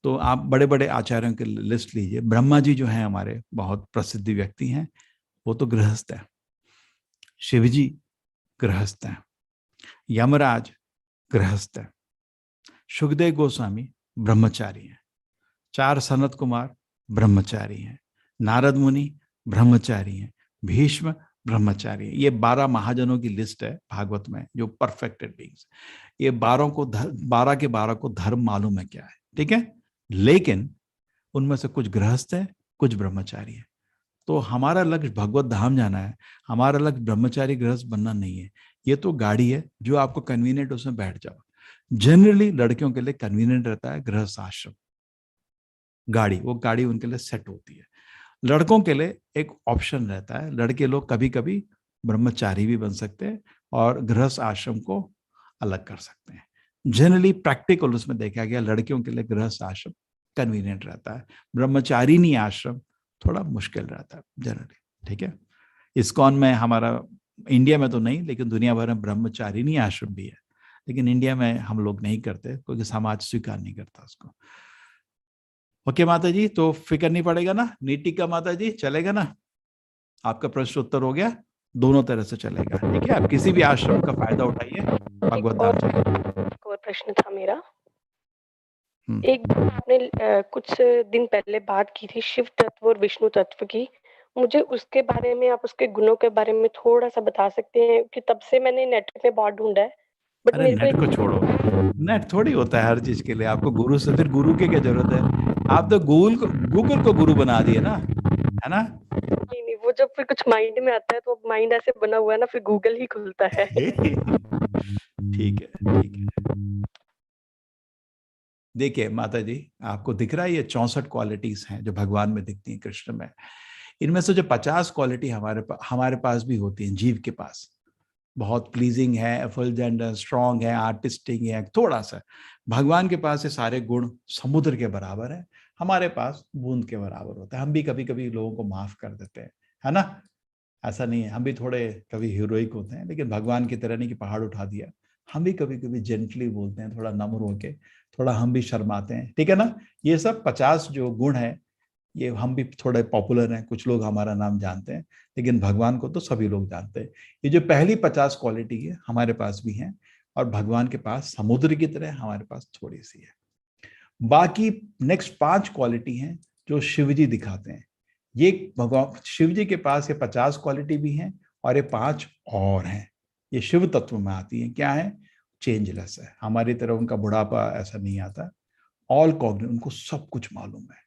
तो आप बड़े बड़े आचार्यों की लिस्ट लीजिए। ब्रह्मा जी जो हैं हमारे बहुत प्रसिद्ध व्यक्ति हैं, वो तो गृहस्थ है। शिव जी गृहस्थ है, यमराज गृहस्थ है, सुखदेव गोस्वामी ब्रह्मचारी हैं, 4 सनत कुमार ब्रह्मचारी हैं, नारद मुनि ब्रह्मचारी हैं, भीष्म ब्रह्मचारी हैं। ये 12 महाजनों की लिस्ट है भागवत में, जो परफेक्टेड बीइंग्स। ये 12 के 12 को धर्म मालूम है क्या है, ठीक है। लेकिन उनमें से कुछ गृहस्थ है, कुछ ब्रह्मचारी है। तो हमारा लक्ष्य भगवत धाम जाना है, हमारा लक्ष्य ब्रह्मचारी गृहस्थ बनना नहीं है। ये तो गाड़ी है, जो आपको कन्वीनियंट उसमें बैठ जाओ। जनरली लड़कियों के लिए कन्वीनियंट रहता है गृहस्थ आश्रम गाड़ी, वो गाड़ी उनके लिए सेट होती है। लड़कों के लिए एक ऑप्शन रहता है, लड़के लोग कभी कभी ब्रह्मचारी भी बन सकते हैं और गृहस्थ आश्रम को अलग कर सकते हैं। जनरली प्रैक्टिकल उसमें देखा गया लड़कियों के लिए गृहस्थ आश्रम कन्वीनियंट रहता है, ब्रह्मचारिणी आश्रम थोड़ा मुश्किल रहता है जनरली, ठीक है। इस्कॉन में हमारा, इंडिया में तो नहीं लेकिन दुनिया भर में ब्रह्मचारिणी आश्रम भी है, लेकिन इंडिया में हम लोग नहीं करते क्योंकि समाज स्वीकार नहीं करता उसको। ओके माता जी, तो फिक्र नहीं पड़ेगा ना, नीति का माता जी चलेगा ना, आपका प्रश्न उत्तर हो गया, दोनों तरह से चलेगा, ठीक है। आप किसी भी आश्रम का फायदा उठाइए, भगवत धाम जाइए। एक और प्रश्न था मेरा, एक आपने कुछ दिन पहले बात की थी शिव तत्व और विष्णु तत्व की, मुझे उसके बारे में, आप उसके गुणों के बारे में थोड़ा सा बता सकते हैं कि तब से मैंने नेट में बहुत ढूंढा है, बट अरे नेट को छोड़ो, नेट थोड़ी होता है हर चीज के लिए। आपको गुरु से, फिर गुरु की क्या जरूरत है, आप तो गूगल को गुरु बना दिए ना, है ना। नहीं, वो जब फिर कुछ माइंड में आता है तो माइंड ऐसे बना हुआ है ना, फिर गूगल ही खुलता है। ठीक है, ठीक है। देखिए माता जी, आपको दिख रहा है ये 64 क्वालिटीज हैं जो भगवान में दिखती हैं, कृष्ण में। इनमें से जो 50 क्वालिटी हमारे पास भी होती हैं, जीव के पास। बहुत प्लीजिंग है, एफल्जेंट है, स्ट्रॉन्ग है, आर्टिस्टिक है, थोड़ा सा। भगवान के पास ये सारे गुण समुद्र के बराबर है, हमारे पास बूंद के बराबर होता है। हम भी कभी कभी लोगों को माफ कर देते हैं, है ना? ऐसा नहीं है, हम भी थोड़े कभी हीरोइक होते हैं, लेकिन भगवान की तरह नहीं कि पहाड़ उठा दिया। हम भी कभी कभी जेंटली बोलते हैं, थोड़ा नम्र होके, थोड़ा हम भी शर्माते हैं, ठीक है ना? ये सब 50 जो गुण है, ये हम भी थोड़े पॉपुलर हैं, कुछ लोग हमारा नाम जानते हैं, लेकिन भगवान को तो सभी लोग जानते हैं। ये जो पहली 50 क्वालिटी है हमारे पास भी है, और भगवान के पास समुद्र की तरह, हमारे पास थोड़ी सी है। बाकी नेक्स्ट 5 क्वालिटी हैं जो शिव जी दिखाते हैं। ये भगवान शिव जी के पास ये 50 क्वालिटी भी हैं, और ये 5 और हैं। ये शिव तत्व में आती है। क्या है? चेंजलेस है, हमारी तरह उनका बुढ़ापा ऐसा नहीं आता। ऑल कॉग्निजेंट, उनको सब कुछ मालूम है,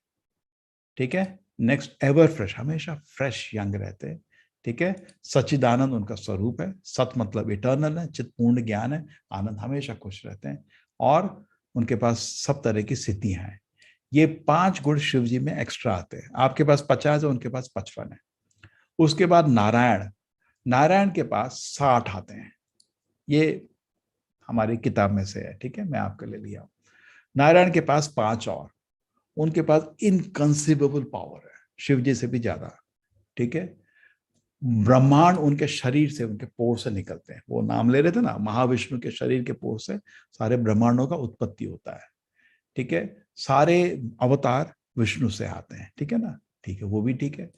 ठीक है? नेक्स्ट, एवर फ्रेश, हमेशा फ्रेश यंग रहते हैं, ठीक है? सच्चिदानंद उनका स्वरूप है। सत मतलब इटर्नल है, चित पूर्ण ज्ञान है, आनंद, हमेशा खुश रहते हैं, और उनके पास सब तरह की स्थितियां हैं। ये 5 गुण शिव जी में एक्स्ट्रा आते हैं। आपके पास 50 है, उनके पास 55 है। उसके बाद नारायण, नारायण के पास 60 आते हैं। ये हमारी किताब में से है, ठीक है? मैं आपके लिए लिया हूं। नारायण के पास 5 और, उनके पास इनकंसीवेबल पावर है, शिव जी से भी ज्यादा, ठीक है? ब्रह्मांड उनके शरीर से, उनके पोर से निकलते हैं। वो नाम ले रहे थे ना, महाविष्णु के शरीर के पोर से सारे ब्रह्मांडों का उत्पत्ति होता है, ठीक है? सारे अवतार विष्णु से आते हैं, ठीक है ना? ठीक है, वो भी ठीक है।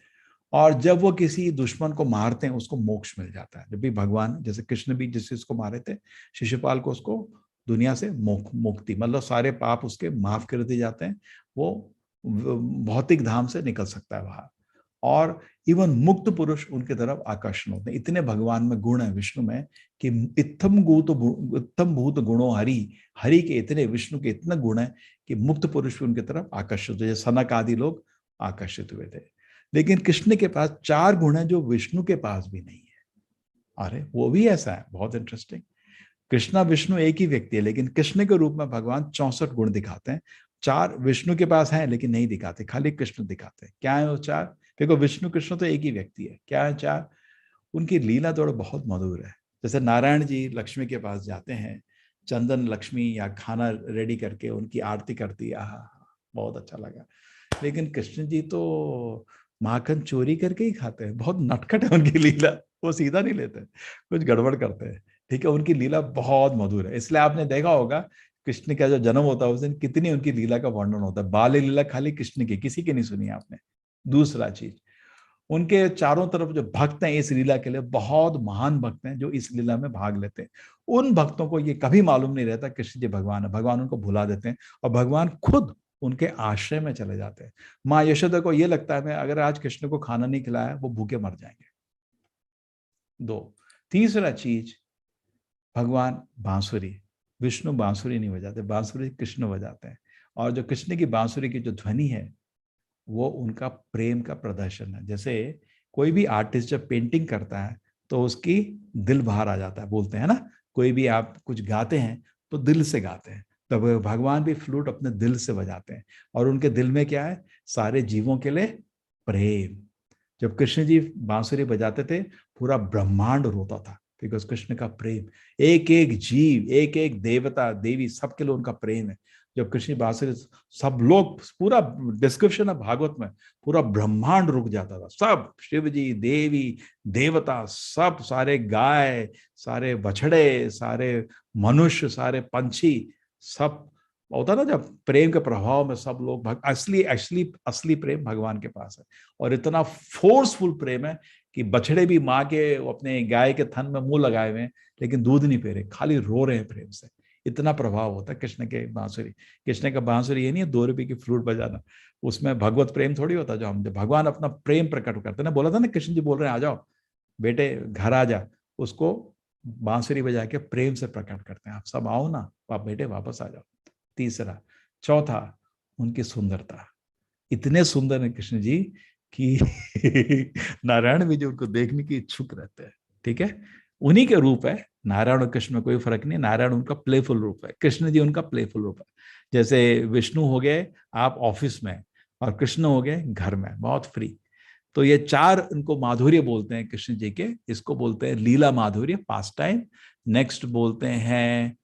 और जब वो किसी दुश्मन को मारते हैं, उसको मोक्ष मिल जाता है। जब भी भगवान, जैसे कृष्ण भी जिस चीज को मारे थे, शिशुपाल को, उसको दुनिया से मुक्ति, मतलब सारे पाप उसके माफ कर दिए जाते हैं, वो भौतिक धाम से निकल सकता है बाहर। और इवन मुक्त पुरुष उनके तरफ आकर्षण होते हैं। इतने भगवान में गुण है विष्णु में कि इत्थम भूत गुणों हरि, हरि के इतने, विष्णु के इतने गुण है कि मुक्त पुरुष भी उनके तरफ आकर्षित हुए, सनक आदि लोग आकर्षित हुए थे। लेकिन कृष्ण के पास 4 गुण है जो विष्णु के पास भी नहीं है। अरे वो भी ऐसा है, बहुत इंटरेस्टिंग। कृष्णा विष्णु एक ही व्यक्ति है, लेकिन कृष्ण के रूप में भगवान 64 गुण दिखाते हैं। 4 विष्णु के पास हैं लेकिन नहीं दिखाते, खाली कृष्ण दिखाते हैं। क्या है वो 4? देखो, विष्णु कृष्ण तो एक ही व्यक्ति है। क्या है 4? उनकी लीला तो बहुत मधुर है। जैसे नारायण जी लक्ष्मी के पास जाते हैं, चंदन लक्ष्मी या खाना रेडी करके उनकी आरती करती है, आहा बहुत अच्छा लगा। लेकिन कृष्ण जी तो माखन चोरी करके ही खाते हैं। बहुत नटखट है उनकी लीला, वो सीधा नहीं लेते, कुछ गड़बड़ करते हैं, ठीक है? उनकी लीला बहुत मधुर है। इसलिए आपने देखा होगा कृष्ण का जो जन्म होता है उस दिन कितनी उनकी लीला का वर्णन होता है। बाल लीला खाली कृष्ण की, किसी की नहीं सुनी आपने। दूसरा चीज, उनके चारों तरफ जो भक्त हैं इस लीला के लिए, बहुत महान भक्त हैं जो इस लीला में भाग लेते हैं। उन भक्तों को ये कभी मालूम नहीं रहता कृष्ण जी भगवान है। भगवान उनको भुला देते हैं, और भगवान खुद उनके आश्रय में चले जाते हैं। माँ यशोदा को ये लगता है मैं अगर आज कृष्ण को खाना नहीं खिलाया वो भूखे मर जाएंगे। 2, तीसरा चीज, भगवान बांसुरी, विष्णु बांसुरी नहीं बजाते, बांसुरी कृष्ण बजाते हैं। और जो कृष्ण की बांसुरी की जो ध्वनि है वो उनका प्रेम का प्रदर्शन है। जैसे कोई भी आर्टिस्ट जब पेंटिंग करता है तो उसकी दिल बाहर आ जाता है, बोलते हैं ना, कोई भी आप कुछ गाते हैं तो दिल से गाते हैं। तो भगवान भी फ्लूट अपने दिल से बजाते हैं, और उनके दिल में क्या है? सारे जीवों के लिए प्रेम। जब कृष्ण जी बांसुरी बजाते थे पूरा ब्रह्मांड रोता था, बिकॉज कृष्ण का प्रेम, एक एक जीव, एक एक देवता देवी, सबके लिए उनका प्रेम है। जब कृष्ण बांसुरी, सब लोग, पूरा डिस्क्रिप्शन है भागवत में, पूरा ब्रह्मांड रुक जाता था। सब शिव जी, देवी, देवता, सब, सारे गाय, सारे बछड़े, सारे मनुष्य, सारे पंछी, सब होता ना जब प्रेम के प्रभाव में सब लोग असली प्रेम भगवान के पास है। और इतना फोर्सफुल प्रेम है कि बछड़े भी माँ के अपने गाय के थन में मुंह लगाए हुए हैं, लेकिन दूध नहीं पी रहे, खाली रो रहे हैं प्रेम से। इतना प्रभाव होता है कृष्ण के बांसुरी। कृष्ण का बांसुरी ये नहीं है 2 रुपए की फ्लूट बजाना, उसमें भगवत प्रेम थोड़ी होता। जो भगवान अपना प्रेम प्रकट करते हैं ना, बोला था ना कृष्ण जी बोल रहे हैं आ जाओ बेटे घर आ जा, उसको बांसुरी बजा के प्रेम से प्रकट करते हैं, आप सब आओ ना, आप बेटे वापस आ जाओ। तीसरा, चौथा, उनकी सुंदरता। इतने सुंदर है कृष्ण जी कि नारायण भी जो उनको देखने की इच्छुक रहते हैं, ठीक है? उन्हीं के रूप है। नारायण और कृष्ण में कोई फर्क नहीं, नारायण उनका प्लेफुल रूप है, कृष्ण जी उनका प्लेफुल रूप है। जैसे विष्णु हो गए आप ऑफिस में और कृष्ण हो गए घर में, बहुत फ्री। तो ये चार इनको माधुर्य बोलते हैं कृष्ण जी के। इसको बोलते हैं लीला माधुर्य, पास टाइम। नेक्स्ट बोलते हैं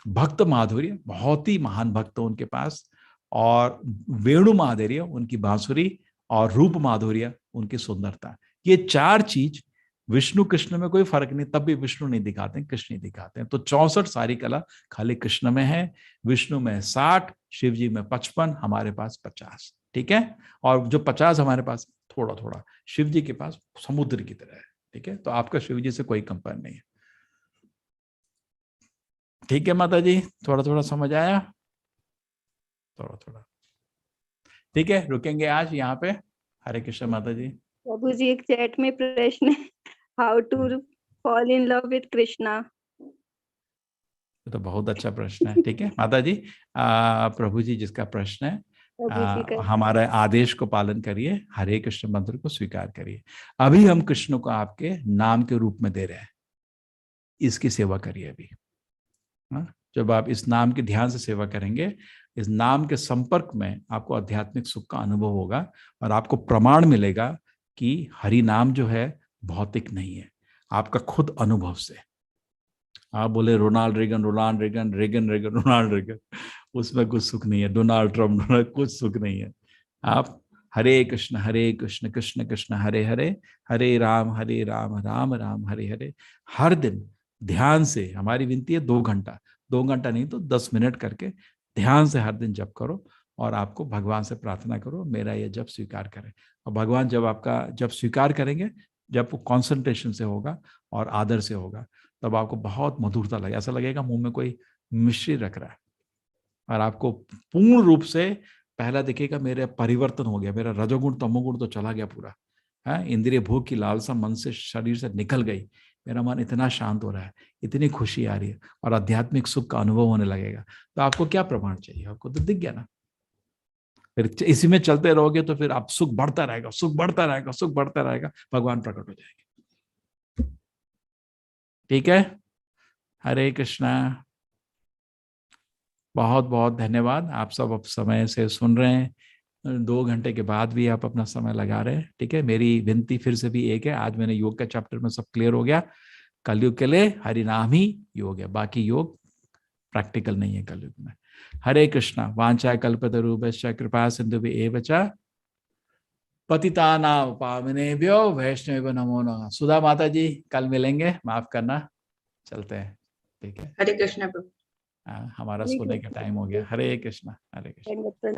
भक्त माधुर्य, बहुत ही महान भक्त उनके पास। और वेणु माधुर्य उनकी बांसुरी, और रूप माधुर्य उनकी सुंदरता। ये चार चीज विष्णु कृष्ण में कोई फर्क नहीं, तब भी विष्णु नहीं दिखाते, कृष्ण ही दिखाते हैं। तो 64 सारी कला खाली कृष्ण में है, विष्णु में 60, शिव जी में 55, हमारे पास 50। ठीक है। और जो 50 हमारे पास थोड़ा थोड़ा, शिव जी के पास समुद्र की तरह है। ठीक है। तो आपका शिव जी से कोई कंपेयर नहीं है। ठीक है माता जी, थोड़ा थोड़ा समझ आया? थोड़ा थोड़ा। ठीक है, रुकेंगे आज यहाँ पे। हरे कृष्ण माता जी। प्रभु जी एक चैट में प्रश्न है, how to fall in love with Krishna. तो बहुत अच्छा प्रश्न है। ठीक है माता जी, प्रभु जी जिसका प्रश्न है, हमारे आदेश को पालन करिए, हरे कृष्ण मंत्र को स्वीकार करिए। अभी हम कृष्ण को आपके नाम के रूप में दे रहे हैं, इसकी सेवा करिए अभी। जब आप इस नाम की ध्यान से सेवा करेंगे, इस नाम के संपर्क में आपको आध्यात्मिक सुख का अनुभव होगा, और आपको प्रमाण मिलेगा कि हरि नाम जो है भौतिक नहीं है, आपका खुद अनुभव से। आप बोले Ronald Reagan, Ronald Reagan, Reagan Reagan, Ronald Reagan, उसमें कुछ सुख नहीं है। डोनाल्ड ट्रम्प, कुछ सुख नहीं है। आप हरे कृष्ण कृष्ण कृष्ण हरे हरे, हरे राम राम राम हरे हरे, हर दिन ध्यान से, हमारी विनती है 2 घंटा, 2 घंटा नहीं तो 10 मिनट करके ध्यान से हर दिन जप करो, और आपको भगवान से प्रार्थना करो मेरा ये जप स्वीकार करें। और भगवान जब आपका जप स्वीकार करेंगे, जब वो कॉन्सेंट्रेशन से होगा और आदर से होगा, तब आपको बहुत मधुरता लगे, ऐसा लगेगा मुंह में कोई मिश्री रख रहा है, और आपको पूर्ण रूप से पहला दिखेगा मेरा परिवर्तन हो गया, मेरा रजोगुण तमोगुण तो चला गया पूरा है, इंद्रिय भोग की लालसा मन से, शरीर से निकल गई, मेरा मन इतना शांत हो रहा है, इतनी खुशी आ रही है, और आध्यात्मिक सुख का अनुभव होने लगेगा। तो आपको क्या प्रमाण चाहिए? आपको तो दिख गया ना। फिर इसी में चलते रहोगे तो फिर आप सुख बढ़ता रहेगा, सुख बढ़ता रहेगा, सुख बढ़ता रहेगा, भगवान प्रकट हो जाएंगे। ठीक है। हरे कृष्णा। बहुत बहुत धन्यवाद, आप सब अब समय से सुन रहे हैं, 2 घंटे के बाद भी आप अपना समय लगा रहे हैं। ठीक है। मेरी विनती फिर से भी एक है, आज मैंने योग का चैप्टर में सब क्लियर हो गया, कलयुग के लिए हरिनाम ही योग है, बाकी योग प्रैक्टिकल नहीं है कलयुग में। हरे कृष्णा। वांछा कल्पतरुभ्यश्च कृपा सिन्धुभ्येव च पतितानां पावनेभ्यो वैष्णवेभ्यो नमो नमः। सुधा माता जी कल मिलेंगे, माफ करना, चलते हैं। ठीक है। हरे कृष्ण प्रभु। हमारा सोने का टाइम हो गया। हरे कृष्णा, हरे कृष्णा।